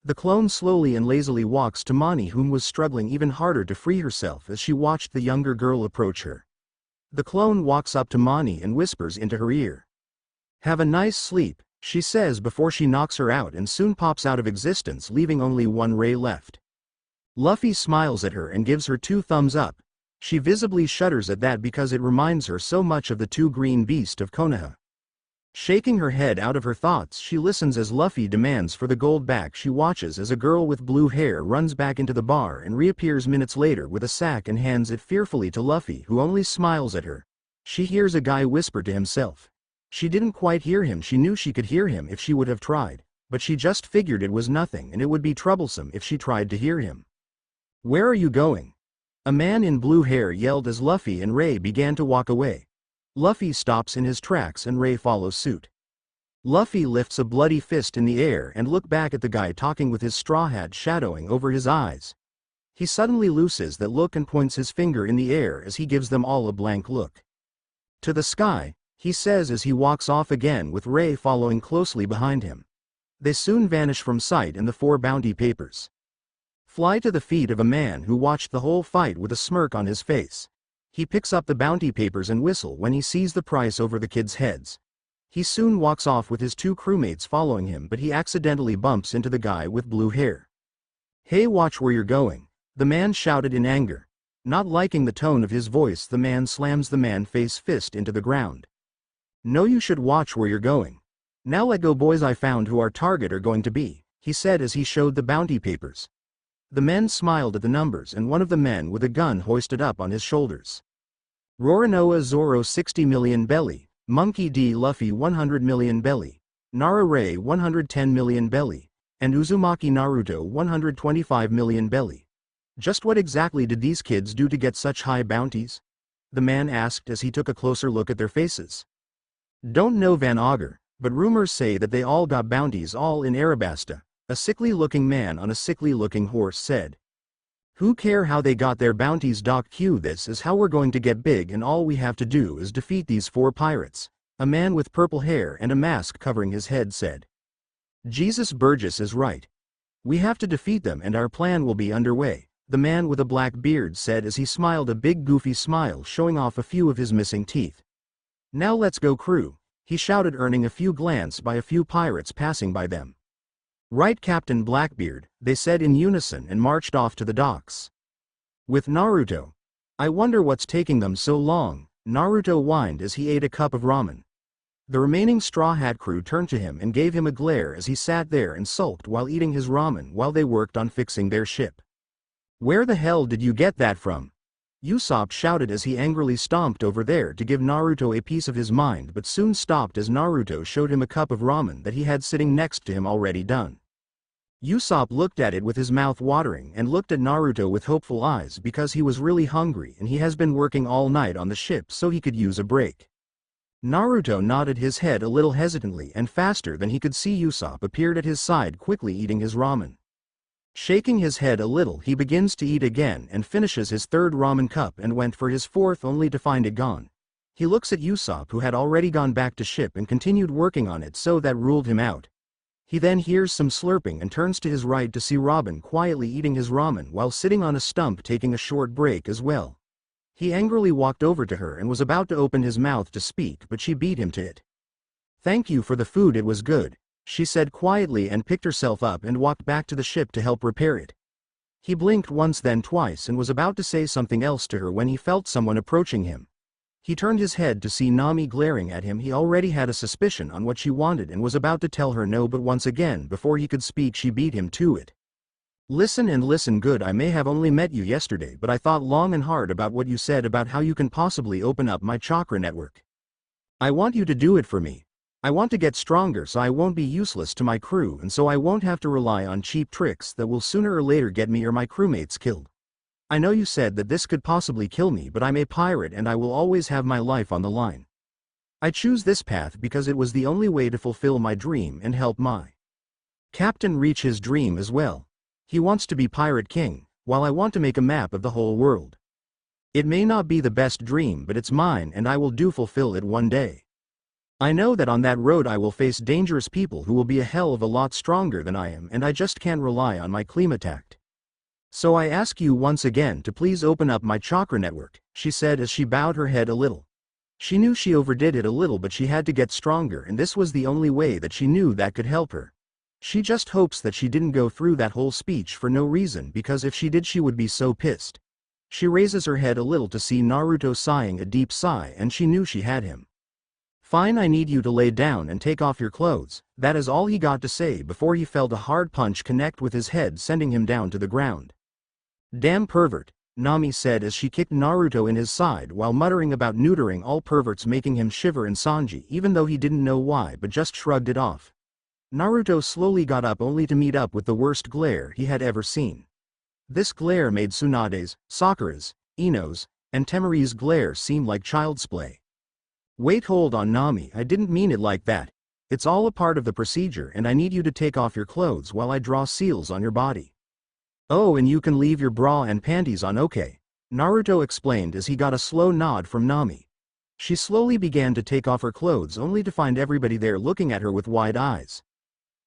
The clone slowly and lazily walks to Mani, whom was struggling even harder to free herself as she watched the younger girl approach her. The clone walks up to Mani and whispers into her ear. "Have a nice sleep," she says before she knocks her out and soon pops out of existence, leaving only one ray left. Luffy smiles at her and gives her 2 thumbs up. She visibly shudders at that because it reminds her so much of the 2 green beasts of Konoha. Shaking her head out of her thoughts, she listens as Luffy demands for the gold back. She watches as a girl with blue hair runs back into the bar and reappears minutes later with a sack and hands it fearfully to Luffy, who only smiles at her. She hears a guy whisper to himself. She didn't quite hear him. She knew she could hear him if she would have tried, but she just figured it was nothing and it would be troublesome if she tried to hear him. "Where are you going?" a man in blue hair yelled as Luffy and Ray began to walk away. Luffy stops in his tracks and Ray follows suit. Luffy lifts a bloody fist in the air and looks back at the guy talking with his straw hat shadowing over his eyes. He suddenly loses that look and points his finger in the air as he gives them all a blank look. "To the sky," he says as he walks off again with Ray following closely behind him. They soon vanish from sight in the 4 bounty papers. Fly to the feet of a man who watched the whole fight with a smirk on his face. He picks up the bounty papers and whistle when he sees the price over the kids' heads. He soon walks off with his 2 crewmates following him, but he accidentally bumps into the guy with blue hair. "Hey, watch where you're going," the man shouted in anger. Not liking the tone of his voice, the man slams the man face fist into the ground. "No, you should watch where you're going. Now let go, boys. I found who our target are going to be," he said as he showed the bounty papers. The men smiled at the numbers and one of the men with a gun hoisted up on his shoulders. Roronoa Zoro 60 million belly, Monkey D. Luffy 100 million belly, Nara Ray 110 million belly, and Uzumaki Naruto 125 million belly. "Just what exactly did these kids do to get such high bounties?" the man asked as he took a closer look at their faces. "Don't know, Van Augur, but rumors say that they all got bounties, all in Alabasta," a sickly-looking man on a sickly-looking horse said. "Who care how they got their bounties, Doc Q? This is how we're going to get big, and all we have to do is defeat these 4 pirates," a man with purple hair and a mask covering his head said. "Jesus, Burgess is right. We have to defeat them and our plan will be underway," the man with a black beard said as he smiled a big goofy smile showing off a few of his missing teeth. "Now let's go, crew," he shouted, earning a few glances by a few pirates passing by them. "Right, Captain Blackbeard," they said in unison and marched off to the docks. With Naruto. "I wonder what's taking them so long," Naruto whined as he ate a cup of ramen. The remaining Straw Hat crew turned to him and gave him a glare as he sat there and sulked while eating his ramen while they worked on fixing their ship. "Where the hell did you get that from?" Usopp shouted as he angrily stomped over there to give Naruto a piece of his mind, but soon stopped as Naruto showed him a cup of ramen that he had sitting next to him already done. Usopp looked at it with his mouth watering and looked at Naruto with hopeful eyes because he was really hungry and he has been working all night on the ship so he could use a break. Naruto nodded his head a little hesitantly and faster than he could see Usopp appeared at his side quickly eating his ramen. Shaking his head a little, he begins to eat again and finishes his 3rd ramen cup and went for his 4th only to find it gone. He looks at Usopp, who had already gone back to ship and continued working on it, so that ruled him out. He then hears some slurping and turns to his right to see Robin quietly eating his ramen while sitting on a stump taking a short break as well. He angrily walked over to her and was about to open his mouth to speak, but she beat him to it. "Thank you for the food, it was good," she said quietly and picked herself up and walked back to the ship to help repair it. He blinked once then twice and was about to say something else to her when he felt someone approaching him. He turned his head to see Nami glaring at him. He already had a suspicion on what she wanted and was about to tell her no, but once again before he could speak she beat him to it. Listen and listen good. I may have only met you yesterday, but I thought long and hard about what you said about how you can possibly open up my chakra network. I want you to do it for me. I want to get stronger so I won't be useless to my crew and so I won't have to rely on cheap tricks that will sooner or later get me or my crewmates killed. I know you said that this could possibly kill me, but I'm a pirate and I will always have my life on the line. I choose this path because it was the only way to fulfill my dream and help my captain reach his dream as well. He wants to be Pirate King, while I want to make a map of the whole world. It may not be the best dream, but it's mine and I will fulfill it one day. I know that on that road I will face dangerous people who will be a hell of a lot stronger than I am, and I just can't rely on my Klimatact. So I ask you once again to please open up my chakra network, she said as she bowed her head a little. She knew she overdid it a little, but she had to get stronger and this was the only way that she knew that could help her. She just hopes that she didn't go through that whole speech for no reason, because if she did she would be so pissed. She raises her head a little to see Naruto sighing a deep sigh, and she knew she had him. Fine, I need you to lay down and take off your clothes. That is all he got to say before he felt a hard punch connect with his head, sending him down to the ground. Damn pervert, Nami said as she kicked Naruto in his side while muttering about neutering all perverts, making him shiver, and Sanji, even though he didn't know why, but just shrugged it off. Naruto slowly got up only to meet up with the worst glare he had ever seen. This glare made Tsunade's, Sakura's, Ino's, and Temari's glare seem like child's play. Wait, hold on Nami, I didn't mean it like that. It's all a part of the procedure and I need you to take off your clothes while I draw seals on your body. Oh, and you can leave your bra and panties on, okay? Naruto explained as he got a slow nod from Nami. She slowly began to take off her clothes only to find everybody there looking at her with wide eyes.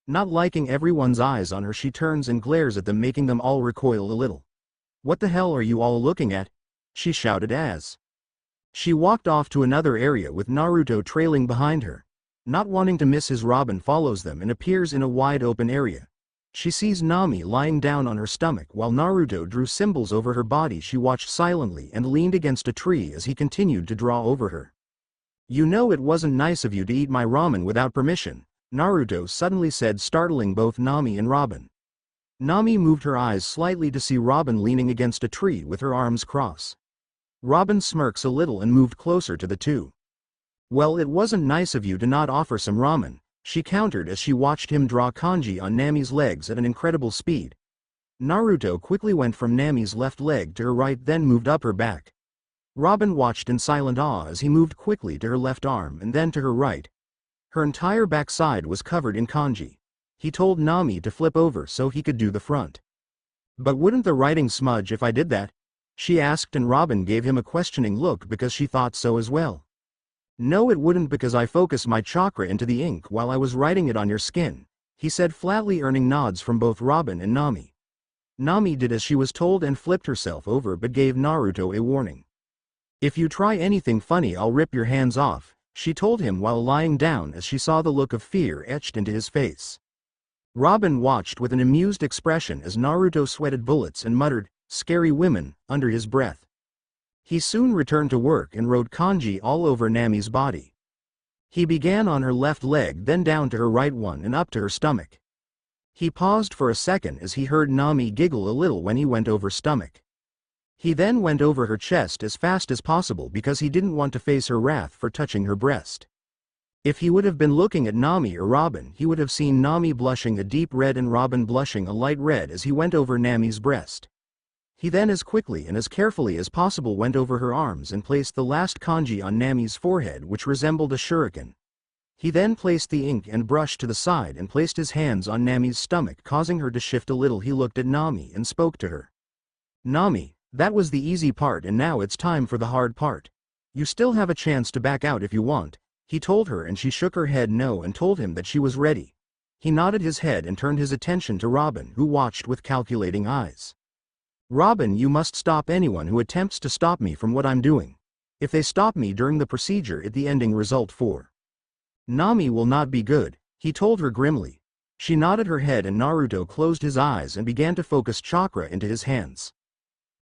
Not liking everyone's eyes on her, she turns and glares at them, making them all recoil a little. What the hell are you all looking at? She shouted as she walked off to another area with Naruto trailing behind her. Not wanting to miss his, Robin follows them and appears in a wide open area. She sees Nami lying down on her stomach while Naruto drew symbols over her body. She watched silently and leaned against a tree as he continued to draw over her. You know it wasn't nice of you to eat my ramen without permission, Naruto suddenly said, startling both Nami and Robin. Nami moved her eyes slightly to see Robin leaning against a tree with her arms crossed. Robin smirks a little and moved closer to the two. Well, it wasn't nice of you to not offer some ramen, she countered as she watched him draw kanji on Nami's legs at an incredible speed. Naruto quickly went from Nami's left leg to her right, then moved up her back. Robin watched in silent awe as he moved quickly to her left arm and then to her right. Her entire backside was covered in kanji. He told Nami to flip over so he could do the front. But wouldn't the writing smudge if I did that? She asked, and Robin gave him a questioning look because she thought so as well. No, it wouldn't, because I focused my chakra into the ink while I was writing it on your skin, he said flatly, earning nods from both Robin and Nami. Nami did as she was told and flipped herself over but gave Naruto a warning. If you try anything funny I'll rip your hands off, she told him while lying down as she saw the look of fear etched into his face. Robin watched with an amused expression as Naruto sweated bullets and muttered, "Scary women," under his breath. He soon returned to work and wrote kanji all over Nami's body. He began on her left leg, then down to her right one and up to her stomach. He paused for a second as he heard Nami giggle a little when he went over stomach. He then went over her chest as fast as possible because he didn't want to face her wrath for touching her breast. If he would have been looking at Nami or Robin, he would have seen Nami blushing a deep red and Robin blushing a light red as he went over Nami's breast. He then as quickly and as carefully as possible went over her arms and placed the last kanji on Nami's forehead, which resembled a shuriken. He then placed the ink and brush to the side and placed his hands on Nami's stomach, causing her to shift a little. He looked at Nami and spoke to her. Nami, that was the easy part and now it's time for the hard part. You still have a chance to back out if you want, he told her, and she shook her head no and told him that she was ready. He nodded his head and turned his attention to Robin, who watched with calculating eyes. Robin, you must stop anyone who attempts to stop me from what I'm doing. If they stop me during the procedure, the ending result for Nami will not be good, he told her grimly. She nodded her head and Naruto closed his eyes and began to focus chakra into his hands.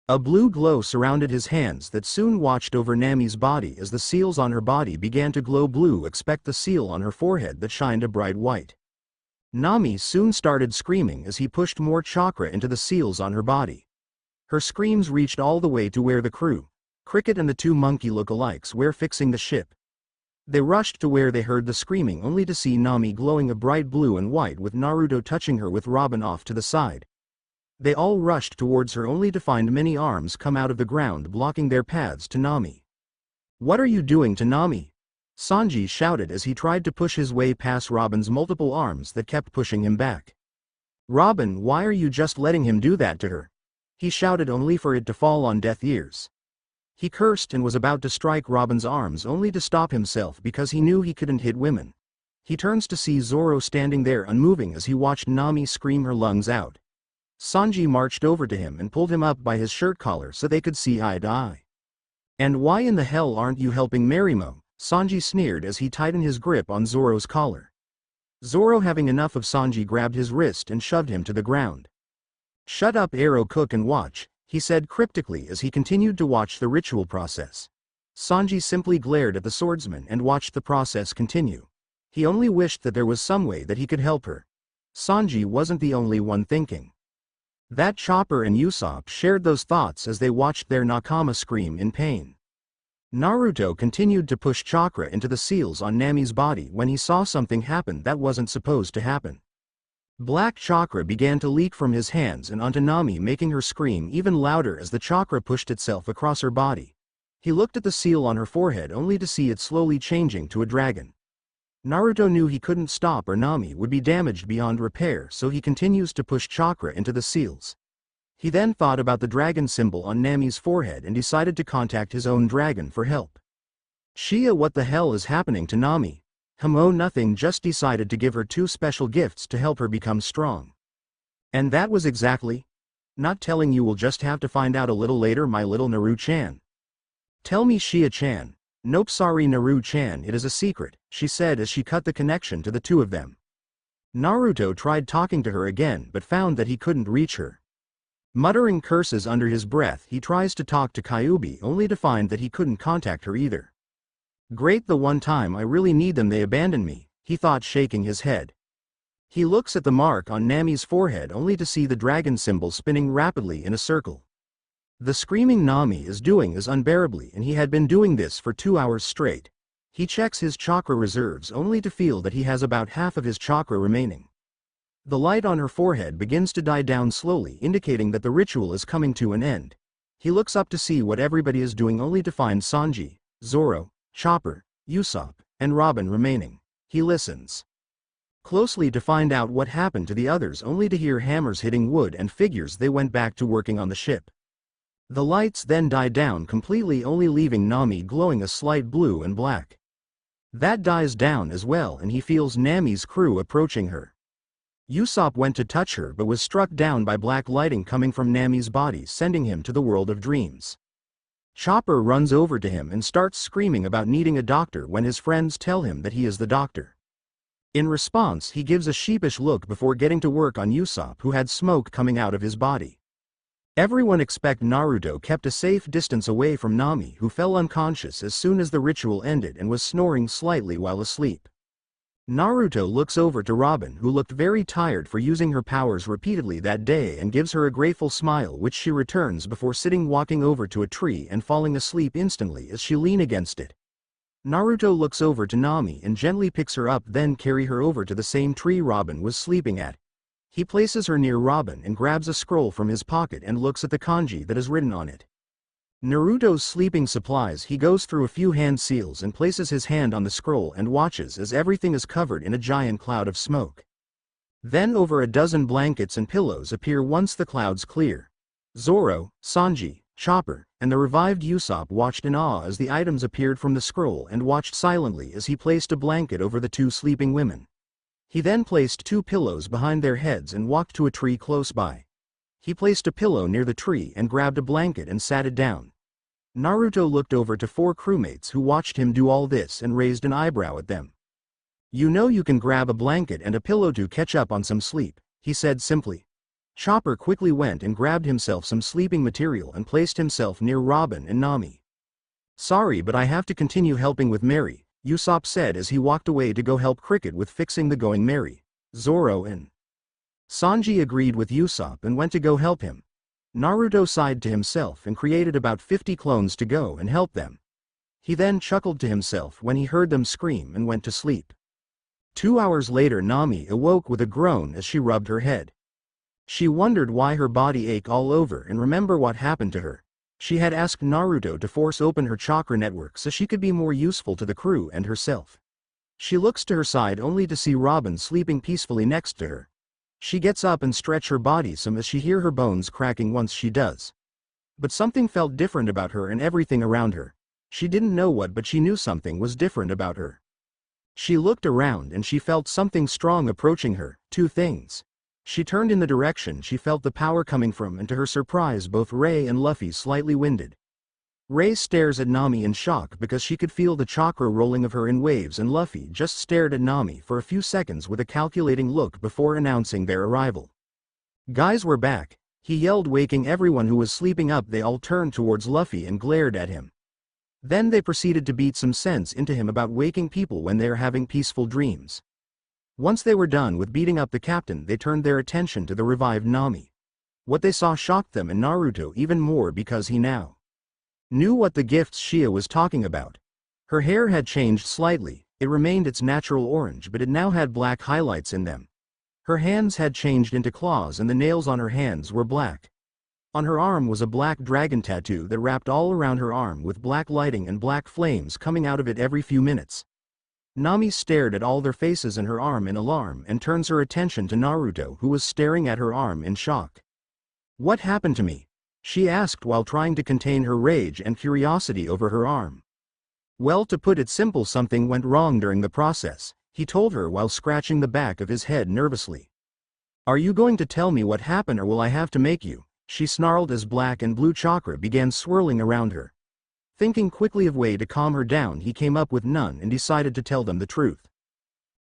A blue glow surrounded his hands that soon watched over Nami's body as the seals on her body began to glow blue. Expect the seal on her forehead that shined a bright white. Nami soon started screaming as he pushed more chakra into the seals on her body. Her screams reached all the way to where the crew, Cricket and the two monkey lookalikes, were fixing the ship. They rushed to where they heard the screaming only to see Nami glowing a bright blue and white with Naruto touching her with Robin off to the side. They all rushed towards her only to find many arms come out of the ground blocking their paths to Nami. "What are you doing to Nami?" Sanji shouted as he tried to push his way past Robin's multiple arms that kept pushing him back. "Robin, why are you just letting him do that to her?" he shouted only for it to fall on deaf ears. He cursed and was about to strike Robin's arms only to stop himself because he knew he couldn't hit women. He turns to see Zoro standing there unmoving as he watched Nami scream her lungs out. Sanji marched over to him and pulled him up by his shirt collar so they could see eye to eye. "And why in the hell aren't you helping Marimo?" Sanji sneered as he tightened his grip on Zoro's collar. Zoro, having enough of Sanji, grabbed his wrist and shoved him to the ground. "Shut up, Arrow, cook and watch," he said cryptically as he continued to watch the ritual process. Sanji simply glared at the swordsman and watched the process continue. He only wished that there was some way that he could help her. Sanji wasn't the only one thinking. That Chopper and Usopp shared those thoughts as they watched their nakama scream in pain. Naruto continued to push chakra into the seals on Nami's body when he saw something happen that wasn't supposed to happen. Black chakra began to leak from his hands and onto Nami, making her scream even louder as the chakra pushed itself across her body. He looked at the seal on her forehead only to see it slowly changing to a dragon. Naruto knew he couldn't stop or Nami would be damaged beyond repair, so he continues to push chakra into the seals. He then thought about the dragon symbol on Nami's forehead and decided to contact his own dragon for help. "Shia, what the hell is happening to Nami?" "Oh, nothing, just decided to give her 2 special gifts to help her become strong." "And that was exactly?" "Not telling you, will just have to find out a little later, my little Naru-chan." "Tell me, Shia-chan." "Nope, sorry Naru-chan, it is a secret," she said as she cut the connection to the two of them. Naruto tried talking to her again but found that he couldn't reach her. Muttering curses under his breath, he tries to talk to Kyuubi only to find that he couldn't contact her either. "Great, the one time I really need them they abandon me," he thought, shaking his head. He looks at the mark on Nami's forehead only to see the dragon symbol spinning rapidly in a circle. The screaming Nami is doing is unbearably, and he had been doing this for 2 hours straight. He checks his chakra reserves only to feel that he has about half of his chakra remaining. The light on her forehead begins to die down slowly, indicating that the ritual is coming to an end. He looks up to see what everybody is doing only to find Sanji, Zoro, Chopper, Usopp, and Robin remaining. He listens closely to find out what happened to the others only to hear hammers hitting wood and figures. They went back to working on the ship. The lights then died down completely, only leaving Nami glowing a slight blue and black. That dies down as well and he feels Nami's crew approaching her. Usopp went to touch her but was struck down by black lighting coming from Nami's body, sending him to the world of dreams. Chopper runs over to him and starts screaming about needing a doctor when his friends tell him that he is the doctor. In response, he gives a sheepish look before getting to work on Usopp, who had smoke coming out of his body. Everyone except Naruto kept a safe distance away from Nami, who fell unconscious as soon as the ritual ended and was snoring slightly while asleep. Naruto looks over to Robin, who looked very tired for using her powers repeatedly that day, and gives her a grateful smile which she returns before walking over to a tree and falling asleep instantly as she leans against it. Naruto looks over to Nami and gently picks her up, then carry her over to the same tree Robin was sleeping at. He places her near Robin and grabs a scroll from his pocket and looks at the kanji that is written on it. Naruto's sleeping supplies. He goes through a few hand seals and places his hand on the scroll and watches as everything is covered in a giant cloud of smoke. Then over a dozen blankets and pillows appear once the clouds clear. Zoro, Sanji, Chopper, and the revived Usopp watched in awe as the items appeared from the scroll and watched silently as he placed a blanket over the 2 sleeping women. He then placed 2 pillows behind their heads and walked to a tree close by. He placed a pillow near the tree and grabbed a blanket and sat it down. Naruto looked over to 4 crewmates who watched him do all this and raised an eyebrow at them. "You know you can grab a blanket and a pillow to catch up on some sleep," he said simply. Chopper quickly went and grabbed himself some sleeping material and placed himself near Robin and Nami. "Sorry, but I have to continue helping with Mary," Usopp said as he walked away to go help Cricket with fixing the Going Merry. Zoro and Sanji agreed with Usopp and went to go help him. Naruto sighed to himself and created about 50 clones to go and help them. He then chuckled to himself when he heard them scream and went to sleep. 2 hours later, Nami awoke with a groan as she rubbed her head. She wondered why her body ached all over and remember what happened to her. She had asked Naruto to force open her chakra network so she could be more useful to the crew and herself. She looks to her side only to see Robin sleeping peacefully next to her. She gets up and stretches her body some as she hears her bones cracking once she does. But something felt different about her and everything around her. She didn't know what, but she knew something was different about her. She looked around and she felt something strong approaching her, 2 things. She turned in the direction she felt the power coming from, and to her surprise both Ray and Luffy slightly winded. Ray stares at Nami in shock because she could feel the chakra rolling of her in waves, and Luffy just stared at Nami for a few seconds with a calculating look before announcing their arrival. "Guys, we're back," he yelled, waking everyone who was sleeping up. They all turned towards Luffy and glared at him. Then they proceeded to beat some sense into him about waking people when they're having peaceful dreams. Once they were done with beating up the captain, they turned their attention to the revived Nami. What they saw shocked them and Naruto even more because he now knew what the gifts Shia was talking about. Her hair had changed slightly, it remained its natural orange but it now had black highlights in them. Her hands had changed into claws and the nails on her hands were black. On her arm was a black dragon tattoo that wrapped all around her arm with black lighting and black flames coming out of it every few minutes. Nami stared at all their faces and her arm in alarm and turns her attention to Naruto, who was staring at her arm in shock. "What happened to me?" she asked while trying to contain her rage and curiosity over her arm. "Well, to put it simple, something went wrong during the process," he told her while scratching the back of his head nervously. "Are you going to tell me what happened or will I have to make you?" she snarled as black and blue chakra began swirling around her. Thinking quickly of a way to calm her down, he came up with none and decided to tell them the truth.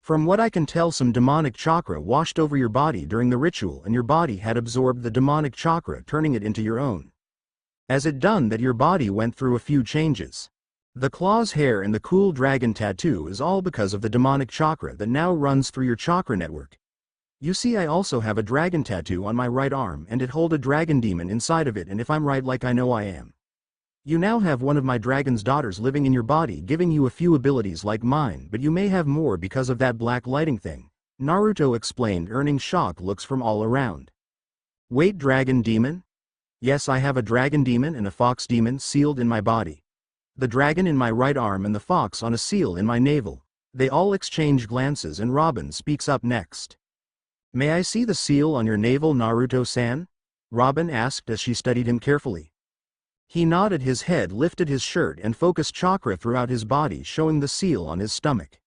"From what I can tell, some demonic chakra washed over your body during the ritual and your body had absorbed the demonic chakra, turning it into your own. As it done that, your body went through a few changes. The claws, hair and the cool dragon tattoo is all because of the demonic chakra that now runs through your chakra network. You see, I also have a dragon tattoo on my right arm and it hold a dragon demon inside of it, and if I'm right, like I know I am, you now have one of my dragon's daughters living in your body, giving you a few abilities like mine, but you may have more because of that black lighting thing," Naruto explained, earning shocked looks from all around. "Wait, dragon demon?" "Yes, I have a dragon demon and a fox demon sealed in my body. The dragon in my right arm and the fox on a seal in my navel." They all exchange glances and Robin speaks up next. "May I see the seal on your navel, Naruto-san?" Robin asked as she studied him carefully. He nodded his head, lifted his shirt and focused chakra throughout his body, showing the seal on his stomach.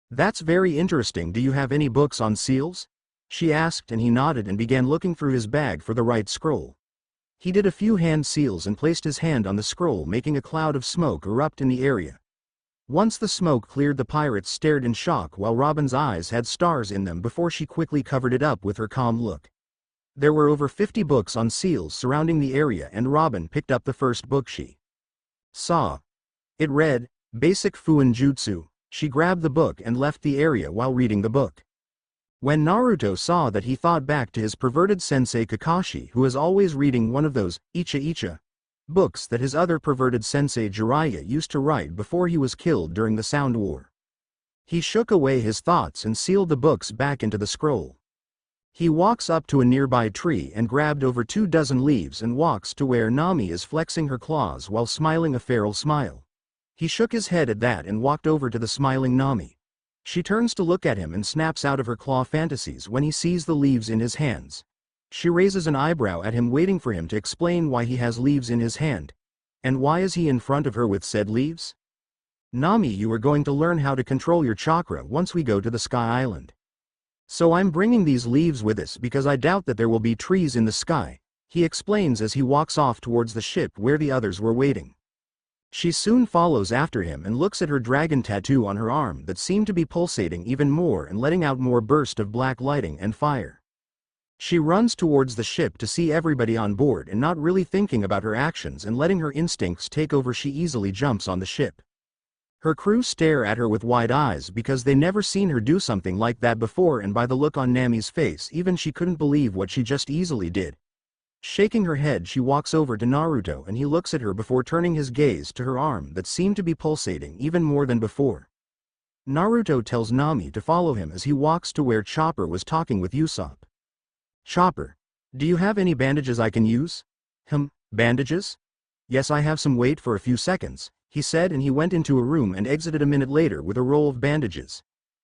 "That's very interesting. Do you have any books on seals?" she asked, and he nodded and began looking through his bag for the right scroll. He did a few hand seals and placed his hand on the scroll, making a cloud of smoke erupt in the area. Once the smoke cleared, the pirates stared in shock while Robin's eyes had stars in them before she quickly covered it up with her calm look. There were over 50 books on seals surrounding the area, and Robin picked up the first book she saw. It read, "Basic Fuin Jutsu." She grabbed the book and left the area while reading the book. When Naruto saw that, he thought back to his perverted sensei Kakashi, who is always reading one of those icha books that his other perverted sensei Jiraiya used to write before he was killed during the Sound War. He shook away his thoughts and sealed the books back into the scroll. He walks up to a nearby tree and grabbed over 24 leaves and walks to where Nami is flexing her claws while smiling a feral smile. He shook his head at that and walked over to the smiling Nami. She turns to look at him and snaps out of her claw fantasies when he sees the leaves in his hands. She raises an eyebrow at him, waiting for him to explain why he has leaves in his hand. And why is he in front of her with said leaves? "Nami, you are going to learn how to control your chakra once we go to the Sky Island. So I'm bringing these leaves with us because I doubt that there will be trees in the sky," he explains as he walks off towards the ship where the others were waiting. She soon follows after him and looks at her dragon tattoo on her arm that seemed to be pulsating even more and letting out more bursts of black lighting and fire. She runs towards the ship to see everybody on board and not really thinking about her actions and letting her instincts take over, she easily jumps on the ship. Her crew stare at her with wide eyes because they never seen her do something like that before, and by the look on Nami's face even she couldn't believe what she just easily did. Shaking her head, she walks over to Naruto and he looks at her before turning his gaze to her arm that seemed to be pulsating even more than before. Naruto tells Nami to follow him as he walks to where Chopper was talking with Usopp. Chopper, do you have any bandages I can use? Bandages? Yes, I have some. Wait for a few seconds, he said, and he went into a room and exited a minute later with a roll of bandages.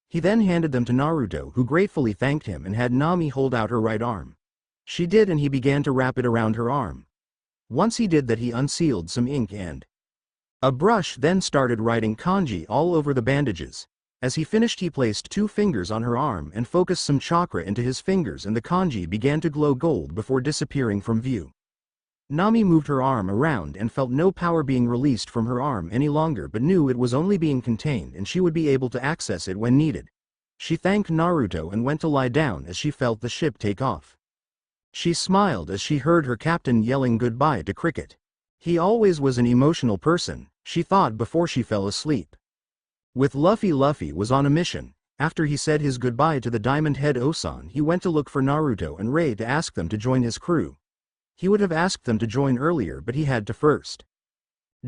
He then handed them to Naruto, who gratefully thanked him and had Nami hold out her right arm. She did, and he began to wrap it around her arm. Once he did that, he unsealed some ink and a brush, then started writing kanji all over the bandages. As he finished, he placed 2 fingers on her arm and focused some chakra into his fingers, and the kanji began to glow gold before disappearing from view. Nami moved her arm around and felt no power being released from her arm any longer, but knew it was only being contained and she would be able to access it when needed. She thanked Naruto and went to lie down as she felt the ship take off. She smiled as she heard her captain yelling goodbye to Cricket. He always was an emotional person, she thought before she fell asleep. With Luffy was on a mission. After he said his goodbye to the Diamond Head Osan, he went to look for Naruto and Ray to ask them to join his crew. He would have asked them to join earlier, but he had to first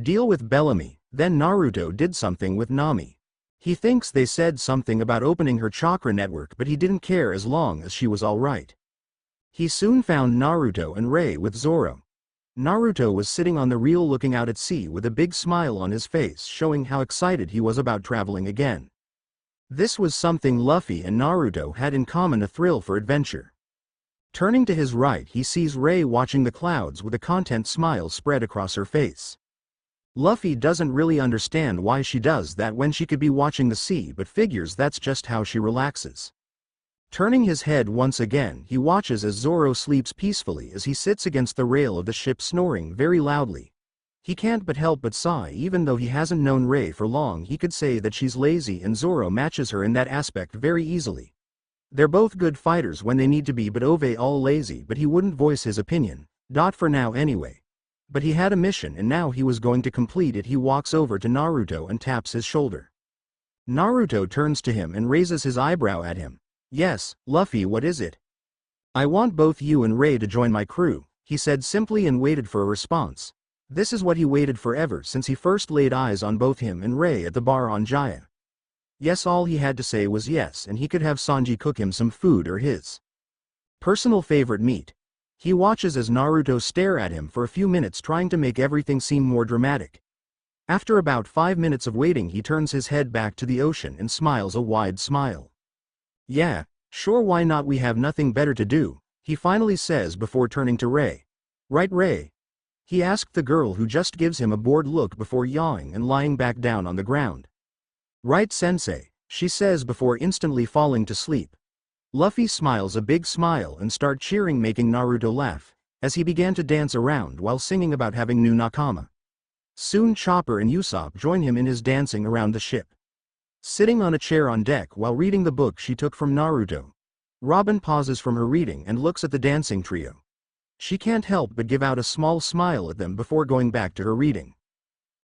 deal with Bellamy. Then Naruto did something with Nami. He thinks they said something about opening her chakra network, but he didn't care as long as she was alright. He soon found Naruto and Ray with Zoro. Naruto was sitting on the reel looking out at sea with a big smile on his face, showing how excited he was about traveling again. This was something Luffy and Naruto had in common, a thrill for adventure. Turning to his right, he sees Ray watching the clouds with a content smile spread across her face. Luffy doesn't really understand why she does that when she could be watching the sea, but figures that's just how she relaxes. Turning his head once again, he watches as Zoro sleeps peacefully as he sits against the rail of the ship snoring very loudly. He can't but help but sigh. Even though he hasn't known Ray for long, he could say that she's lazy, and Zoro matches her in that aspect very easily. They're both good fighters when they need to be, but Ove all lazy, but he wouldn't voice his opinion. For now anyway. But he had a mission and now he was going to complete it. He walks over to Naruto and taps his shoulder. Naruto turns to him and raises his eyebrow at him. Yes, Luffy, what is it? I want both you and Ray to join my crew, he said simply, and waited for a response. This is what he waited for ever since he first laid eyes on both him and Ray at the bar on Jaya. Yes, all he had to say was yes, and he could have Sanji cook him some food or his personal favorite meat. He watches as Naruto stare at him for a few minutes, trying to make everything seem more dramatic. After about 5 minutes of waiting, he turns his head back to the ocean and smiles a wide smile. Yeah, sure, why not, we have nothing better to do, he finally says before turning to Ray. Right, Ray? He asked the girl, who just gives him a bored look before yawing and lying back down on the ground. Right, sensei, she says before instantly falling to sleep. Luffy smiles a big smile and start cheering, making Naruto laugh, as he began to dance around while singing about having new nakama. Soon Chopper and Usopp join him in his dancing around the ship. Sitting on a chair on deck while reading the book she took from Naruto, Robin pauses from her reading and looks at the dancing trio. She can't help but give out a small smile at them before going back to her reading.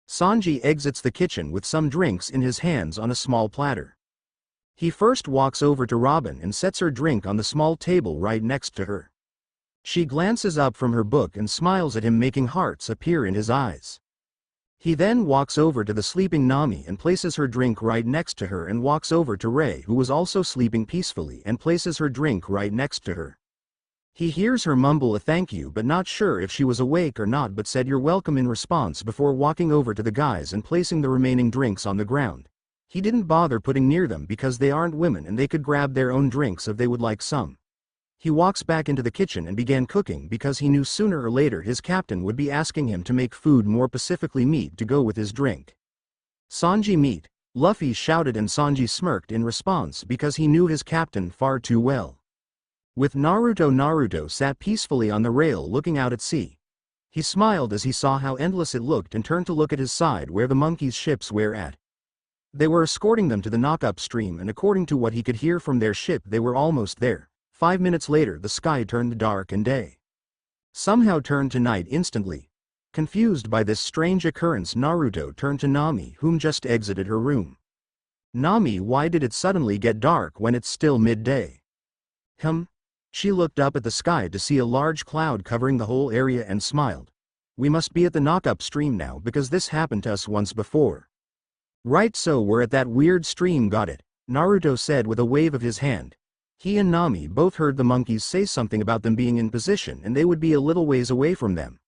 Sanji exits the kitchen with some drinks in his hands on a small platter. He first walks over to Robin and sets her drink on the small table right next to her. She glances up from her book and smiles at him, making hearts appear in his eyes. He then walks over to the sleeping Nami and places her drink right next to her, and walks over to Ray, who was also sleeping peacefully, and places her drink right next to her. He hears her mumble a thank you, but not sure if she was awake or not, but said you're welcome in response before walking over to the guys and placing the remaining drinks on the ground. He didn't bother putting near them because they aren't women and they could grab their own drinks if they would like some. He walks back into the kitchen and began cooking because he knew sooner or later his captain would be asking him to make food, more specifically meat, to go with his drink. Sanji, meat, Luffy shouted, and Sanji smirked in response because he knew his captain far too well. With Naruto sat peacefully on the rail looking out at sea. He smiled as he saw how endless it looked and turned to look at his side where the monkeys' ships were at. They were escorting them to the knock-up stream, and according to what he could hear from their ship, they were almost there. 5 minutes later the sky turned dark and day somehow turned to night instantly. Confused by this strange occurrence, Naruto turned to Nami, whom just exited her room. Nami, why did it suddenly get dark when it's still midday? She looked up at the sky to see a large cloud covering the whole area and smiled. We must be at the knock-up stream now because this happened to us once before. Right, so we're at that weird stream, got it, Naruto said with a wave of his hand. He and Nami both heard the monkeys say something about them being in position and they would be a little ways away from them.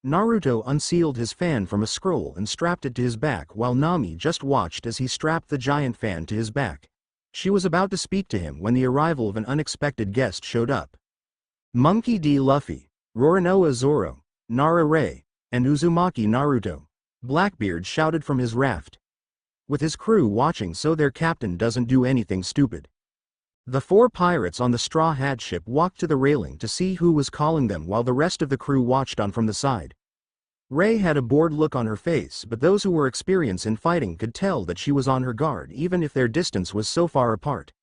Naruto unsealed his fan from a scroll and strapped it to his back while Nami just watched as he strapped the giant fan to his back. She was about to speak to him when the arrival of an unexpected guest showed up. Monkey D. Luffy, Roronoa Zoro, Nara Ray, and Uzumaki Naruto, Blackbeard shouted from his raft. With his crew watching so their captain doesn't do anything stupid. The 4 pirates on the Straw Hat ship walked to the railing to see who was calling them while the rest of the crew watched on from the side. Ray had a bored look on her face, but those who were experienced in fighting could tell that she was on her guard even if their distance was so far apart.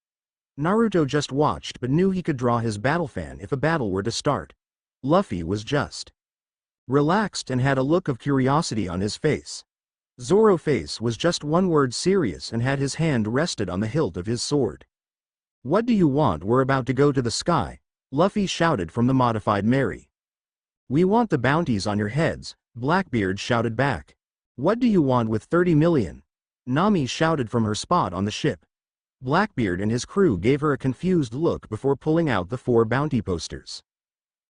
Naruto just watched but knew he could draw his battle fan if a battle were to start. Luffy was just relaxed and had a look of curiosity on his face. Zoro's face was just one word serious and had his hand rested on the hilt of his sword. What do you want? We're about to go to the sky, Luffy shouted from the modified Mary. We want the bounties on your heads, Blackbeard shouted back. What do you want with 30 million? Nami shouted from her spot on the ship. Blackbeard and his crew gave her a confused look before pulling out the 4 bounty posters.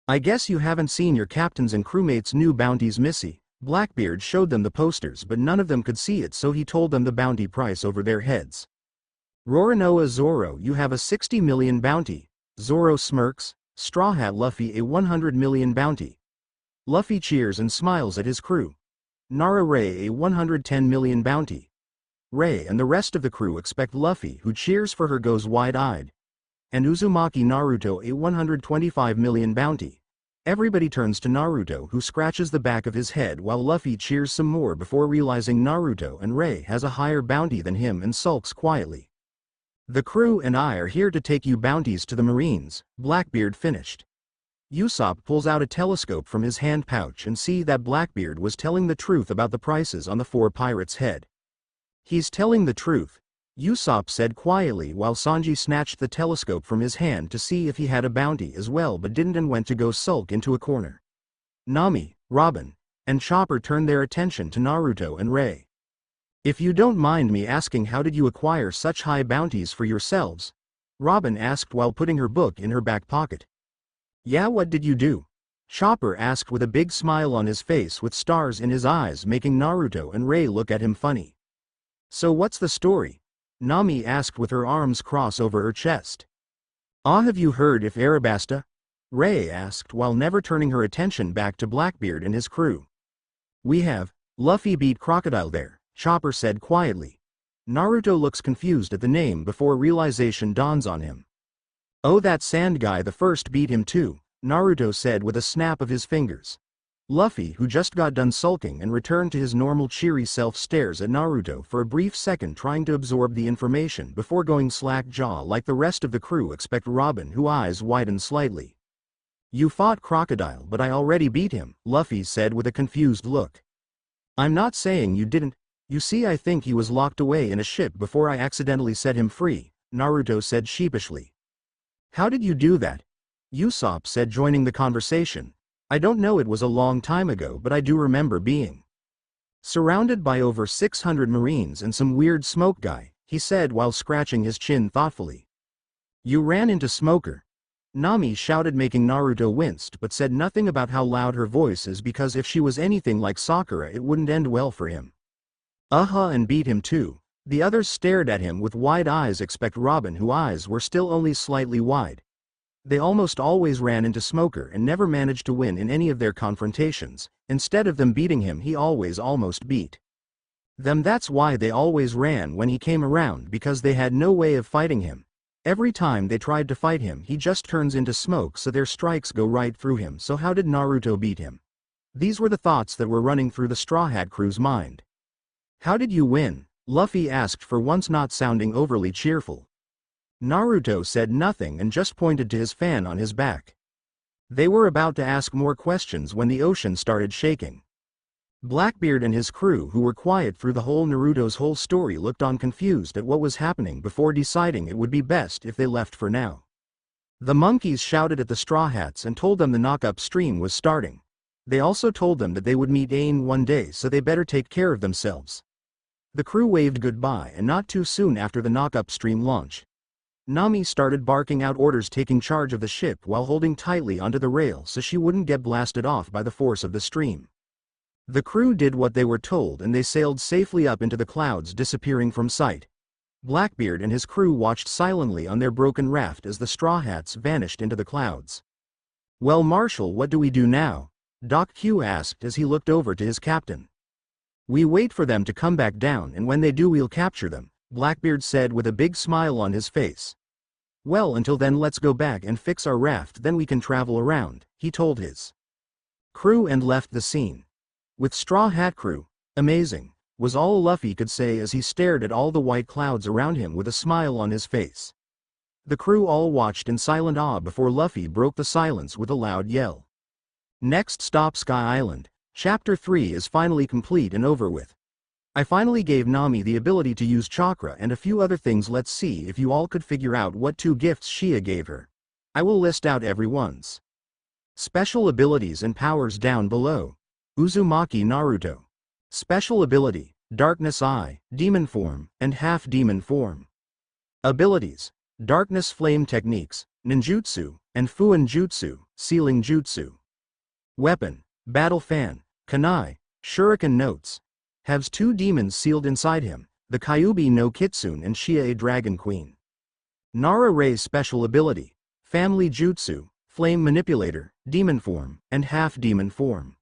I guess you haven't seen your captain's and crewmates' new bounties, Missy. Blackbeard showed them the posters but none of them could see it, so he told them the bounty price over their heads. Roronoa Zoro, you have a 60 million bounty. Zoro smirks. Straw Hat Luffy, a 100 million bounty. Luffy cheers and smiles at his crew. Nara Ray, a 110 million bounty. Ray and the rest of the crew expect Luffy, who cheers for her, goes wide-eyed. And Uzumaki Naruto, a 125 million bounty. Everybody turns to Naruto, who scratches the back of his head while Luffy cheers some more before realizing Naruto and Ray has a higher bounty than him and sulks quietly. The crew and I are here to take you bounties to the Marines, Blackbeard finished. Usopp pulls out a telescope from his hand pouch and see that Blackbeard was telling the truth about the prices on the 4 pirates' head. He's telling the truth, Usopp said quietly while Sanji snatched the telescope from his hand to see if he had a bounty as well but didn't and went to go sulk into a corner. Nami, Robin, and Chopper turned their attention to Naruto and Ray. If you don't mind me asking, how did you acquire such high bounties for yourselves? Robin asked while putting her book in her back pocket. Yeah, what did you do? Chopper asked with a big smile on his face with stars in his eyes, making Naruto and Ray look at him funny. So what's the story? Nami asked with her arms crossed over her chest. Have you heard if Alabasta? Ray asked while never turning her attention back to Blackbeard and his crew. We have. Luffy beat Crocodile there, Chopper said quietly. Naruto looks confused at the name before realization dawns on him. Oh, that sand guy, the first beat him too, Naruto said with a snap of his fingers. Luffy, who just got done sulking and returned to his normal cheery self, stares at Naruto for a brief second, trying to absorb the information before going slack jaw like the rest of the crew expect Robin, whose eyes widen slightly. You fought Crocodile, but I already beat him, Luffy said with a confused look. I'm not saying you didn't. You see, I think he was locked away in a ship before I accidentally set him free, Naruto said sheepishly. How did you do that? Usopp said, joining the conversation. I don't know, it was a long time ago, but I do remember being surrounded by over 600 Marines and some weird smoke guy, he said while scratching his chin thoughtfully. You ran into Smoker? Nami shouted, making Naruto winced, but said nothing about how loud her voice is because if she was anything like Sakura it wouldn't end well for him. And beat him too. The others stared at him with wide eyes except Robin, whose eyes were still only slightly wide. They almost always ran into Smoker and never managed to win in any of their confrontations. Instead of them beating him, he always almost beat them. That's why they always ran when he came around, because they had no way of fighting him. Every time they tried to fight him, he just turns into smoke, so their strikes go right through him. So how did Naruto beat him? These were the thoughts that were running through the Straw Hat crew's mind. How did you win? Luffy asked, for once not sounding overly cheerful. Naruto said nothing and just pointed to his fan on his back. They were about to ask more questions when the ocean started shaking. Blackbeard and his crew, who were quiet through the whole Naruto's whole story, looked on confused at what was happening before deciding it would be best if they left for now. The monkeys shouted at the Straw Hats and told them the knock-up stream was starting. They also told them that they would meet Aang one day, so they better take care of themselves. The crew waved goodbye, and not too soon after the knock-up stream launch, Nami started barking out orders, taking charge of the ship while holding tightly onto the rail so she wouldn't get blasted off by the force of the stream. The crew did what they were told and they sailed safely up into the clouds, disappearing from sight. Blackbeard and his crew watched silently on their broken raft as the Straw Hats vanished into the clouds. "Well, Marshal, what do we do now?" Doc Q asked as he looked over to his captain. "We wait for them to come back down, and when they do we'll capture them," Blackbeard said with a big smile on his face. "Well, until then let's go back and fix our raft, then we can travel around," he told his crew and left the scene. With Straw Hat crew, amazing, was all Luffy could say as he stared at all the white clouds around him with a smile on his face. The crew all watched in silent awe before Luffy broke the silence with a loud yell. Next stop, Sky Island. Chapter 3 is finally complete and over with. I finally gave Nami the ability to use chakra and a few other things. Let's see if you all could figure out what 2 gifts Shia gave her. I will list out everyone's special abilities and powers down below. Uzumaki Naruto. Special ability, Darkness Eye, Demon Form, and Half Demon Form. Abilities, Darkness Flame Techniques, Ninjutsu, and Fuin Jutsu, Sealing Jutsu. Weapon, Battle Fan, Kunai, Shuriken Notes. Has 2 demons sealed inside him, the Kyuubi no Kitsune and Shia a Dragon Queen. Nara Rei's special ability, Family Jutsu, Flame Manipulator, Demon Form, and Half Demon Form.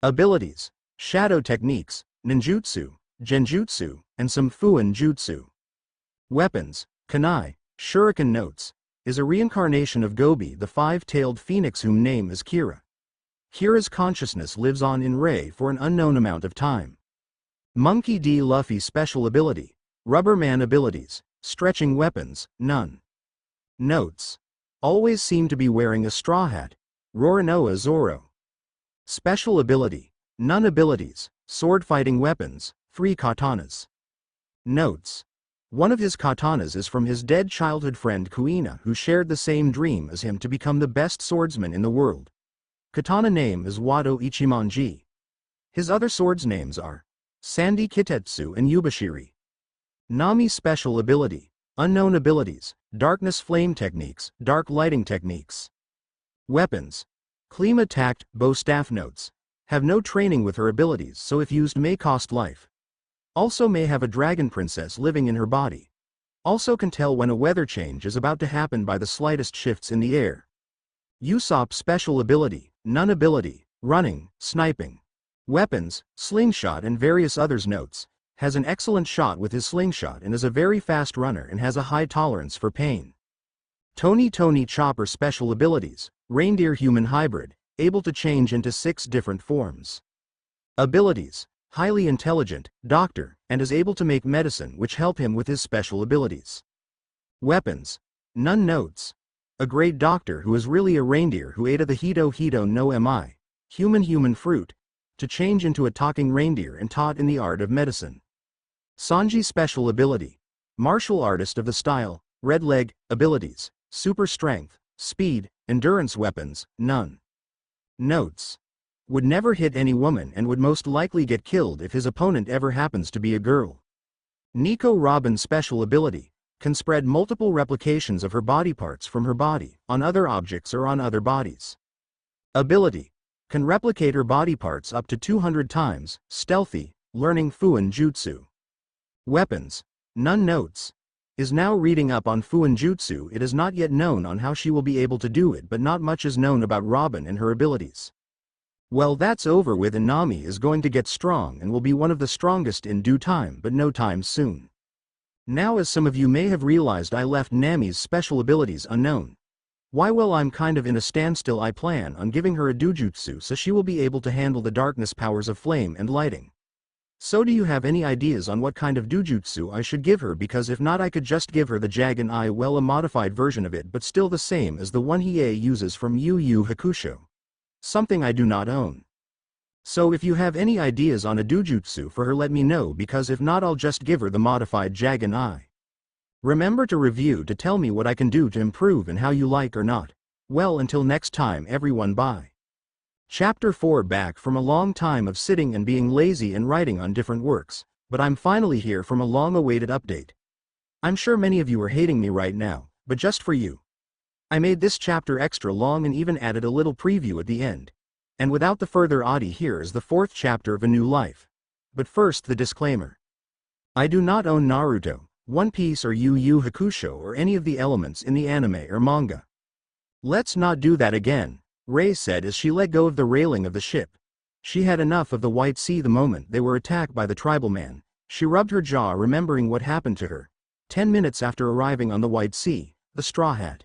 Abilities, Shadow Techniques, Ninjutsu, Genjutsu, and some Fuin Jutsu. Weapons, Kunai, Shuriken Notes, is a reincarnation of Gobi, the 5-tailed phoenix whom name is Kira. Kira's consciousness lives on in Rei for an unknown amount of time. Monkey D. Luffy special ability, Rubberman abilities, Stretching weapons, none. Notes. Always seem to be wearing a straw hat. Roronoa Zoro. Special ability, none abilities, sword fighting weapons, 3 katanas. Notes. One of his katanas is from his dead childhood friend Kuina, who shared the same dream as him to become the best swordsman in the world. Katana name is Wado Ichimonji. His other swords names are Sandi Kitetsu and Yubashiri. Nami's special ability, unknown abilities, darkness flame techniques, dark lighting techniques. Weapons. Klima tact, bow staff. Notes. Have no training with her abilities, so if used may cost life. Also may have a dragon princess living in her body. Also can tell when a weather change is about to happen by the slightest shifts in the air. Usopp special ability, none ability, running, sniping. Weapons, slingshot and various others. Notes. Has an excellent shot with his slingshot and is a very fast runner and has a high tolerance for pain. Tony Chopper special abilities, reindeer human hybrid, able to change into 6 different forms. Abilities, highly intelligent, doctor, and is able to make medicine which help him with his special abilities. Weapons, none. Notes. A great doctor who is really a reindeer who ate of the Hito no Mi, human fruit, to change into a talking reindeer and taught in the art of medicine. Sanji special ability, martial artist of the style, red leg, abilities, super strength, speed, endurance. Weapons, none. Notes. Would never hit any woman and would most likely get killed if his opponent ever happens to be a girl. Nico Robin special ability, can spread multiple replications of her body parts from her body, on other objects or on other bodies. Ability, can replicate her body parts up to 200 times, stealthy, learning Fuin Jutsu. Weapons, none. Notes. Is now reading up on Fuin Jutsu. It is not yet known on how she will be able to do it, but not much is known about Robin and her abilities. Well, that's over with, and Nami is going to get strong and will be one of the strongest in due time, but no time soon. Now, as some of you may have realized, I left Nami's special abilities unknown. Why? Well, I'm kind of in a standstill. I plan on giving her a dojutsu so she will be able to handle the darkness powers of flame and lighting. So do you have any ideas on what kind of dojutsu I should give her, because if not I could just give her the Jagan Eye, well, a modified version of it but still the same as the one Hiei uses from Yu Yu Hakusho. Something I do not own. So if you have any ideas on a dojutsu for her, let me know, because if not I'll just give her the modified Jagan Eye. Remember to review to tell me what I can do to improve and how you like or not. Well, until next time everyone, bye. Chapter 4. Back from a long time of sitting and being lazy and writing on different works, but I'm finally here from a long-awaited update. I'm sure many of you are hating me right now, but just for you. I made this chapter extra long and even added a little preview at the end. And without the further ado, here is the 4th chapter of A New Life. But first the disclaimer. I do not own Naruto, One Piece or Yu Yu Hakusho or any of the elements in the anime or manga. Let's not do that again, Rei said as she let go of the railing of the ship. She had enough of the White Sea the moment they were attacked by the tribal man. She rubbed her jaw, remembering what happened to her 10 minutes after arriving on the White Sea. The Straw Hat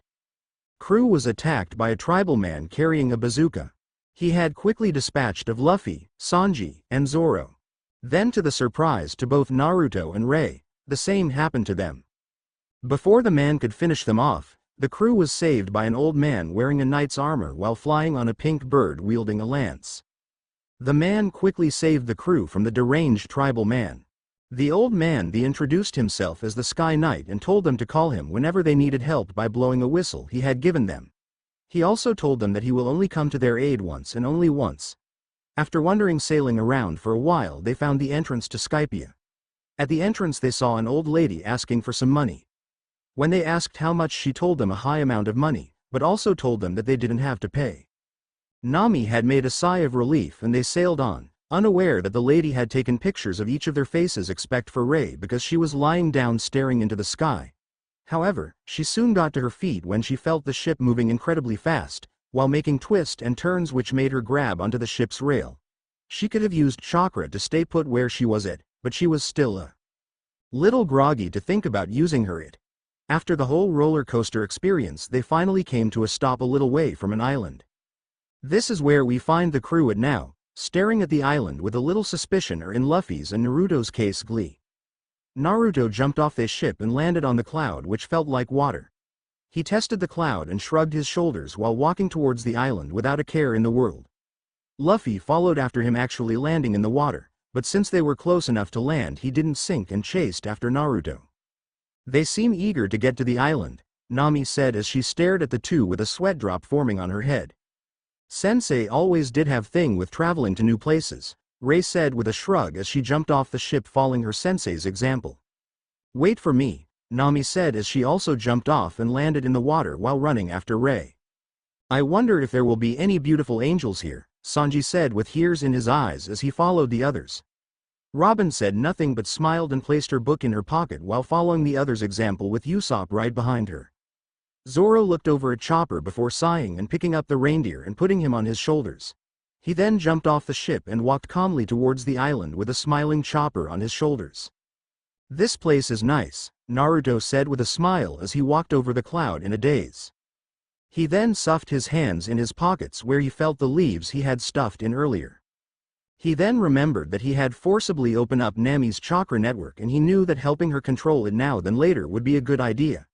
crew was attacked by a tribal man carrying a bazooka. He had quickly dispatched of Luffy, Sanji, and Zoro. Then, to the surprise to both Naruto and Rei, the same happened to them. Before the man could finish them off, the crew was saved by an old man wearing a knight's armor while flying on a pink bird wielding a lance. The man quickly saved the crew from the deranged tribal man. The old man introduced himself as the Sky Knight and told them to call him whenever they needed help by blowing a whistle he had given them. He also told them that he will only come to their aid once and only once. After wandering sailing around for a while, they found the entrance to Skypiea. At the entrance they saw an old lady asking for some money. When they asked how much, she told them a high amount of money, but also told them that they didn't have to pay. Nami had made a sigh of relief and they sailed on, unaware that the lady had taken pictures of each of their faces except for Rei, because she was lying down staring into the sky. However, she soon got to her feet when she felt the ship moving incredibly fast, while making twists and turns which made her grab onto the ship's rail. She could have used chakra to stay put where she was at, but she was still a little groggy to think about using her it. After the whole roller coaster experience, they finally came to a stop a little way from an island. This is where we find the crew at now, staring at the island with a little suspicion, or in Luffy's and Naruto's case, glee. Naruto jumped off their ship and landed on the cloud which felt like water. He tested the cloud and shrugged his shoulders while walking towards the island without a care in the world. Luffy followed after him, actually landing in the water, but since they were close enough to land he didn't sink and chased after Naruto. They seem eager to get to the island, Nami said as she stared at the two with a sweat drop forming on her head. Sensei always did have thing with traveling to new places, Rei said with a shrug as she jumped off the ship, following her sensei's example. Wait for me, Nami said as she also jumped off and landed in the water while running after Rei. I wonder if there will be any beautiful angels here, Sanji said with tears in his eyes as he followed the others. Robin said nothing but smiled and placed her book in her pocket while following the others' example with Usopp right behind her. Zoro looked over at Chopper before sighing and picking up the reindeer and putting him on his shoulders. He then jumped off the ship and walked calmly towards the island with a smiling Chopper on his shoulders. This place is nice, Naruto said with a smile as he walked over the cloud in a daze. He then stuffed his hands in his pockets where he felt the leaves he had stuffed in earlier. He then remembered that he had forcibly opened up Nami's chakra network, and he knew that helping her control it now than later would be a good idea.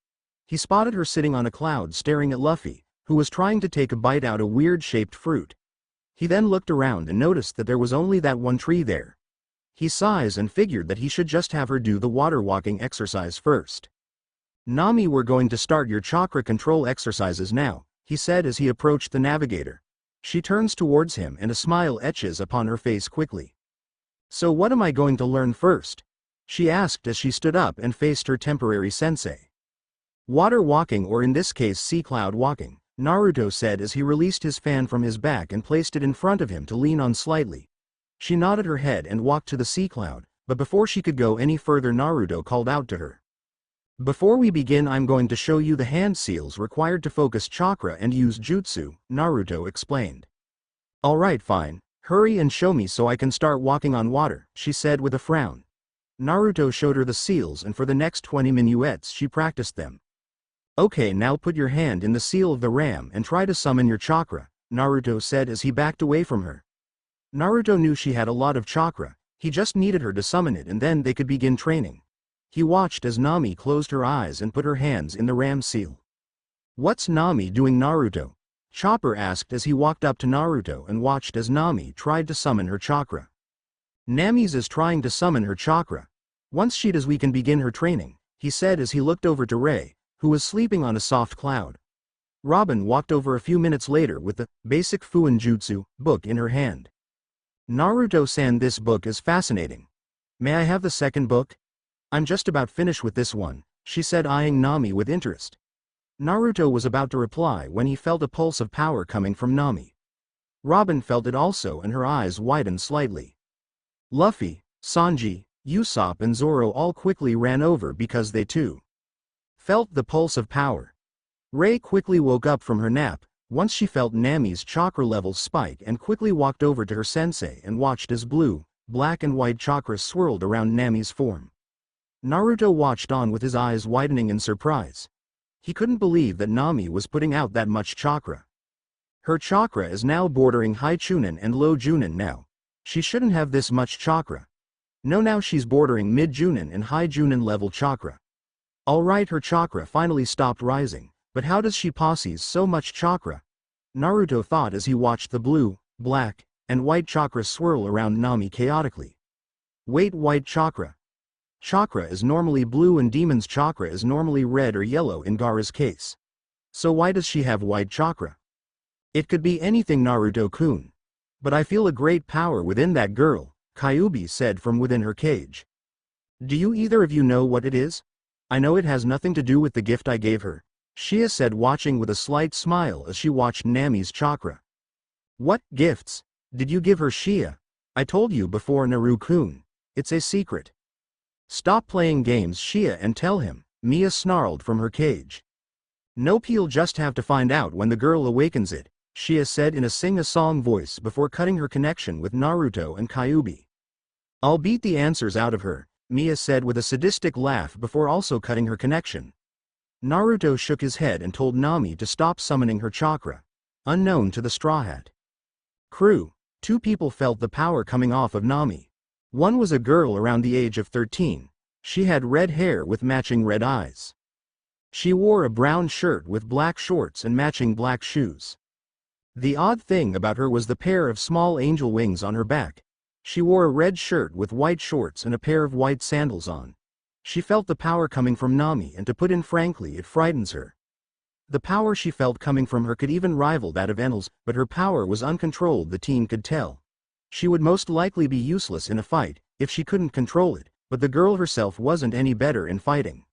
He spotted her sitting on a cloud staring at Luffy, who was trying to take a bite out of a weird-shaped fruit. He then looked around and noticed that there was only that one tree there. He sighs and figured that he should just have her do the water walking exercise first. Nami, we're going to start your chakra control exercises now, he said as he approached the navigator. She turns towards him and a smile etches upon her face quickly. So what am I going to learn first? She asked as she stood up and faced her temporary sensei. Water walking, or in this case sea cloud walking, Naruto said as he released his fan from his back and placed it in front of him to lean on slightly. She nodded her head and walked to the sea cloud, but before she could go any further Naruto called out to her. Before we begin, I'm going to show you the hand seals required to focus chakra and use jutsu, Naruto explained. Alright, fine, hurry and show me so I can start walking on water, she said with a frown. Naruto showed her the seals, and for the next 20 minuets she practiced them. Okay, now put your hand in the seal of the ram and try to summon your chakra, Naruto said as he backed away from her. Naruto knew she had a lot of chakra. He just needed her to summon it and then they could begin training. He watched as Nami closed her eyes and put her hands in the ram seal. "What's Nami doing, Naruto?" Chopper asked as he walked up to Naruto and watched as Nami tried to summon her chakra. "Nami's is trying to summon her chakra. Once she does we can begin her training," he said as he looked over to Rei, who was sleeping on a soft cloud. Robin walked over a few minutes later with the Basic Fuin Jutsu book in her hand. "Naruto-san, this book is fascinating. May I have the second book?" "I'm just about finished with this one," she said, eyeing Nami with interest. Naruto was about to reply when he felt a pulse of power coming from Nami. Robin felt it also and her eyes widened slightly. Luffy, Sanji, Usopp and Zoro all quickly ran over because they too felt the pulse of power. Rei quickly woke up from her nap once she felt Nami's chakra levels spike and quickly walked over to her sensei and watched as blue, black and white chakras swirled around Nami's form. Naruto watched on with his eyes widening in surprise. He couldn't believe that Nami was putting out that much chakra. Her chakra is now bordering high Chunin and low Junin now. She shouldn't have this much chakra. No, now she's bordering mid Junin and high Junin level chakra. Alright, her chakra finally stopped rising, but how does she possess so much chakra? Naruto thought as he watched the blue, black, and white chakra swirl around Nami chaotically. Wait, white chakra? Chakra is normally blue and Demon's chakra is normally red or yellow in Gaara's case. So why does she have white chakra? It could be anything, Naruto-kun. But I feel a great power within that girl, Kyuubi said from within her cage. Do you either of you know what it is? I know it has nothing to do with the gift I gave her, Shia said, watching with a slight smile as she watched Nami's chakra. What gifts did you give her, Shia? I told you before, Naru-kun. It's a secret. Stop playing games, Shia, and tell him, Mia snarled from her cage. Nope, he'll just have to find out when the girl awakens it, Shia said in a sing-a-song voice before cutting her connection with Naruto and Kyuubi. I'll beat the answers out of her, Mia said with a sadistic laugh before also cutting her connection. Naruto shook his head and told Nami to stop summoning her chakra. Unknown to the Straw Hat crew, two people felt the power coming off of Nami. One was a girl around the age of 13. She had red hair with matching red eyes. She wore a brown shirt with black shorts and matching black shoes. The odd thing about her was the pair of small angel wings on her back. She wore a red shirt with white shorts and a pair of white sandals on. She felt the power coming from Nami, and to put in frankly, it frightens her. The power she felt coming from her could even rival that of Enel's, but her power was uncontrolled, the team could tell. She would most likely be useless in a fight, if she couldn't control it, but the girl herself wasn't any better in fighting.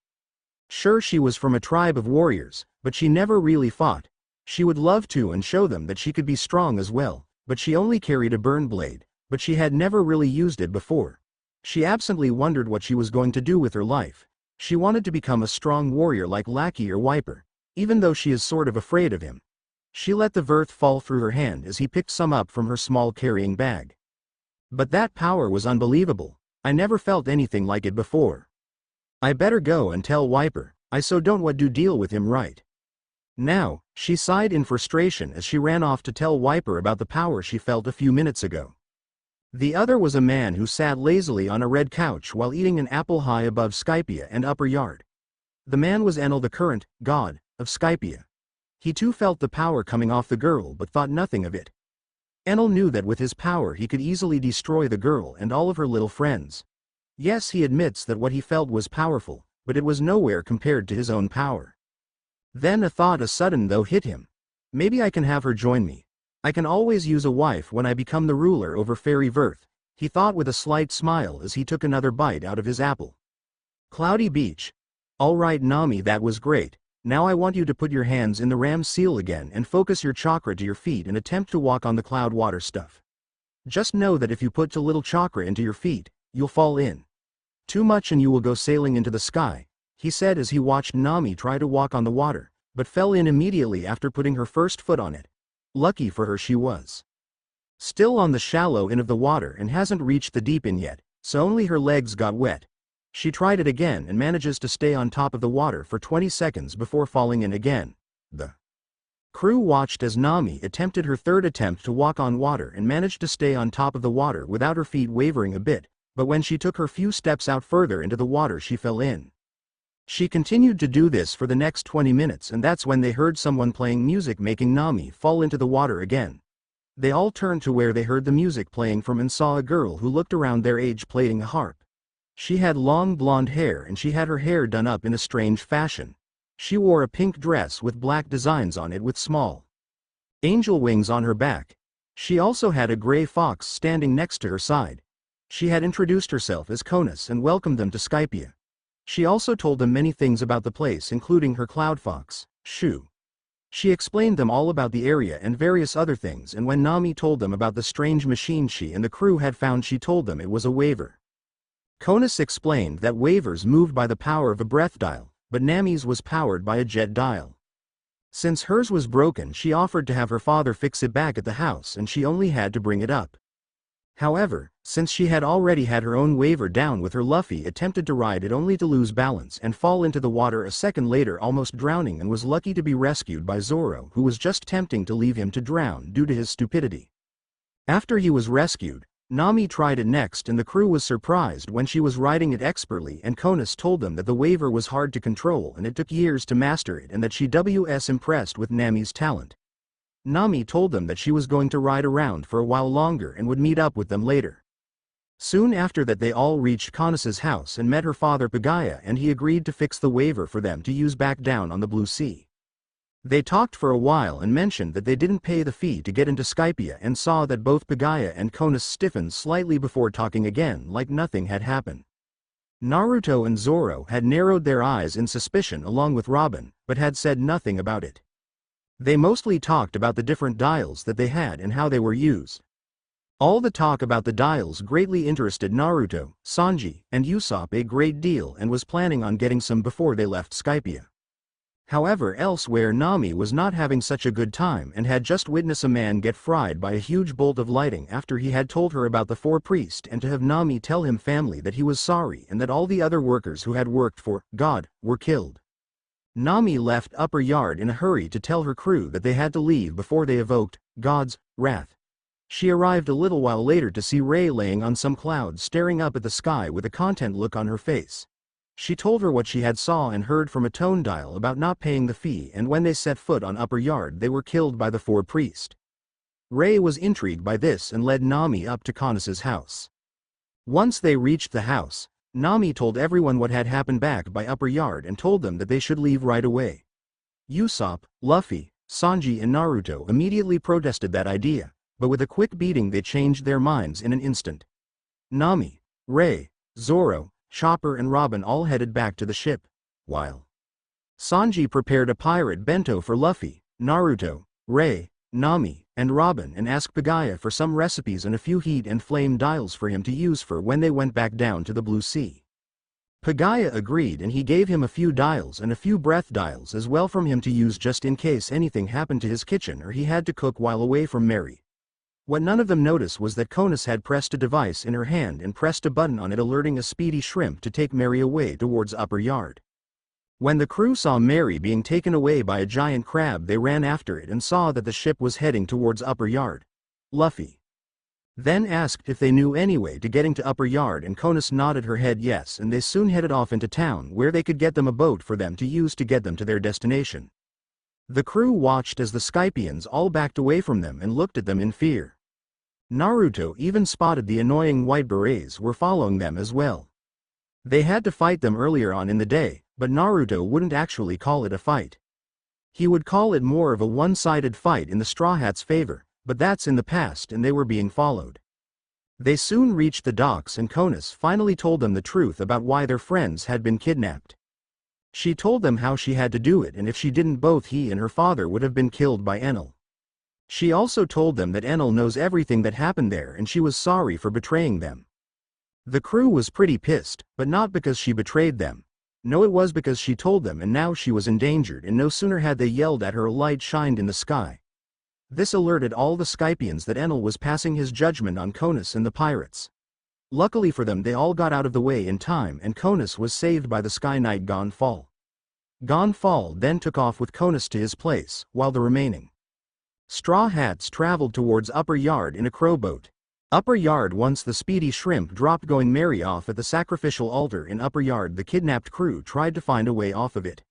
Sure, she was from a tribe of warriors, but she never really fought. She would love to and show them that she could be strong as well, but she only carried a burn blade, but she had never really used it before. She absently wondered what she was going to do with her life. She wanted to become a strong warrior like Lackey or Wiper, even though she is sort of afraid of him. She let the verth fall through her hand as he picked some up from her small carrying bag. But that power was unbelievable. I never felt anything like it before. I better go and tell Wiper, I so don't want to deal with him right now, she sighed in frustration as she ran off to tell Wiper about the power she felt a few minutes ago. The other was a man who sat lazily on a red couch while eating an apple high above Skypiea and upper yard. The man was Enel, the current god of Skypiea. He too felt the power coming off the girl but thought nothing of it. Enel knew that with his power he could easily destroy the girl and all of her little friends. Yes, he admits that what he felt was powerful, but it was nowhere compared to his own power. Then a thought, a sudden though, hit him. Maybe I can have her join me. I can always use a wife when I become the ruler over Fairy Verth, he thought with a slight smile as he took another bite out of his apple. Cloudy Beach. Alright, Nami, that was great. Now I want you to put your hands in the ram seal again and focus your chakra to your feet and attempt to walk on the cloud water stuff. Just know that if you put too little chakra into your feet, you'll fall in too much and you will go sailing into the sky, he said as he watched Nami try to walk on the water, but fell in immediately after putting her first foot on it. Lucky for her, she was still on the shallow end of the water and hasn't reached the deep end yet, so only her legs got wet. She tried it again and manages to stay on top of the water for 20 seconds before falling in again. The crew watched as Nami attempted her third attempt to walk on water and managed to stay on top of the water without her feet wavering a bit, but when she took her few steps out further into the water she fell in. She continued to do this for the next 20 minutes, and that's when they heard someone playing music, making Nami fall into the water again. They all turned to where they heard the music playing from and saw a girl who looked around their age playing a harp. She had long blonde hair and she had her hair done up in a strange fashion. She wore a pink dress with black designs on it with small angel wings on her back. She also had a gray fox standing next to her side. She had introduced herself as Conus and welcomed them to Skypiea. She also told them many things about the place, including her cloud fox, Shu. She explained them all about the area and various other things, and when Nami told them about the strange machine she and the crew had found, she told them it was a waver. Conus explained that wavers moved by the power of a breath dial, but Nami's was powered by a jet dial. Since hers was broken, she offered to have her father fix it back at the house and she only had to bring it up. However, since she had already had her own waver down with her, Luffy attempted to ride it only to lose balance and fall into the water a second later, almost drowning, and was lucky to be rescued by Zoro, who was just tempting to leave him to drown due to his stupidity. After he was rescued, Nami tried it next and the crew was surprised when she was riding it expertly, and Conus told them that the waver was hard to control and it took years to master it, and that she was impressed with Nami's talent. Nami told them that she was going to ride around for a while longer and would meet up with them later. Soon after that they all reached Conus's house and met her father Pagaya, and he agreed to fix the waver for them to use back down on the Blue Sea. They talked for a while and mentioned that they didn't pay the fee to get into Skypiea, and saw that both Pagaya and Conus stiffened slightly before talking again like nothing had happened. Naruto and Zoro had narrowed their eyes in suspicion along with Robin, but had said nothing about it. They mostly talked about the different dials that they had and how they were used. All the talk about the dials greatly interested Naruto, Sanji, and Usopp a great deal, and was planning on getting some before they left Skypiea. However, elsewhere Nami was not having such a good time and had just witnessed a man get fried by a huge bolt of lightning after he had told her about the four priests, and to have Nami tell him family that he was sorry and that all the other workers who had worked for God were killed. Nami left Upper Yard in a hurry to tell her crew that they had to leave before they evoked God's wrath. She arrived a little while later to see Ray laying on some clouds staring up at the sky with a content look on her face. She told her what she had saw and heard from a tone dial about not paying the fee, and when they set foot on Upper Yard they were killed by the four priests. Ray was intrigued by this and led Nami up to Conus's house. Once they reached the house, Nami told everyone what had happened back by Upper Yard and told them that they should leave right away. Usopp, Luffy, Sanji and Naruto immediately protested that idea, but with a quick beating they changed their minds in an instant. Nami, Ray, Zoro, Chopper and Robin all headed back to the ship, while Sanji prepared a pirate bento for Luffy, Naruto, Ray, Nami, and Robin, and asked Pagaya for some recipes and a few heat and flame dials for him to use for when they went back down to the Blue Sea. Pagaya agreed, and he gave him a few dials and a few breath dials as well from him to use just in case anything happened to his kitchen or he had to cook while away from Mary. What none of them noticed was that Conus had pressed a device in her hand and pressed a button on it, alerting a speedy shrimp to take Mary away towards Upper Yard. When the crew saw Mary being taken away by a giant crab, they ran after it and saw that the ship was heading towards Upper Yard. Luffy then asked if they knew any way to getting to Upper Yard, and Conus nodded her head yes, and they soon headed off into town where they could get them a boat for them to use to get them to their destination. The crew watched as the Skypians all backed away from them and looked at them in fear. Naruto even spotted the annoying white berets were following them as well. They had to fight them earlier on in the day, but Naruto wouldn't actually call it a fight. He would call it more of a one-sided fight in the Straw Hats' favor, but that's in the past and they were being followed. They soon reached the docks and Conus finally told them the truth about why their friends had been kidnapped. She told them how she had to do it, and if she didn't both he and her father would have been killed by Enel. She also told them that Enel knows everything that happened there and she was sorry for betraying them. The crew was pretty pissed, but not because she betrayed them. No, it was because she told them, and now she was endangered, and no sooner had they yelled at her a light shined in the sky. This alerted all the Skypians that Enel was passing his judgment on Conus and the pirates. Luckily for them they all got out of the way in time and Conus was saved by the Sky Knight Gonfall. Gonfall then took off with Conus to his place, while the remaining Straw Hats traveled towards Upper Yard in a crowboat. Upper Yard. Once the speedy shrimp dropped going merry off at the sacrificial altar in Upper Yard, the kidnapped crew tried to find a way off of it.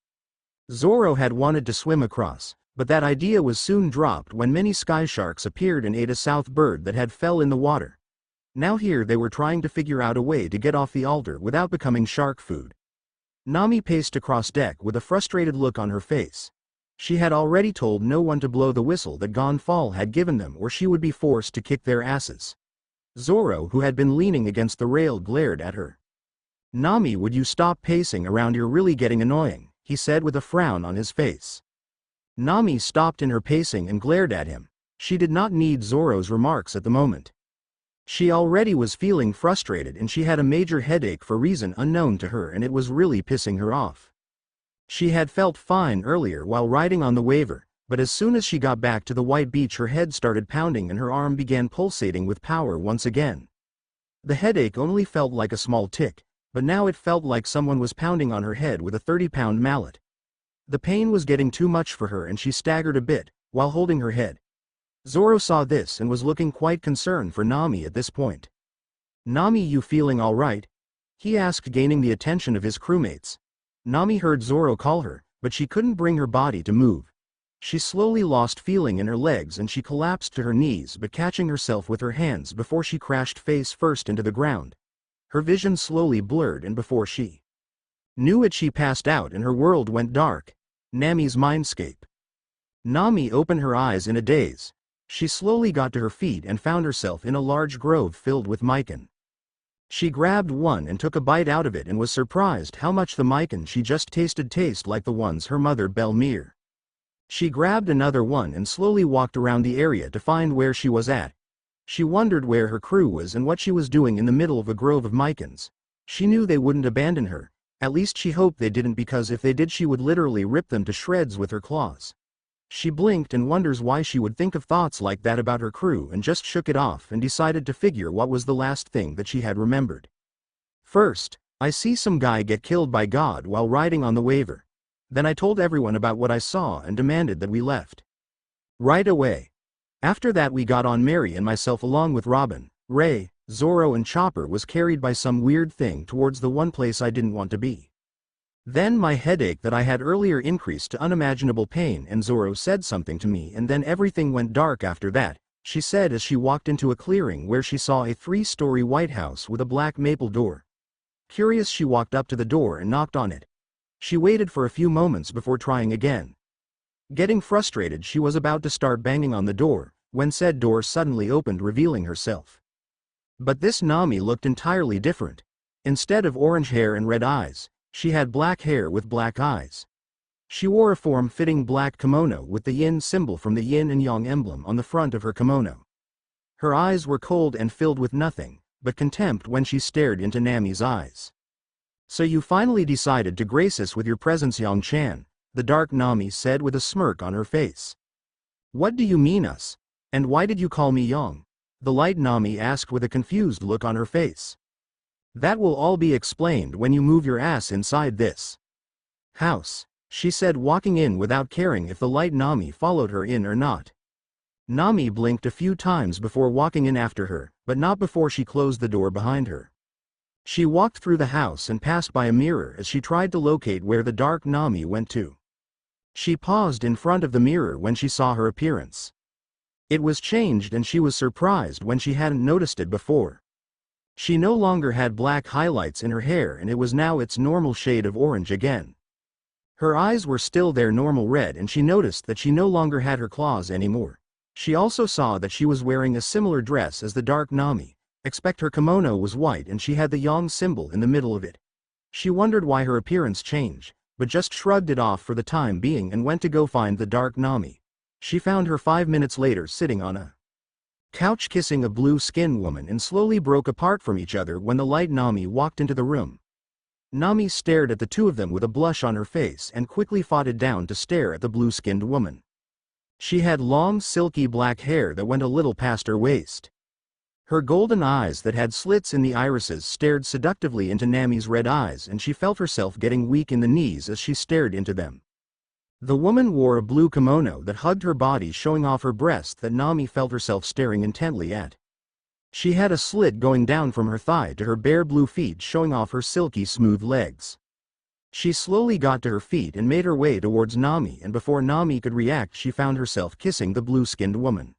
Zoro had wanted to swim across, but that idea was soon dropped when many sky sharks appeared and ate a south bird that had fell in the water. Now here they were trying to figure out a way to get off the altar without becoming shark food. Nami paced across deck with a frustrated look on her face. She had already told no one to blow the whistle that Gonfall had given them, or she would be forced to kick their asses. Zoro, who had been leaning against the rail, glared at her. "Nami, would you stop pacing around? You're really getting annoying," he said with a frown on his face. Nami stopped in her pacing and glared at him. She did not need Zoro's remarks at the moment. She already was feeling frustrated and she had a major headache for reason unknown to her, and it was really pissing her off. She had felt fine earlier while riding on the waver, but as soon as she got back to the white beach her head started pounding and her arm began pulsating with power once again. The headache only felt like a small tick, but now it felt like someone was pounding on her head with a 30-pound mallet. The pain was getting too much for her and she staggered a bit, while holding her head. Zoro saw this and was looking quite concerned for Nami at this point. "Nami, you feeling alright?" he asked, gaining the attention of his crewmates. Nami heard Zoro call her, but she couldn't bring her body to move. She slowly lost feeling in her legs and she collapsed to her knees, but catching herself with her hands before she crashed face first into the ground. Her vision slowly blurred and before she knew it she passed out and her world went dark. Nami's mindscape. Nami opened her eyes in a daze. She slowly got to her feet and found herself in a large grove filled with mikan. She grabbed one and took a bite out of it and was surprised how much the mikan she just tasted tasted like the ones her mother Belmere. She grabbed another one and slowly walked around the area to find where she was at. She wondered where her crew was and what she was doing in the middle of a grove of mikans. She knew they wouldn't abandon her. At least she hoped they didn't, because if they did she would literally rip them to shreds with her claws. She blinked and wonders why she would think of thoughts like that about her crew, and just shook it off and decided to figure what was the last thing that she had remembered. "First, I see some guy get killed by God while riding on the waver. Then I told everyone about what I saw and demanded that we left right away. After that we got on. Mary and myself, along with Robin, Ray, Zoro and Chopper, was carried by some weird thing towards the one place I didn't want to be. Then my headache that I had earlier increased to unimaginable pain and Zoro said something to me and then everything went dark after that," she said as she walked into a clearing where she saw a 3-story white house with a black maple door. Curious, she walked up to the door and knocked on it. She waited for a few moments before trying again. Getting frustrated, she was about to start banging on the door, when said door suddenly opened, revealing herself. But this Nami looked entirely different. Instead of orange hair and red eyes, she had black hair with black eyes. She wore a form-fitting black kimono with the yin symbol from the yin and yang emblem on the front of her kimono. Her eyes were cold and filled with nothing but contempt when she stared into Nami's eyes. "So you finally decided to grace us with your presence, Yang-chan," the dark Nami said with a smirk on her face. "What do you mean us? And why did you call me Yang?" the light Nami asked with a confused look on her face. "That will all be explained when you move your ass inside this house," she said, walking in without caring if the light Nami followed her in or not. Nami blinked a few times before walking in after her, but not before she closed the door behind her. She walked through the house and passed by a mirror as she tried to locate where the dark Nami went to. She paused in front of the mirror when she saw her appearance. It was changed and she was surprised when she hadn't noticed it before. She no longer had black highlights in her hair and it was now its normal shade of orange again. Her eyes were still their normal red and she noticed that she no longer had her claws anymore. She also saw that she was wearing a similar dress as the dark Nami, except her kimono was white and she had the yang symbol in the middle of it. She wondered why her appearance changed, but just shrugged it off for the time being and went to go find the dark Nami. She found her 5 minutes later sitting on a couch kissing a blue-skinned woman and slowly broke apart from each other when the light Nami walked into the room. Nami stared at the two of them with a blush on her face and quickly fought it down to stare at the blue-skinned woman. She had long silky black hair that went a little past her waist. Her golden eyes that had slits in the irises stared seductively into Nami's red eyes and she felt herself getting weak in the knees as she stared into them. The woman wore a blue kimono that hugged her body, showing off her breasts that Nami felt herself staring intently at. She had a slit going down from her thigh to her bare blue feet, showing off her silky smooth legs. She slowly got to her feet and made her way towards Nami, and before Nami could react she found herself kissing the blue-skinned woman.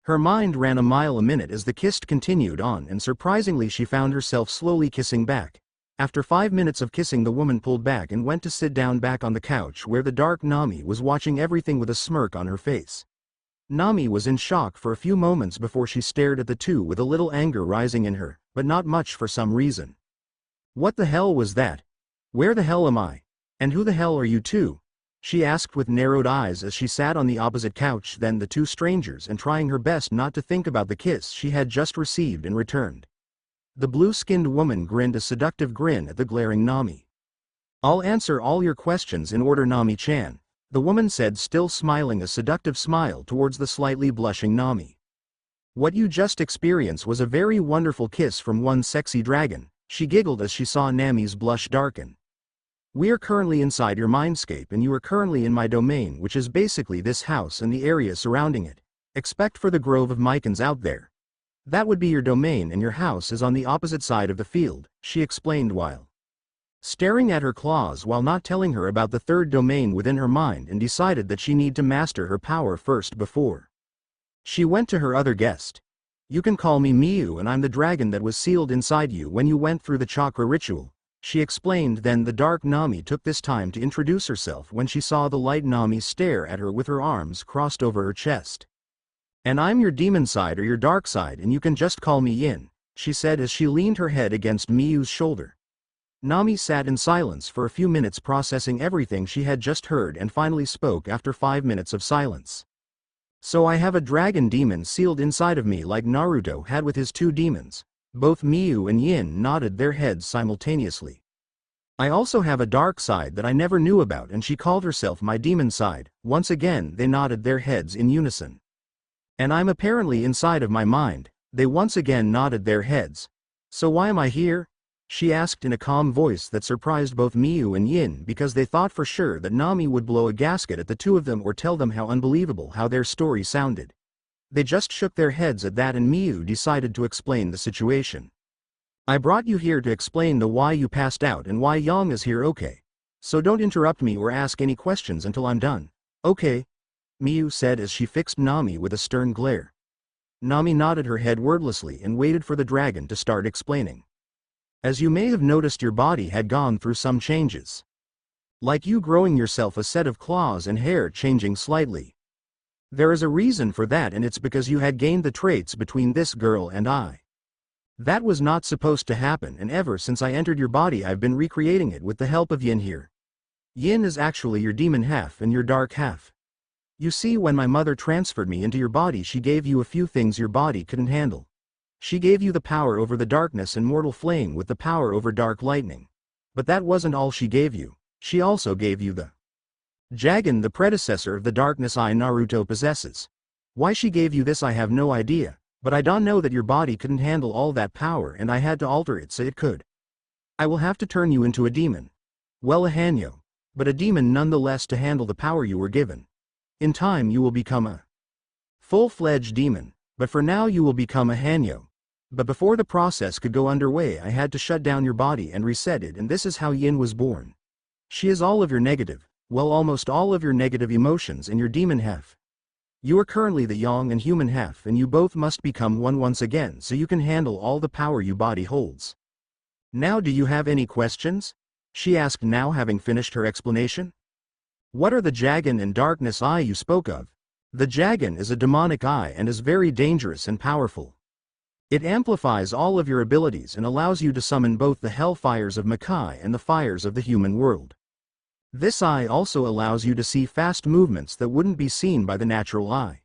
Her mind ran a mile a minute as the kiss continued on, and surprisingly she found herself slowly kissing back. After 5 minutes of kissing, the woman pulled back and went to sit down back on the couch where the dark Nami was watching everything with a smirk on her face. Nami was in shock for a few moments before she stared at the two with a little anger rising in her, but not much for some reason. "What the hell was that? Where the hell am I? And who the hell are you two?" she asked with narrowed eyes as she sat on the opposite couch than the two strangers and trying her best not to think about the kiss she had just received and returned. The blue-skinned woman grinned a seductive grin at the glaring Nami. "I'll answer all your questions in order, Nami-chan," the woman said, still smiling a seductive smile towards the slightly blushing Nami. "What you just experienced was a very wonderful kiss from one sexy dragon," she giggled as she saw Nami's blush darken. "We are currently inside your mindscape and you are currently in my domain, which is basically this house and the area surrounding it. Except for the grove of Mycons out there. That would be your domain and your house is on the opposite side of the field," she explained while staring at her claws while not telling her about the third domain within her mind, and decided that she need to master her power first before she went to her other guest. "You can call me Miu and I'm the dragon that was sealed inside you when you went through the chakra ritual," she explained. Then the dark Nami took this time to introduce herself when she saw the light Nami stare at her with her arms crossed over her chest. "And I'm your demon side or your dark side and you can just call me Yin," she said as she leaned her head against Miu's shoulder. Nami sat in silence for a few minutes, processing everything she had just heard, and finally spoke after 5 minutes of silence. "So I have a dragon demon sealed inside of me like Naruto had with his 2 demons." Both Miu and Yin nodded their heads simultaneously. "I also have a dark side that I never knew about and she called herself my demon side." Once again they nodded their heads in unison. "And I'm apparently inside of my mind." They once again nodded their heads. "So why am I here?" she asked in a calm voice that surprised both Miu and Yin, because they thought for sure that Nami would blow a gasket at the two of them or tell them how unbelievable how their story sounded. They just shook their heads at that, and Miu decided to explain the situation. "I brought you here to explain the why you passed out and why Yang is here, okay? So don't interrupt me or ask any questions until I'm done." "Okay," Miu said as she fixed Nami with a stern glare. Nami nodded her head wordlessly and waited for the dragon to start explaining. "As you may have noticed, your body had gone through some changes. Like you growing yourself a set of claws and hair changing slightly. There is a reason for that, and it's because you had gained the traits between this girl and I. That was not supposed to happen, and ever since I entered your body I've been recreating it with the help of Yin here. Yin is actually your demon half and your dark half. You see, when my mother transferred me into your body she gave you a few things your body couldn't handle. She gave you the power over the darkness and mortal flame with the power over dark lightning. But that wasn't all she gave you. She also gave you the Jagan, the predecessor of the darkness I Naruto possesses. Why she gave you this I have no idea, but I don't know that your body couldn't handle all that power and I had to alter it so it could. I will have to turn you into a demon. Well, a Hanyo. But a demon nonetheless to handle the power you were given. In time you will become a full-fledged demon, but for now you will become a Hanyo. But before the process could go underway I had to shut down your body and reset it, and this is how Yin was born. She is all of your negative, well, almost all of your negative emotions in your demon half. You are currently the Yang and human half, and you both must become one once again so you can handle all the power your body holds. Now do you have any questions?" she asked now, having finished her explanation. "What are the Jagan and darkness eye you spoke of?" "The Jagan is a demonic eye and is very dangerous and powerful. It amplifies all of your abilities and allows you to summon both the hellfires of Makai and the fires of the human world. This eye also allows you to see fast movements that wouldn't be seen by the natural eye.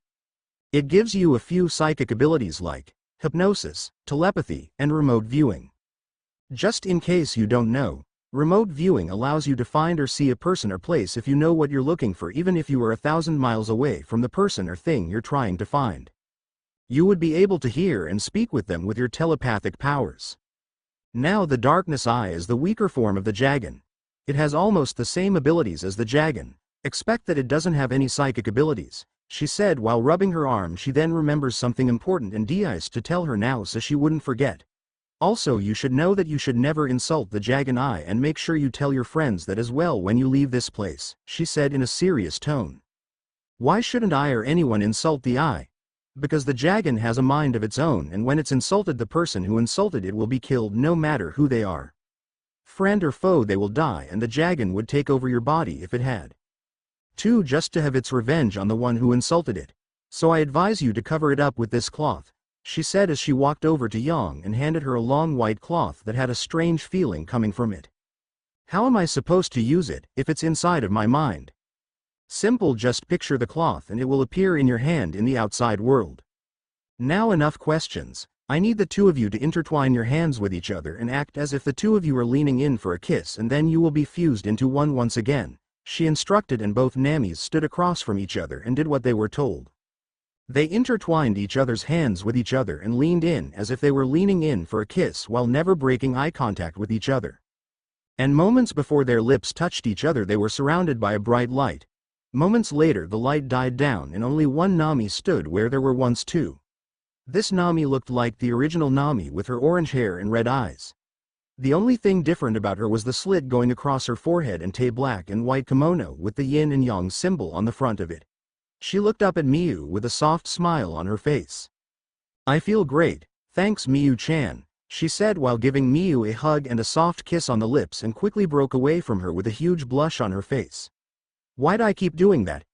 It gives you a few psychic abilities like hypnosis, telepathy, and remote viewing. Just in case you don't know, remote viewing allows you to find or see a person or place if you know what you're looking for, even if you are 1,000 miles away from the person or thing you're trying to find. You would be able to hear and speak with them with your telepathic powers. Now the darkness eye is the weaker form of the Jagan. It has almost the same abilities as the Jagan, except that it doesn't have any psychic abilities," she said while rubbing her arm. She then remembers something important and de-iced to tell her now so she wouldn't forget. Also, you should know that you should never insult the Dragon Eye, and make sure you tell your friends that as well when you leave this place, she said in a serious tone. Why shouldn't I or anyone insult the Eye? Because the dragon has a mind of its own, and when it's insulted, the person who insulted it will be killed no matter who they are. Friend or foe, they will die, and the dragon would take over your body if it had to, just to have its revenge on the one who insulted it. So I advise you to cover it up with this cloth, she said as she walked over to Yang and handed her a long white cloth that had a strange feeling coming from it. How am I supposed to use it if it's inside of my mind? Simple, just picture the cloth and it will appear in your hand in the outside world. Now enough questions. I need the two of you to intertwine your hands with each other and act as if the two of you are leaning in for a kiss, and then you will be fused into one once again, she instructed, and both Namis stood across from each other and did what they were told. They intertwined each other's hands with each other and leaned in as if they were leaning in for a kiss while never breaking eye contact with each other. And moments before their lips touched each other, they were surrounded by a bright light. Moments later, the light died down and only one Nami stood where there were once two. This Nami looked like the original Nami with her orange hair and red eyes. The only thing different about her was the slit going across her forehead and a black and white kimono with the yin and yang symbol on the front of it. She looked up at Miyu with a soft smile on her face. I feel great, thanks Miyu-chan, she said while giving Miyu a hug and a soft kiss on the lips, and quickly broke away from her with a huge blush on her face. Why'd I keep doing that?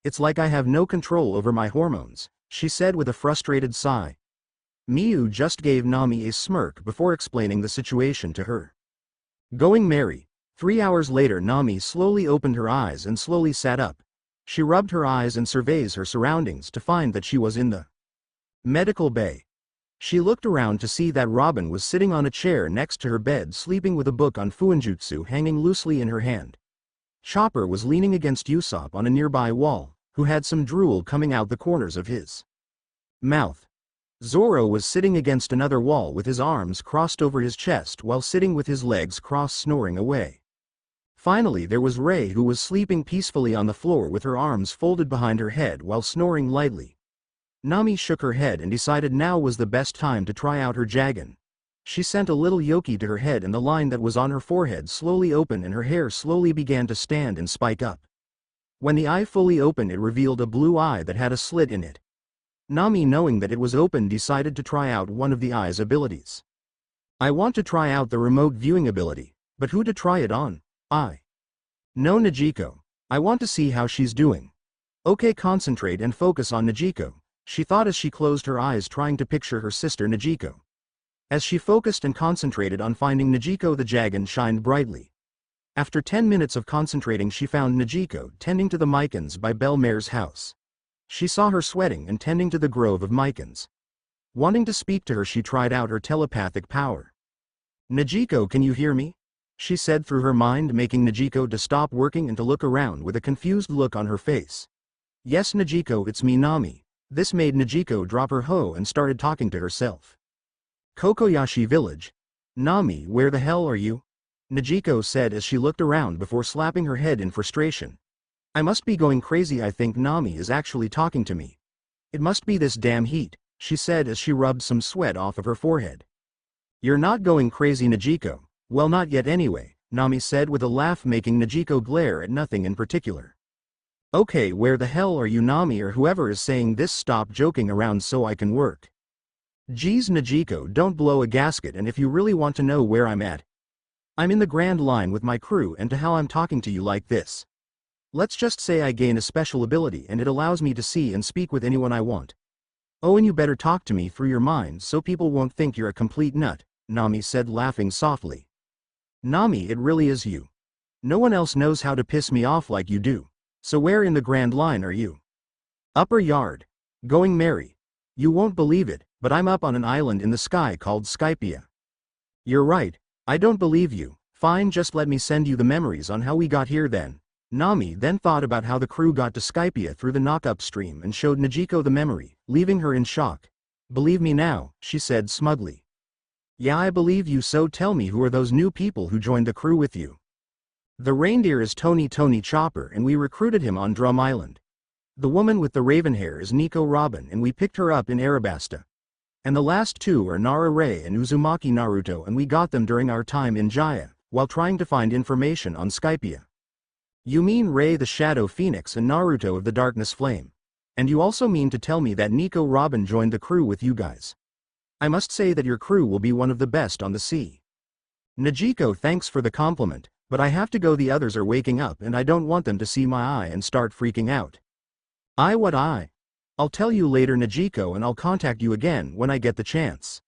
It's like I have no control over my hormones, she said with a frustrated sigh. Miyu just gave Nami a smirk before explaining the situation to her. Going merry. 3 hours later, Nami slowly opened her eyes and slowly sat up. She rubbed her eyes and surveys her surroundings to find that she was in the medical bay. She looked around to see that Robin was sitting on a chair next to her bed, sleeping with a book on Fuinjutsu hanging loosely in her hand. Chopper was leaning against Usopp on a nearby wall, who had some drool coming out the corners of his mouth. Zoro was sitting against another wall with his arms crossed over his chest while sitting with his legs crossed, snoring away. Finally, there was Rei, who was sleeping peacefully on the floor with her arms folded behind her head while snoring lightly. Nami shook her head and decided now was the best time to try out her dragon. She sent a little yoki to her head, and the line that was on her forehead slowly opened and her hair slowly began to stand and spike up. When the eye fully opened, it revealed a blue eye that had a slit in it. Nami, knowing that it was open, decided to try out one of the eye's abilities. I want to try out the remote viewing ability, but who to try it on? No, Najiko. I want to see how she's doing. Okay, concentrate and focus on Najiko, she thought as she closed her eyes trying to picture her sister Najiko. As she focused and concentrated on finding Najiko, the dragon shined brightly. After 10 minutes of concentrating, she found Najiko tending to the mycons by Belmare's house. She saw her sweating and tending to the grove of mycons. Wanting to speak to her, she tried out her telepathic power. Najiko, can you hear me? She said through her mind, making Najiko to stop working and to look around with a confused look on her face. Yes, Najiko, it's me, Nami. This made Najiko drop her hoe and started talking to herself. Kokoyashi Village. Nami, where the hell are you? Najiko said as she looked around before slapping her head in frustration. I must be going crazy. I think Nami is actually talking to me. It must be this damn heat, she said as she rubbed some sweat off of her forehead. You're not going crazy, Najiko. Well, not yet anyway, Nami said with a laugh, making Najiko glare at nothing in particular. Okay, where the hell are you, Nami, or whoever is saying this? Stop joking around so I can work. Geez, Najiko, don't blow a gasket, and if you really want to know where I'm at, I'm in the Grand Line with my crew, and to how I'm talking to you like this. Let's just say I gain a special ability and it allows me to see and speak with anyone I want. Oh, and you better talk to me through your mind so people won't think you're a complete nut, Nami said, laughing softly. Nami, it really is you. No one else knows how to piss me off like you do. So where in the Grand Line are you? Upper Yard. Going merry. You won't believe it, but I'm up on an island in the sky called Skypiea. You're right, I don't believe you. Fine, just let me send you the memories on how we got here then. Nami then thought about how the crew got to Skypiea through the knock-up stream and showed Najiko the memory, leaving her in shock. Believe me now, she said smugly. Yeah, I believe you, so tell me, who are those new people who joined the crew with you? The reindeer is Tony Chopper, and we recruited him on Drum Island. The woman with the raven hair is Nico Robin and we picked her up in Alabasta. And the last two are Nara Rei and Uzumaki Naruto and we got them during our time in Jaya, while trying to find information on Skypiea. You mean Rei the Shadow Phoenix and Naruto of the Darkness Flame. And you also mean to tell me that Nico Robin joined the crew with you guys. I must say that your crew will be one of the best on the sea. Najiko, thanks for the compliment, but I have to go, the others are waking up and I don't want them to see my eye and start freaking out. What eye? I'll tell you later, Najiko, and I'll contact you again when I get the chance.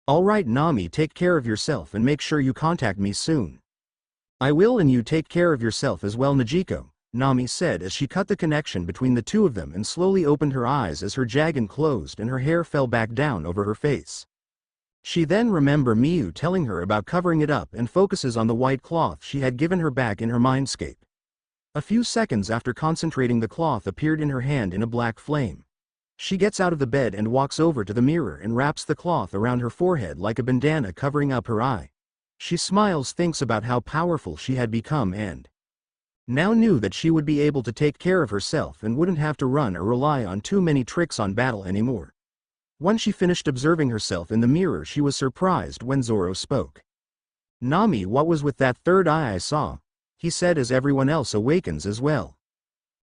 Alright Nami, take care of yourself and make sure you contact me soon. I will, and you take care of yourself as well, Najiko, Nami said as she cut the connection between the two of them and slowly opened her eyes as her jagan closed and her hair fell back down over her face. She then remembered Miyu telling her about covering it up and focuses on the white cloth she had given her back in her mindscape. A few seconds after concentrating, the cloth appeared in her hand in a black flame. She gets out of the bed and walks over to the mirror and wraps the cloth around her forehead like a bandana covering up her eye. She smiles, thinks about how powerful she had become and now knew that she would be able to take care of herself and wouldn't have to run or rely on too many tricks on battle anymore. Once she finished observing herself in the mirror, she was surprised when Zoro spoke. Nami, what was with that third eye I saw? He said as everyone else awakens as well.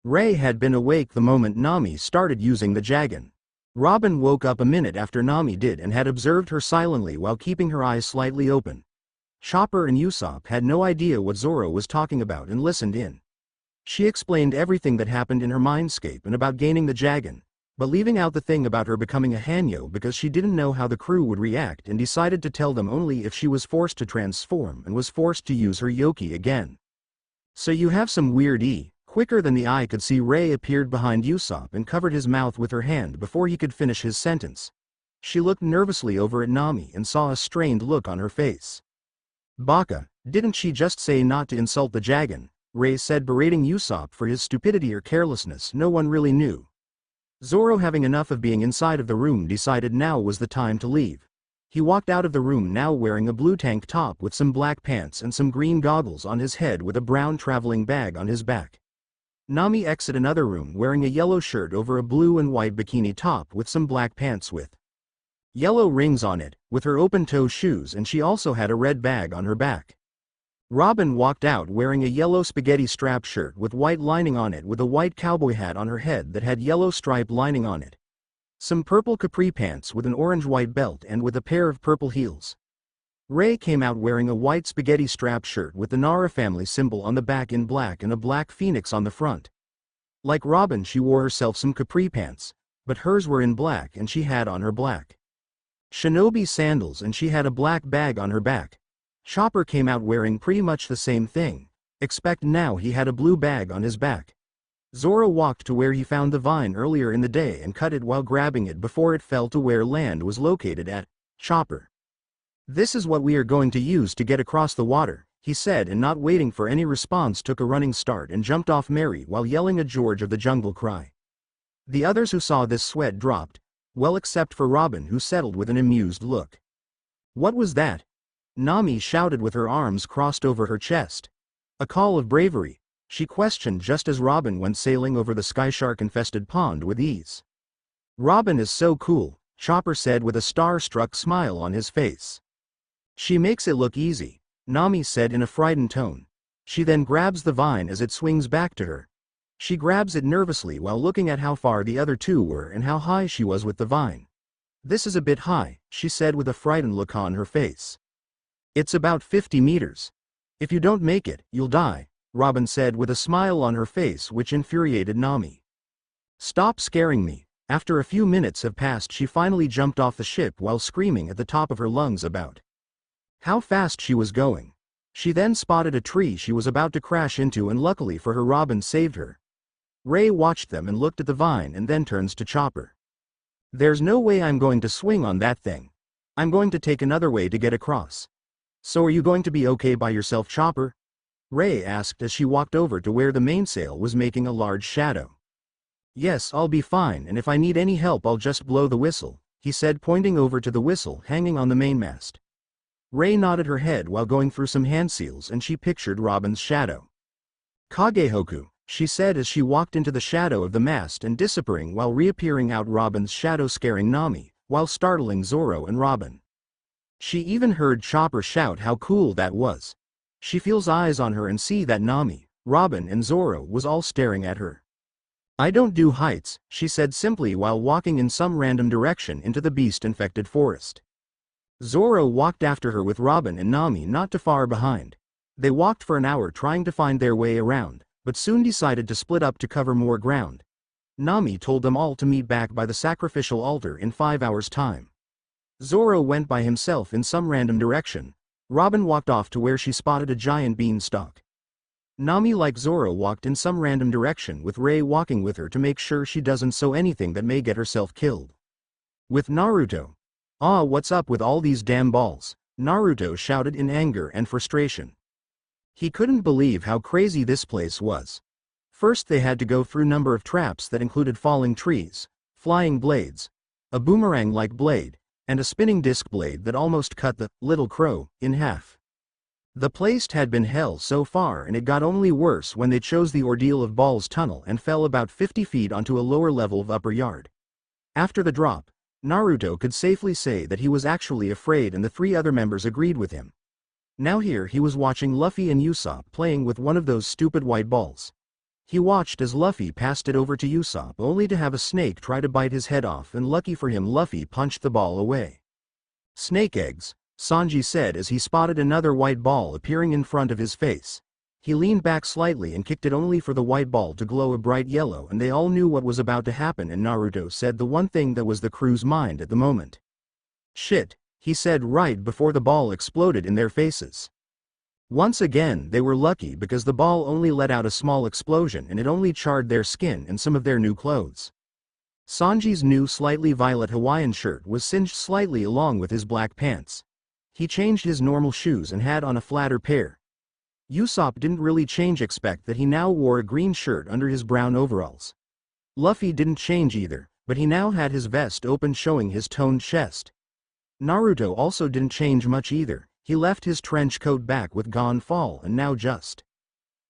Rei had been awake the moment Nami started using the jagan. Robin woke up a minute after Nami did and had observed her silently while keeping her eyes slightly open. Chopper and Usopp had no idea what Zoro was talking about and listened in. She explained everything that happened in her mindscape and about gaining the jagan, but leaving out the thing about her becoming a Hanyo because she didn't know how the crew would react and decided to tell them only if she was forced to transform and was forced to use her Yoki again. So you have some weird Quicker than the eye could see, Rei appeared behind Usopp and covered his mouth with her hand before he could finish his sentence. She looked nervously over at Nami and saw a strained look on her face. Baka, didn't she just say not to insult the jagan? Rei said, berating Usopp for his stupidity or carelessness. No one really knew. Zoro, having enough of being inside of the room, decided now was the time to leave. He walked out of the room now wearing a blue tank top with some black pants and some green goggles on his head with a brown traveling bag on his back. Nami exited another room wearing a yellow shirt over a blue and white bikini top with some black pants with yellow rings on it, with her open-toe shoes, and she also had a red bag on her back. Robin walked out wearing a yellow spaghetti strap shirt with white lining on it with a white cowboy hat on her head that had yellow stripe lining on it. Some purple capri pants with an orange-white belt and with a pair of purple heels. Rei came out wearing a white spaghetti strap shirt with the Nara family symbol on the back in black and a black phoenix on the front. Like Robin, she wore herself some capri pants, but hers were in black and she had on her black shinobi sandals and she had a black bag on her back. Chopper came out wearing pretty much the same thing, except now he had a blue bag on his back. Zoro walked to where he found the vine earlier in the day and cut it while grabbing it before it fell to where land was located at. Chopper. This is what we are going to use to get across the water, he said, and not waiting for any response took a running start and jumped off Mary while yelling a George of the Jungle cry. The others who saw this sweat dropped, well except for Robin, who settled with an amused look. What was that? Nami shouted with her arms crossed over her chest. A call of bravery, she questioned just as Robin went sailing over the skyshark-infested pond with ease. Robin is so cool, Chopper said with a star-struck smile on his face. She makes it look easy, Nami said in a frightened tone. She then grabs the vine as it swings back to her. She grabs it nervously while looking at how far the other two were and how high she was with the vine. This is a bit high, she said with a frightened look on her face. It's about 50 meters. If you don't make it, you'll die, Robin said with a smile on her face which infuriated Nami. Stop scaring me. After a few minutes have passed, she finally jumped off the ship while screaming at the top of her lungs about how fast she was going. She then spotted a tree she was about to crash into, and luckily for her, Robin saved her. Rei watched them and looked at the vine and then turns to Chopper. There's no way I'm going to swing on that thing. I'm going to take another way to get across. So are you going to be okay by yourself, Chopper? Rei asked as she walked over to where the mainsail was making a large shadow. Yes, I'll be fine, and if I need any help I'll just blow the whistle, he said, pointing over to the whistle hanging on the mainmast. Rei nodded her head while going through some hand seals and she pictured Robin's shadow. Kagehoku, she said as she walked into the shadow of the mast and disappearing while reappearing out Robin's shadow, scaring Nami, while startling Zoro and Robin. She even heard Chopper shout how cool that was. She feels eyes on her and see that Nami, Robin and Zoro was all staring at her. "I don't do heights," she said simply while walking in some random direction into the beast-infected forest. Zoro walked after her with Robin and Nami not too far behind. They walked for an hour trying to find their way around, but soon decided to split up to cover more ground. Nami told them all to meet back by the sacrificial altar in 5 hours' time. Zoro went by himself in some random direction. Robin walked off to where she spotted a giant beanstalk. Nami, like Zoro, walked in some random direction with Ray walking with her to make sure she doesn't sow anything that may get herself killed. With Naruto. "Ah, what's up with all these damn balls?" Naruto shouted in anger and frustration. He couldn't believe how crazy this place was. First they had to go through a number of traps that included falling trees, flying blades, a boomerang-like blade, and a spinning disc blade that almost cut the little crow in half. The place had been hell so far, and it got only worse when they chose the ordeal of Ball's tunnel and fell about 50 feet onto a lower level of upper yard. After the drop, Naruto could safely say that he was actually afraid, and the 3 other members agreed with him. Now here he was watching Luffy and Usopp playing with one of those stupid white balls. He watched as Luffy passed it over to Usopp only to have a snake try to bite his head off, and lucky for him Luffy punched the ball away. "Snake eggs," Sanji said as he spotted another white ball appearing in front of his face. He leaned back slightly and kicked it only for the white ball to glow a bright yellow, and they all knew what was about to happen, and Naruto said the one thing that was the crew's mind at the moment. "Shit," he said right before the ball exploded in their faces. Once again they were lucky because the ball only let out a small explosion and it only charred their skin and some of their new clothes. Sanji's new slightly violet Hawaiian shirt was singed slightly along with his black pants. He changed his normal shoes and had on a flatter pair. Usopp didn't really change, except that he now wore a green shirt under his brown overalls. Luffy didn't change either, but he now had his vest open showing his toned chest. Naruto also didn't change much either. He left his trench coat back with gone fall and now just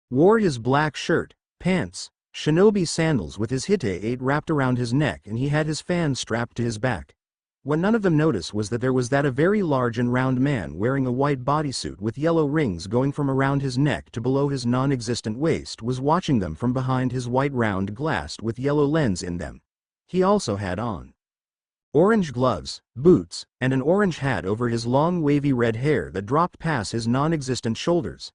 wore his black shirt, pants, shinobi sandals with his hite wrapped around his neck, and he had his fan strapped to his back. What none of them noticed was that there was a very large and round man wearing a white bodysuit with yellow rings going from around his neck to below his non-existent waist was watching them from behind his white round glass with yellow lens in them. He also had on orange gloves, boots, and an orange hat over his long wavy red hair that dropped past his non-existent shoulders.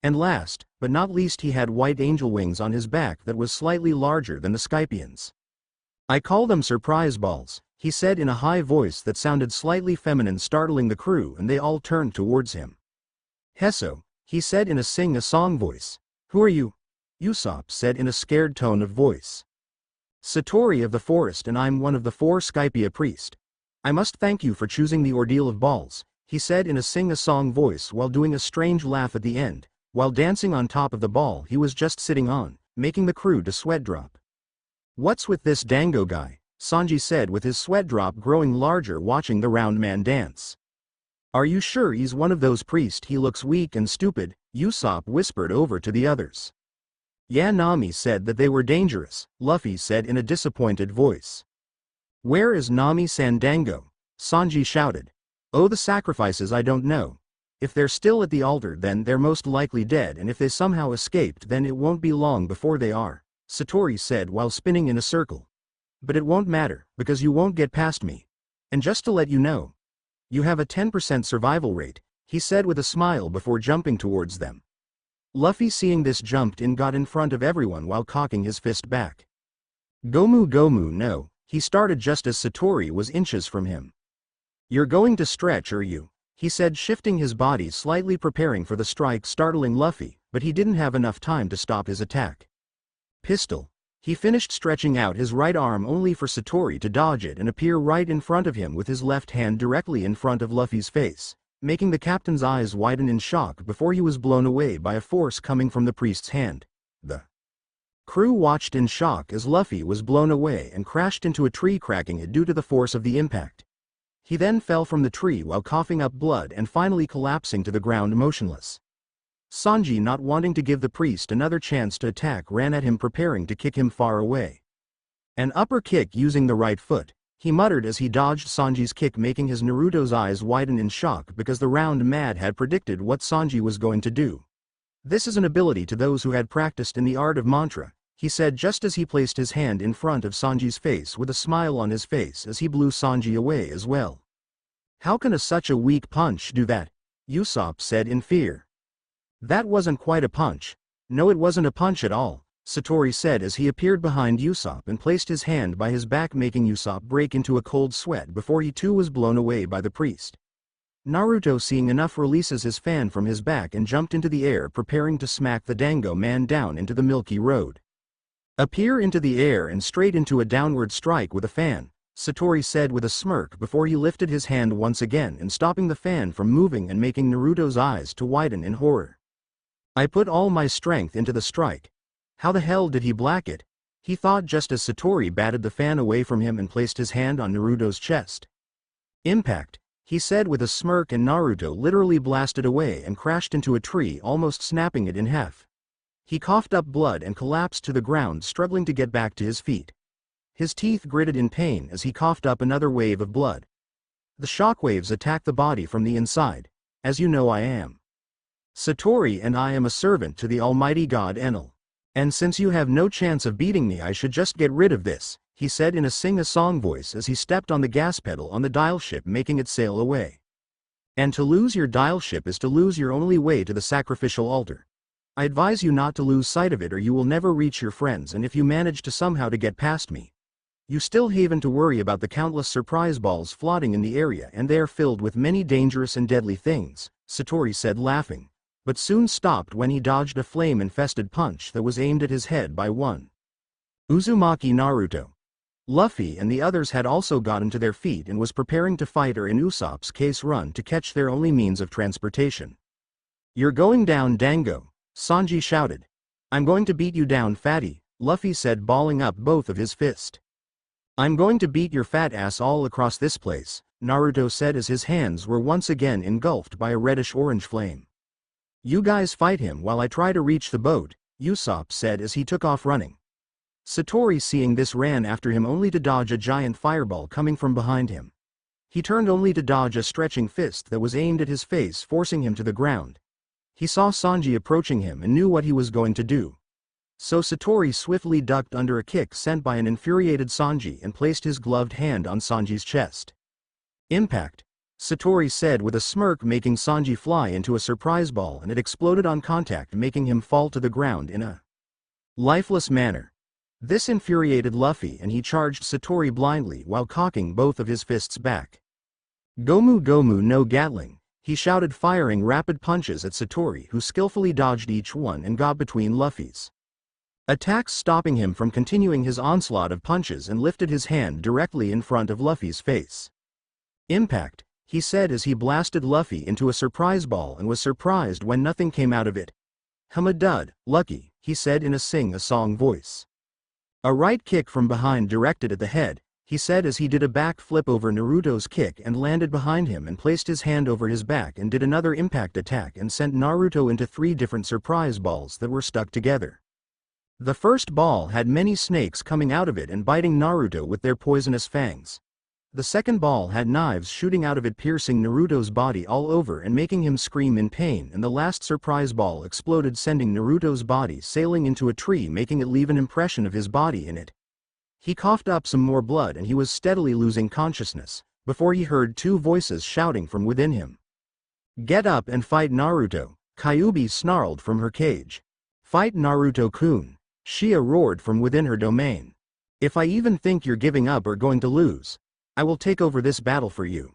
And last, but not least, he had white angel wings on his back that was slightly larger than the Skypians. "I call them surprise balls," he said in a high voice that sounded slightly feminine, startling the crew, and they all turned towards him. "Hesso," he said in a sing-a-song voice. "Who are you?" Usopp said in a scared tone of voice. "Satori of the forest, and I'm one of the 4 Skypiea priests. I must thank you for choosing the ordeal of balls," he said in a sing-a-song voice while doing a strange laugh at the end, while dancing on top of the ball he was just sitting on, making the crew to sweat drop. "What's with this dango guy?" Sanji said with his sweat drop growing larger watching the round man dance. "Are you sure he's one of those priests? He looks weak and stupid," Usopp whispered over to the others. "Yeah, Nami said that they were dangerous," Luffy said in a disappointed voice. "Where is Nami-san Dango?" Sanji shouted. "Oh, the sacrifices, I don't know. If they're still at the altar then they're most likely dead, and if they somehow escaped then it won't be long before they are," Satori said while spinning in a circle. "But it won't matter, because you won't get past me. And just to let you know, you have a 10% survival rate," he said with a smile before jumping towards them. Luffy, seeing this, jumped in, got in front of everyone while cocking his fist back. "Gomu Gomu no," he started just as Satori was inches from him. "You're going to stretch, are you?" he said, shifting his body slightly, preparing for the strike, startling Luffy, but he didn't have enough time to stop his attack. "Pistol." He finished stretching out his right arm only for Satori to dodge it and appear right in front of him with his left hand directly in front of Luffy's face, making the captain's eyes widen in shock before he was blown away by a force coming from the priest's hand. The crew watched in shock as Luffy was blown away and crashed into a tree, cracking it due to the force of the impact. He then fell from the tree while coughing up blood and finally collapsing to the ground motionless. Sanji, not wanting to give the priest another chance to attack, ran at him, preparing to kick him far away. An upper kick using the right foot, he muttered as he dodged Sanji's kick, making his Naruto's eyes widen in shock because the round Mad had predicted what Sanji was going to do. This is an ability to those who had practiced in the art of mantra, he said just as he placed his hand in front of Sanji's face with a smile on his face as he blew Sanji away as well. How can such a weak punch do that? Usopp said in fear. That wasn't quite a punch. No, it wasn't a punch at all, Satori said as he appeared behind Usopp and placed his hand by his back, making Usopp break into a cold sweat before he too was blown away by the priest. Naruto, seeing enough, releases his fan from his back and jumped into the air, preparing to smack the Dango man down into the Milky Road. Appear into the air and straight into a downward strike with a fan, Satori said with a smirk before he lifted his hand once again and stopping the fan from moving and making Naruto's eyes to widen in horror. I put all my strength into the strike. How the hell did he black it? He thought just as Satori batted the fan away from him and placed his hand on Naruto's chest. Impact, he said with a smirk, and Naruto literally blasted away and crashed into a tree, almost snapping it in half. He coughed up blood and collapsed to the ground, struggling to get back to his feet. His teeth gritted in pain as he coughed up another wave of blood. The shockwaves attack the body from the inside. As you know, I am Satori, and I am a servant to the Almighty God Enel. And since you have no chance of beating me, I should just get rid of this, he said in a sing-a-song voice as he stepped on the gas pedal on the dial ship, making it sail away. And to lose your dial ship is to lose your only way to the sacrificial altar. I advise you not to lose sight of it, or you will never reach your friends, and if you manage to somehow to get past me, you still haven't to worry about the countless surprise balls floating in the area, and they are filled with many dangerous and deadly things, Satori said, laughing, but soon stopped when he dodged a flame-infested punch that was aimed at his head by one Uzumaki. Naruto, Luffy and the others had also gotten to their feet and was preparing to fight, or in Usopp's case run, to catch their only means of transportation. You're going down, Dango, Sanji shouted. I'm going to beat you down, fatty, Luffy said, balling up both of his fists. I'm going to beat your fat ass all across this place, Naruto said as his hands were once again engulfed by a reddish-orange flame. You guys fight him while I try to reach the boat, Usopp said as he took off running. Satori, seeing this, ran after him only to dodge a giant fireball coming from behind him. He turned only to dodge a stretching fist that was aimed at his face, forcing him to the ground. He saw Sanji approaching him and knew what he was going to do. So Satori swiftly ducked under a kick sent by an infuriated Sanji and placed his gloved hand on Sanji's chest. Impact, Satori said with a smirk, making Sanji fly into a surprise ball, and it exploded on contact, making him fall to the ground in a lifeless manner. This infuriated Luffy, and he charged Satori blindly while cocking both of his fists back. Gomu Gomu no Gatling, he shouted, firing rapid punches at Satori, who skillfully dodged each one and got between Luffy's attacks, stopping him from continuing his onslaught of punches, and lifted his hand directly in front of Luffy's face. Impact, he said as he blasted Luffy into a surprise ball and was surprised when nothing came out of it. Hamadud, lucky, he said in a sing-a-song voice. A right kick from behind directed at the head, he said as he did a back flip over Naruto's kick and landed behind him and placed his hand over his back and did another impact attack and sent Naruto into 3 different surprise balls that were stuck together. The first ball had many snakes coming out of it and biting Naruto with their poisonous fangs. The second ball had knives shooting out of it, piercing Naruto's body all over and making him scream in pain, and the last surprise ball exploded, sending Naruto's body sailing into a tree, making it leave an impression of his body in it. He coughed up some more blood and he was steadily losing consciousness, before he heard 2 voices shouting from within him. Get up and fight, Naruto, Kyuubi snarled from her cage. Fight, Naruto-kun, Shia roared from within her domain. If I even think you're giving up or going to lose, I will take over this battle for you.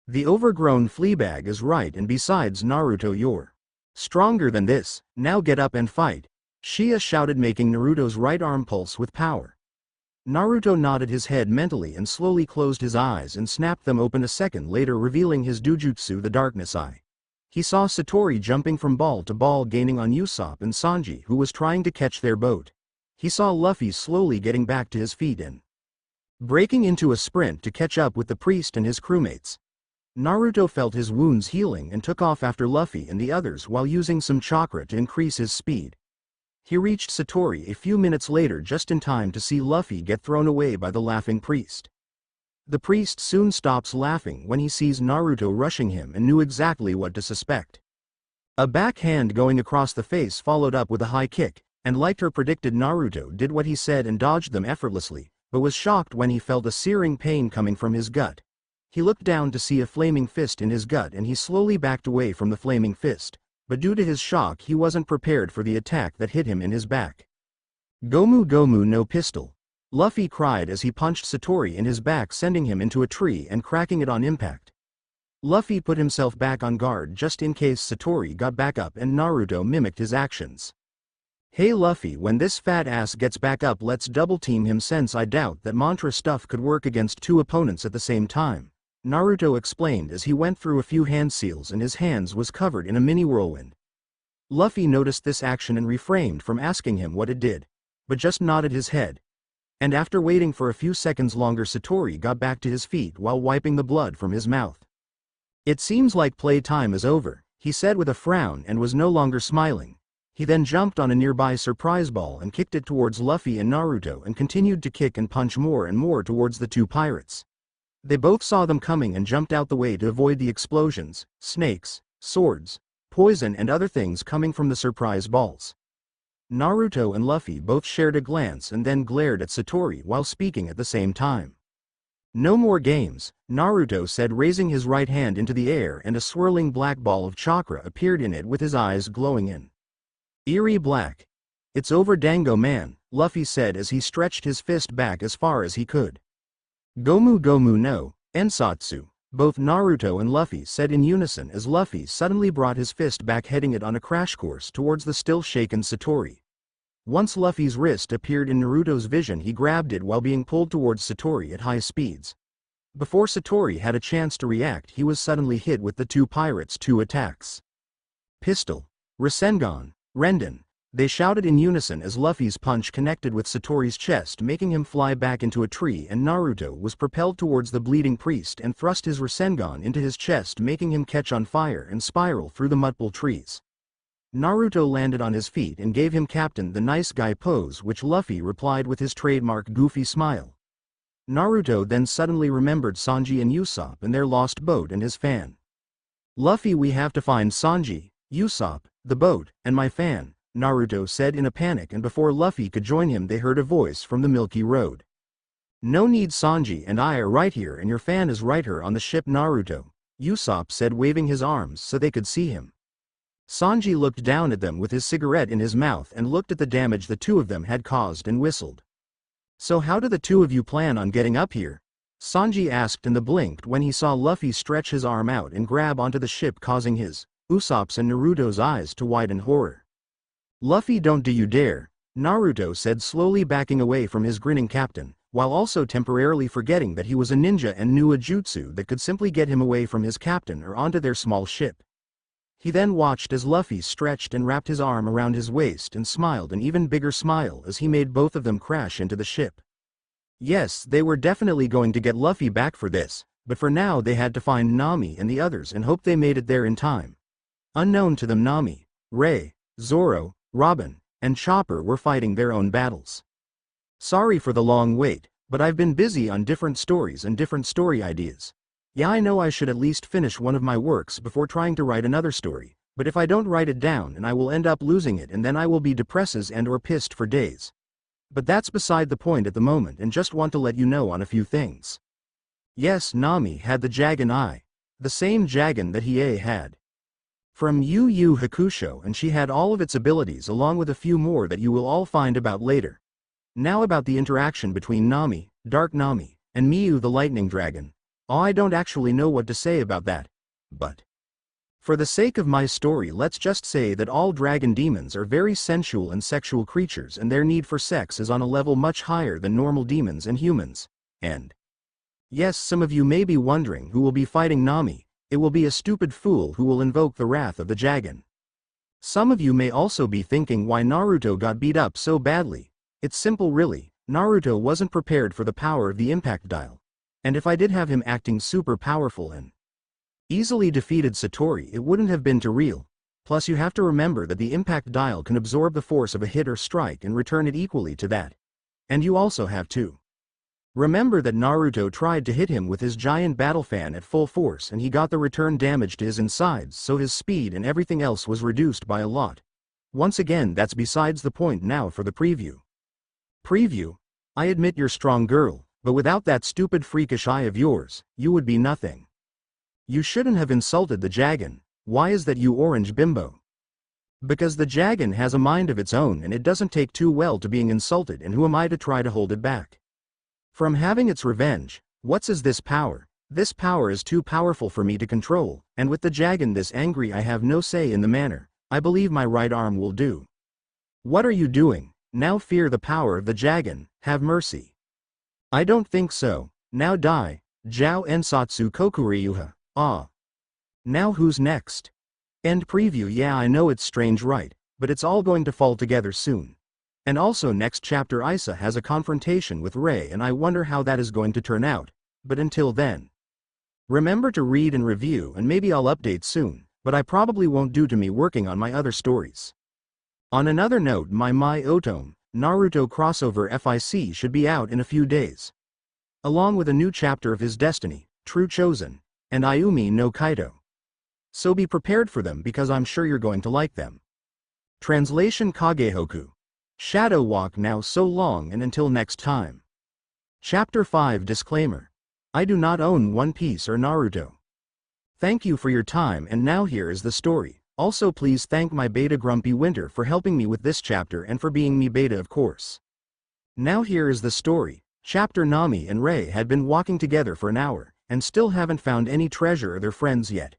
The overgrown fleabag is right, and besides, Naruto, you're stronger than this. Now get up and fight, Shia shouted, making Naruto's right arm pulse with power. Naruto nodded his head mentally and slowly closed his eyes and snapped them open a second later, revealing his Dujutsu, the Darkness Eye. He saw Satori jumping from ball to ball, gaining on Usopp and Sanji, who was trying to catch their boat. He saw Luffy slowly getting back to his feet and breaking into a sprint to catch up with the priest and his crewmates. Naruto felt his wounds healing and took off after Luffy and the others while using some chakra to increase his speed. He reached Satori a few minutes later just in time to see Luffy get thrown away by the laughing priest. The priest soon stops laughing when he sees Naruto rushing him and knew exactly what to suspect. A backhand going across the face followed up with a high kick, and like her predicted, Naruto did what he said and dodged them effortlessly, but was shocked when he felt a searing pain coming from his gut. He looked down to see a flaming fist in his gut and he slowly backed away from the flaming fist, but due to his shock he wasn't prepared for the attack that hit him in his back. Gomu Gomu no pistol! Luffy cried as he punched Satori in his back, sending him into a tree and cracking it on impact. Luffy put himself back on guard just in case Satori got back up and Naruto mimicked his actions. Hey Luffy, when this fat ass gets back up let's double team him, since I doubt that mantra stuff could work against two opponents at the same time, Naruto explained as he went through a few hand seals and his hands was covered in a mini whirlwind. Luffy noticed this action and refrained from asking him what it did, but just nodded his head. And after waiting for a few seconds longer, Satori got back to his feet while wiping the blood from his mouth. It seems like playtime is over, he said with a frown, and was no longer smiling. He then jumped on a nearby surprise ball and kicked it towards Luffy and Naruto and continued to kick and punch more and more towards the two pirates. They both saw them coming and jumped out the way to avoid the explosions, snakes, swords, poison and other things coming from the surprise balls. Naruto and Luffy both shared a glance and then glared at Satori while speaking at the same time. No more games, Naruto said, raising his right hand into the air, and a swirling black ball of chakra appeared in it with his eyes glowing in eerie black. It's over, Dango man, Luffy said as he stretched his fist back as far as he could. Gomu Gomu no, Ensatsu, both Naruto and Luffy said in unison as Luffy suddenly brought his fist back, heading it on a crash course towards the still shaken Satori. Once Luffy's wrist appeared in Naruto's vision, he grabbed it while being pulled towards Satori at high speeds. Before Satori had a chance to react, he was suddenly hit with the two pirates' two attacks. Pistol, Rasengan, Renden, they shouted in unison as Luffy's punch connected with Satori's chest, making him fly back into a tree, and Naruto was propelled towards the bleeding priest and thrust his Rasengan into his chest, making him catch on fire and spiral through the multiple trees. Naruto landed on his feet and gave him Captain the Nice Guy pose, which Luffy replied with his trademark goofy smile. Naruto then suddenly remembered Sanji and Usopp and their lost boat and his fan. Luffy, we have to find Sanji, Usopp, the boat, and my fan, Naruto said in a panic, and before Luffy could join him they heard a voice from the Milky Road. No need, Sanji and I are right here and your fan is right here on the ship, Naruto, Usopp said, waving his arms so they could see him. Sanji looked down at them with his cigarette in his mouth and looked at the damage the two of them had caused and whistled. So how do the two of you plan on getting up here? Sanji asked, and the blinked when he saw Luffy stretch his arm out and grab onto the ship, causing his, Usopp's and Naruto's eyes to widen horror. Luffy, don't do you dare, Naruto said, slowly backing away from his grinning captain, while also temporarily forgetting that he was a ninja and knew a jutsu that could simply get him away from his captain or onto their small ship. He then watched as Luffy stretched and wrapped his arm around his waist and smiled an even bigger smile as he made both of them crash into the ship. Yes, they were definitely going to get Luffy back for this, but for now they had to find Nami and the others and hope they made it there in time. Unknown to them, Nami, Ray, Zoro, Robin, and Chopper were fighting their own battles. Sorry for the long wait, but I've been busy on different stories and different story ideas. Yeah, I know I should at least finish one of my works before trying to write another story, but if I don't write it down and I will end up losing it and then I will be depressed and or pissed for days. But that's beside the point at the moment, and just want to let you know on a few things. Yes, Nami had the Jagan Eye. The same Jagan that Hiei had. From Yu Yu Hakusho, and she had all of its abilities along with a few more that you will all find about later. Now about the interaction between Nami, Dark Nami, and Miyu the Lightning Dragon. Oh, I don't actually know what to say about that, but for the sake of my story let's just say that all dragon demons are very sensual and sexual creatures, and their need for sex is on a level much higher than normal demons and humans. And yes, some of you may be wondering who will be fighting Nami. It will be a stupid fool who will invoke the wrath of the Jagan. Some of you may also be thinking why Naruto got beat up so badly. It's simple really, Naruto wasn't prepared for the power of the impact dial. And if I did have him acting super powerful and Easily defeated Satori, it wouldn't have been too real. Plus you have to remember that the impact dial can absorb the force of a hit or strike and return it equally to that. And you also have to remember that Naruto tried to hit him with his giant battle fan at full force and he got the return damage to his insides, so his speed and everything else was reduced by a lot. Once again, that's besides the point. Now for the preview. Preview. I admit you're strong girl, but without that stupid freakish eye of yours, you would be nothing. You shouldn't have insulted the Jagan. Why is that, you orange bimbo? Because the Jagan has a mind of its own and it doesn't take too well to being insulted, and who am I to try to hold it back from having its revenge? What's is this power? This power is too powerful for me to control, and with the Jagan this angry I have no say in the matter. I believe my right arm will do. What are you doing? Now fear the power of the Jagan, have mercy. I don't think so. Now die. Jiao Ensatsu Kokuryuha. Ah. Now who's next? End preview. Yeah, I know it's strange, right? But it's all going to fall together soon. And also next chapter Isa has a confrontation with Rei and I wonder how that is going to turn out. But until then, remember to read and review, and maybe I'll update soon, but I probably won't due to me working on my other stories. On another note, my Otome Naruto crossover FIC should be out in a few days, along with a new chapter of his Destiny, True Chosen, and Ayumi no Kaito. So be prepared for them because I'm sure you're going to like them. Translation Kagehoku. Shadow Walk. Now so long and until next time. Chapter 5 Disclaimer. I do not own One Piece or Naruto. Thank you for your time, and now here is the story. Also please thank my beta Grumpy Winter for helping me with this chapter and for being me beta, of course. Now here is the story. Chapter. Nami and Rei had been walking together for an hour, and still haven't found any treasure or their friends yet.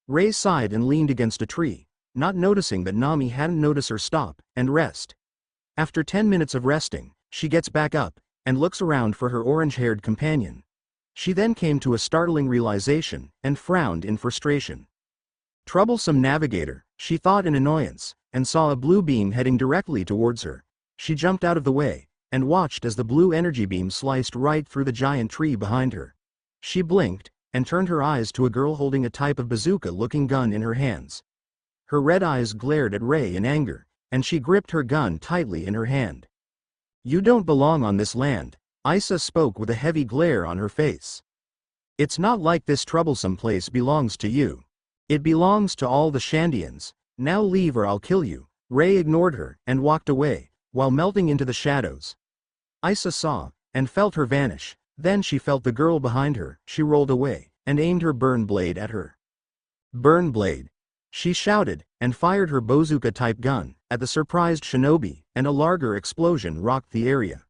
Rei sighed and leaned against a tree, not noticing that Nami hadn't noticed her stop and rest. After 10 minutes of resting, she gets back up and looks around for her orange-haired companion. She then came to a startling realization and frowned in frustration. Troublesome navigator, she thought in annoyance, and saw a blue beam heading directly towards her. She jumped out of the way and watched as the blue energy beam sliced right through the giant tree behind her. She blinked and turned her eyes to a girl holding a type of bazooka-looking gun in her hands. Her red eyes glared at Rei in anger, and she gripped her gun tightly in her hand. You don't belong on this land, Isa spoke with a heavy glare on her face. It's not like this troublesome place belongs to you. It belongs to all the Shandians. Now leave or I'll kill you. Rei ignored her and walked away, while melting into the shadows. Isa saw and felt her vanish. Then she felt the girl behind her. She rolled away and aimed her burn blade at her. Burn blade! She shouted and fired her bazooka-type gun at the surprised shinobi, and a larger explosion rocked the area.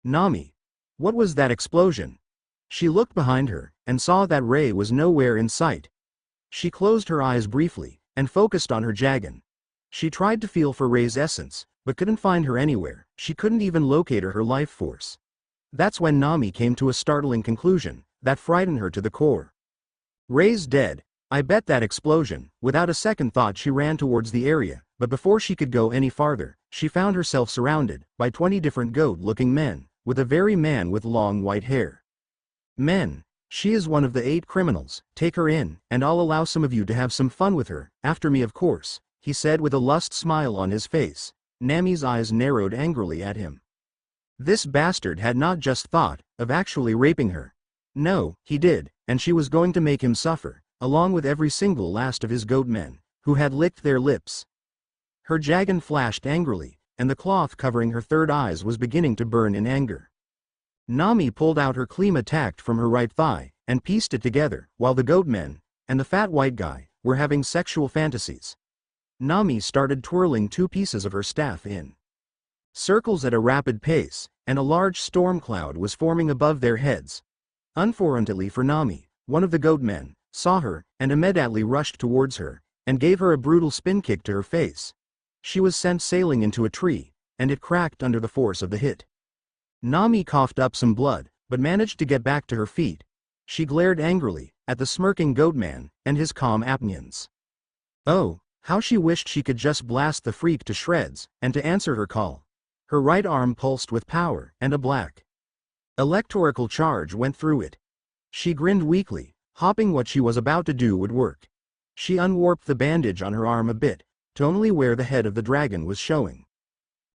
Nami! What was that explosion? She looked behind her and saw that Rei was nowhere in sight. She closed her eyes briefly and focused on her Jagan. She tried to feel for Rei's essence, but couldn't find her anywhere. She couldn't even locate her life force. That's when Nami came to a startling conclusion that frightened her to the core. Rei's dead. I bet that explosion. Without a second thought she ran towards the area, but before she could go any farther, she found herself surrounded by 20 different goat-looking men, with a very man with long white hair. Men. She is one of the 8 criminals. Take her in, and I'll allow some of you to have some fun with her. After me, of course, he said with a lust smile on his face. Nami's eyes narrowed angrily at him. This bastard had not just thought of actually raping her. No, he did, and she was going to make him suffer, along with every single last of his goat men, who had licked their lips. Her Jagan flashed angrily, and the cloth covering her third eyes was beginning to burn in anger. Nami pulled out her clean attack from her right thigh, and pieced it together, while the goat men, and the fat white guy, were having sexual fantasies. Nami started twirling 2 pieces of her staff in circles at a rapid pace, and a large storm cloud was forming above their heads. Unfortunately for Nami, one of the goat men saw her, and immediately rushed towards her, and gave her a brutal spin kick to her face. She was sent sailing into a tree, and it cracked under the force of the hit. Nami coughed up some blood, but managed to get back to her feet. She glared angrily at the smirking goat man and his calm apnians. Oh, how she wished she could just blast the freak to shreds, and to answer her call. Her right arm pulsed with power, and a black electrical charge went through it. She grinned weakly, hoping what she was about to do would work. She unwarped the bandage on her arm a bit, to only where the head of the dragon was showing.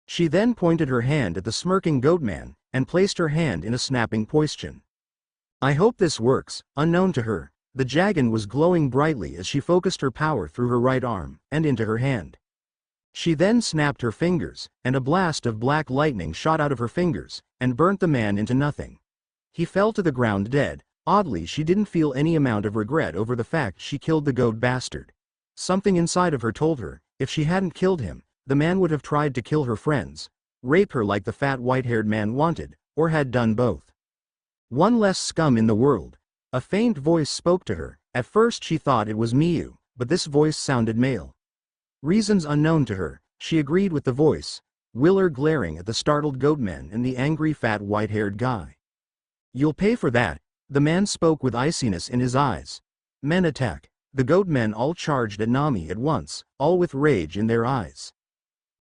She then pointed her hand at the smirking goatman, and placed her hand in a snapping position. I hope this works. Unknown to her, the dragon was glowing brightly as she focused her power through her right arm, and into her hand. She then snapped her fingers, and a blast of black lightning shot out of her fingers, and burnt the man into nothing. He fell to the ground dead. Oddly, she didn't feel any amount of regret over the fact she killed the goat bastard. Something inside of her told her, if she hadn't killed him, the man would have tried to kill her friends, rape her like the fat white-haired man wanted, or had done both. One less scum in the world. A faint voice spoke to her. At first she thought it was Miyu, but this voice sounded male. Reasons unknown to her, she agreed with the voice, Willer glaring at the startled goatman and the angry fat white-haired guy. You'll pay for that. The man spoke with iciness in his eyes. Men attack. The goatmen all charged at Nami at once, all with rage in their eyes.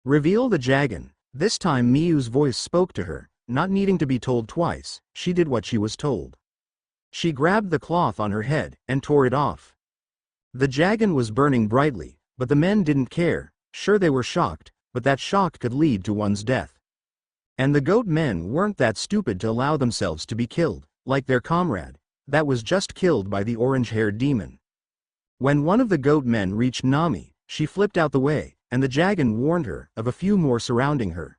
Reveal the dragon. This time Miyu's voice spoke to her, not needing to be told twice. She did what she was told. She grabbed the cloth on her head, and tore it off. The dragon was burning brightly, but the men didn't care. Sure, they were shocked, but that shock could lead to one's death. And the goat men weren't that stupid to allow themselves to be killed, like their comrade, that was just killed by the orange-haired demon. When one of the goat men reached Nami, she flipped out the way, and the dragon warned her of a few more surrounding her.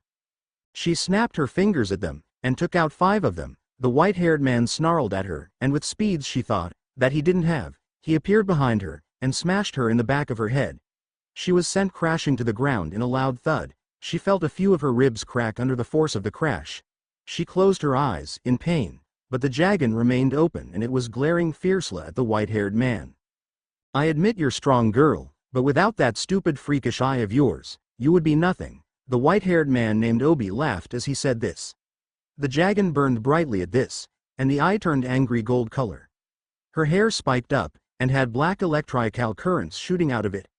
She snapped her fingers at them, and took out 5 of them. The white-haired man snarled at her, and with speeds she thought that he didn't have, he appeared behind her, and smashed her in the back of her head. She was sent crashing to the ground in a loud thud. She felt a few of her ribs crack under the force of the crash. She closed her eyes, in pain, but the dragon remained open and it was glaring fiercely at the white-haired man. I admit you're strong, girl, but without that stupid freakish eye of yours, you would be nothing. The white-haired man named Obi laughed as he said this. The dragon burned brightly at this, and the eye turned angry gold color. Her hair spiked up, and had black electrical currents shooting out of it.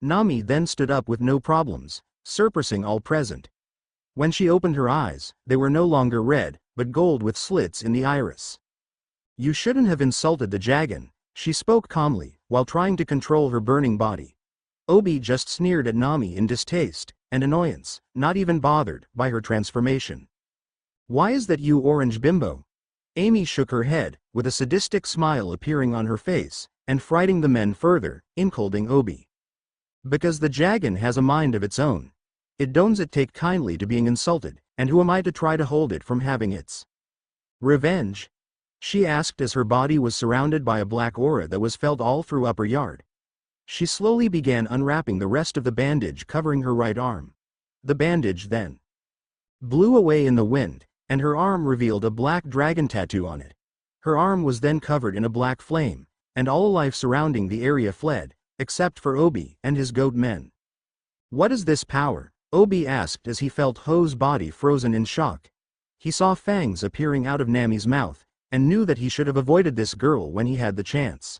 Nami then stood up with no problems, surpassing all present. When she opened her eyes, they were no longer red, but gold with slits in the iris. You shouldn't have insulted the dragon, she spoke calmly, while trying to control her burning body. Obi just sneered at Nami in distaste and annoyance, not even bothered by her transformation. Why is that, you orange bimbo? Amy shook her head, with a sadistic smile appearing on her face, and frightening the men further, insulting Obi. Because the dragon has a mind of its own. It does it take kindly to being insulted, and who am I to try to hold it from having its revenge? She asked as her body was surrounded by a black aura that was felt all through upper yard. She slowly began unwrapping the rest of the bandage covering her right arm. The bandage then blew away in the wind, and her arm revealed a black dragon tattoo on it. Her arm was then covered in a black flame, and all life surrounding the area fled, except for Obi and his goat men. What is this power? Obi asked as he felt Ho's body frozen in shock. He saw fangs appearing out of Nami's mouth, and knew that he should have avoided this girl when he had the chance.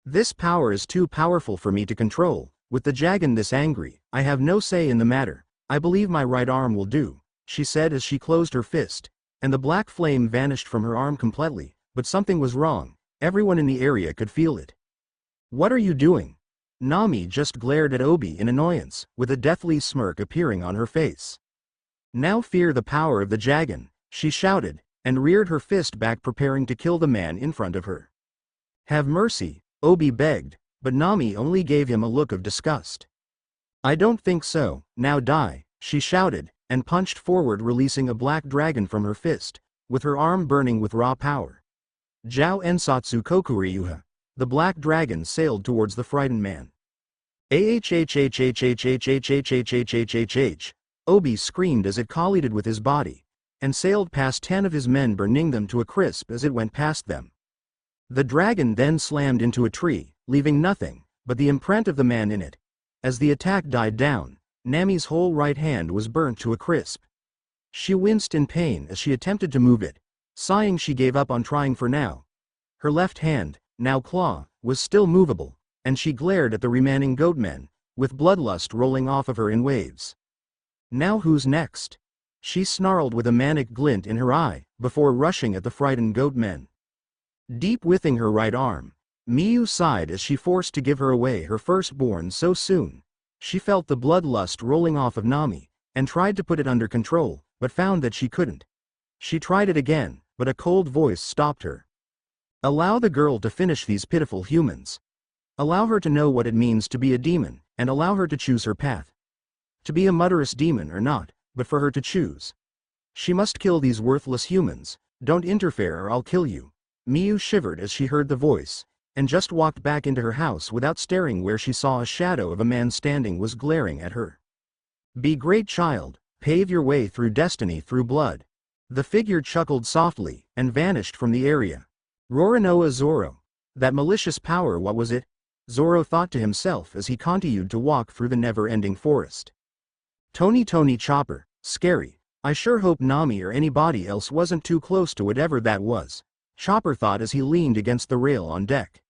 This power is too powerful for me to control. With the dragon this angry, I have no say in the matter. I believe my right arm will do, she said as she closed her fist, and the black flame vanished from her arm completely, but something was wrong. Everyone in the area could feel it. What are you doing? Nami just glared at Obi in annoyance, with a deathly smirk appearing on her face. Now fear the power of the dragon, she shouted, and reared her fist back preparing to kill the man in front of her. Have mercy, Obi begged, but Nami only gave him a look of disgust. I don't think so, now die, she shouted, and punched forward releasing a black dragon from her fist, with her arm burning with raw power. Jiao Ensatsu Kokuryuha. The black dragon sailed towards the frightened man. Obi screamed as it collided with his body, and sailed past 10 of his men, burning them to a crisp as it went past them. The dragon then slammed into a tree, leaving nothing but the imprint of the man in it. As the attack died down, Nami's whole right hand was burnt to a crisp. She winced in pain as she attempted to move it. Sighing, she gave up on trying for now. Her left hand, now claw, was still movable, and she glared at the remaining goatmen, with bloodlust rolling off of her in waves. Now who's next? She snarled with a manic glint in her eye, before rushing at the frightened goatmen. deep within her right arm. Miyu sighed as she forced to give her away her firstborn so soon. She felt the bloodlust rolling off of Nami, and tried to put it under control, but found that she couldn't. She tried it again, but a cold voice stopped her. Allow the girl to finish these pitiful humans. Allow her to know what it means to be a demon, and allow her to choose her path. To be a murderous demon or not, but for her to choose. She must kill these worthless humans. Don't interfere or I'll kill you. Miyu shivered as she heard the voice, and just walked back into her house without staring where she saw a shadow of a man standing was glaring at her. Be great, child, pave your way through destiny through blood. The figure chuckled softly, and vanished from the area. Roronoa Zoro. That malicious power, what was it? Zoro thought to himself as he continued to walk through the never-ending forest. Tony Chopper, scary. I sure hope Nami or anybody else wasn't too close to whatever that was. Chopper thought as he leaned against the rail on deck.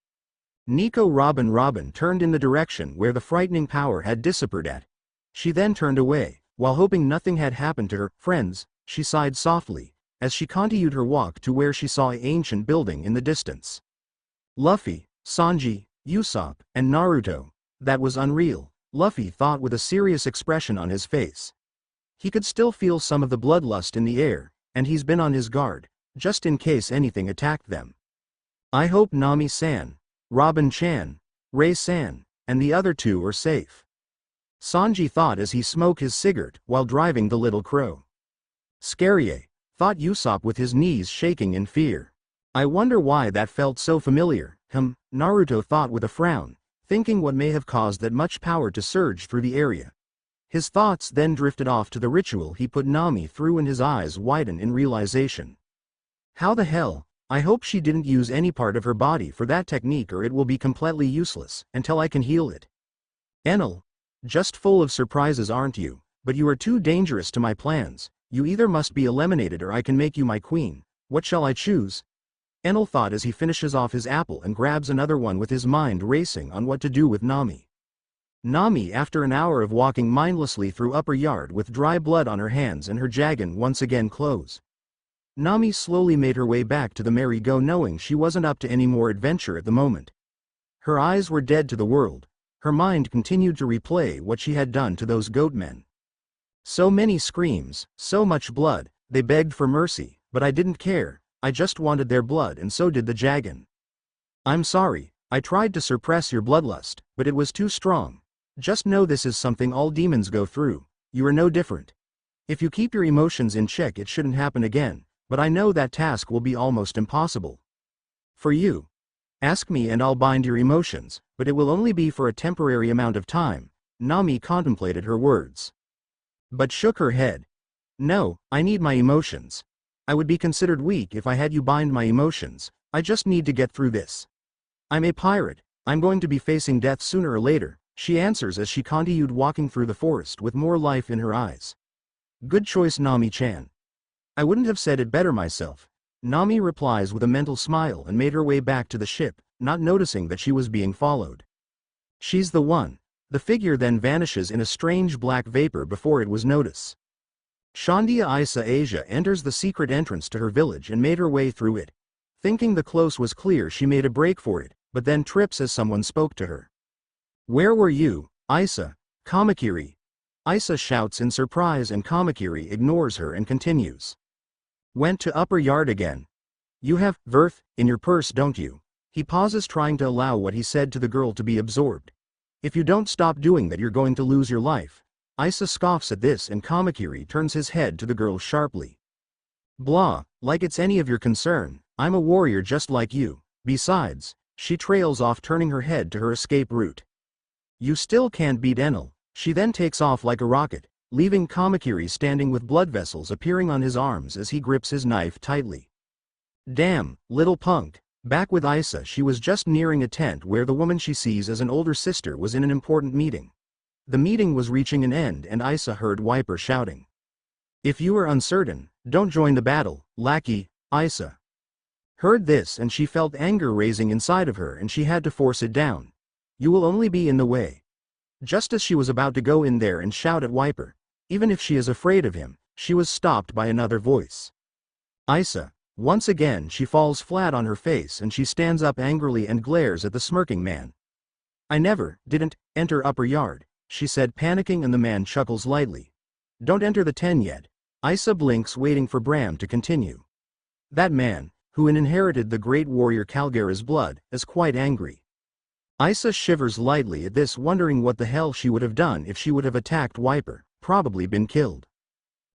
Nico Robin turned in the direction where the frightening power had disappeared at. She then turned away, while hoping nothing had happened to her friends. She sighed softly, as she continued her walk to where she saw an ancient building in the distance. Luffy, Sanji, Usopp, and Naruto. That was unreal, Luffy thought with a serious expression on his face. He could still feel some of the bloodlust in the air, and he's been on his guard, just in case anything attacked them. I hope Nami-san, Robin-chan, Ray-san, and the other two are safe. Sanji thought as he smoked his cigarette while driving the little crow. Scary, thought Usopp with his knees shaking in fear. I wonder why that felt so familiar, Naruto thought with a frown, thinking what may have caused that much power to surge through the area. His thoughts then drifted off to the ritual he put Nami through and his eyes widened in realization. How the hell? I hope she didn't use any part of her body for that technique or it will be completely useless until I can heal it. Enel. Just full of surprises aren't you? But you are too dangerous to my plans. You either must be eliminated or I can make you my queen. What shall I choose? Enel thought as he finishes off his apple and grabs another one with his mind racing on what to do with Nami. Nami, after an hour of walking mindlessly through upper yard with dry blood on her hands and her jagged once again clothes. Nami slowly made her way back to the merry-go knowing she wasn't up to any more adventure at the moment. Her eyes were dead to the world. Her mind continued to replay what she had done to those goat men. So many screams, so much blood, they begged for mercy, but I didn't care, I just wanted their blood and so did the Jagan. I'm sorry, I tried to suppress your bloodlust, but it was too strong. Just know this is something all demons go through, you are no different. If you keep your emotions in check it shouldn't happen again, but I know that task will be almost impossible. For you. Ask me and I'll bind your emotions, but it will only be for a temporary amount of time. Nami contemplated her words. But shook her head. No, I need my emotions. I would be considered weak if I had you bind my emotions, I just need to get through this. I'm a pirate, I'm going to be facing death sooner or later, she answers as she continued walking through the forest with more life in her eyes. Good choice, Nami-chan. I wouldn't have said it better myself. Nami replies with a mental smile and made her way back to the ship, not noticing that she was being followed. She's the one. The figure then vanishes in a strange black vapor before it was noticed. Shandia Isa Asia enters the secret entrance to her village and made her way through it. Thinking the close was clear she made a break for it, but then trips as someone spoke to her. Where were you, Isa? Kamakiri. Isa shouts in surprise and Kamakiri ignores her and continues. Went to upper yard again. You have Verth in your purse, don't you? He pauses, trying to allow what he said to the girl to be absorbed. If you don't stop doing that you're going to lose your life. Isa scoffs at this and Kamakiri turns his head to the girl sharply. Blah, like it's any of your concern, I'm a warrior just like you. Besides, she trails off, turning her head to her escape route. You still can't beat Enel. She then takes off like a rocket, leaving Kamakiri standing with blood vessels appearing on his arms as he grips his knife tightly. Damn, little punk. Back with Isa, she was just nearing a tent where the woman she sees as an older sister was in an important meeting. The meeting was reaching an end and Isa heard Wiper shouting. If you are uncertain, don't join the battle, lackey. Isa heard this and she felt anger raising inside of her and she had to force it down. You will only be in the way. Just as she was about to go in there and shout at Wiper, even if she is afraid of him, she was stopped by another voice. Isa, Once again she falls flat on her face and she stands up angrily and glares at the smirking man. "I didn't enter upper yard," she said, panicking, and the man chuckles lightly. "Don't enter the 10 yet." Isa blinks, waiting for Bram to continue. That man, who inherited the great warrior Calgara's blood, is quite angry. Isa shivers lightly at this, wondering what the hell she would have done if she would have attacked Wiper, probably been killed.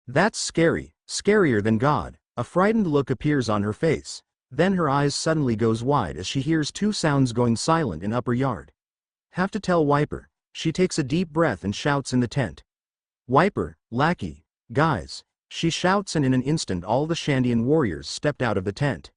That's scary, scarier than God. A frightened look appears on her face, then her eyes suddenly goes wide as she hears two sounds going silent in upper yard. Have to tell Wiper. She takes a deep breath and shouts in the tent. "Wiper, lackey, guys," she shouts, and in an instant all the Shandian warriors stepped out of the tent.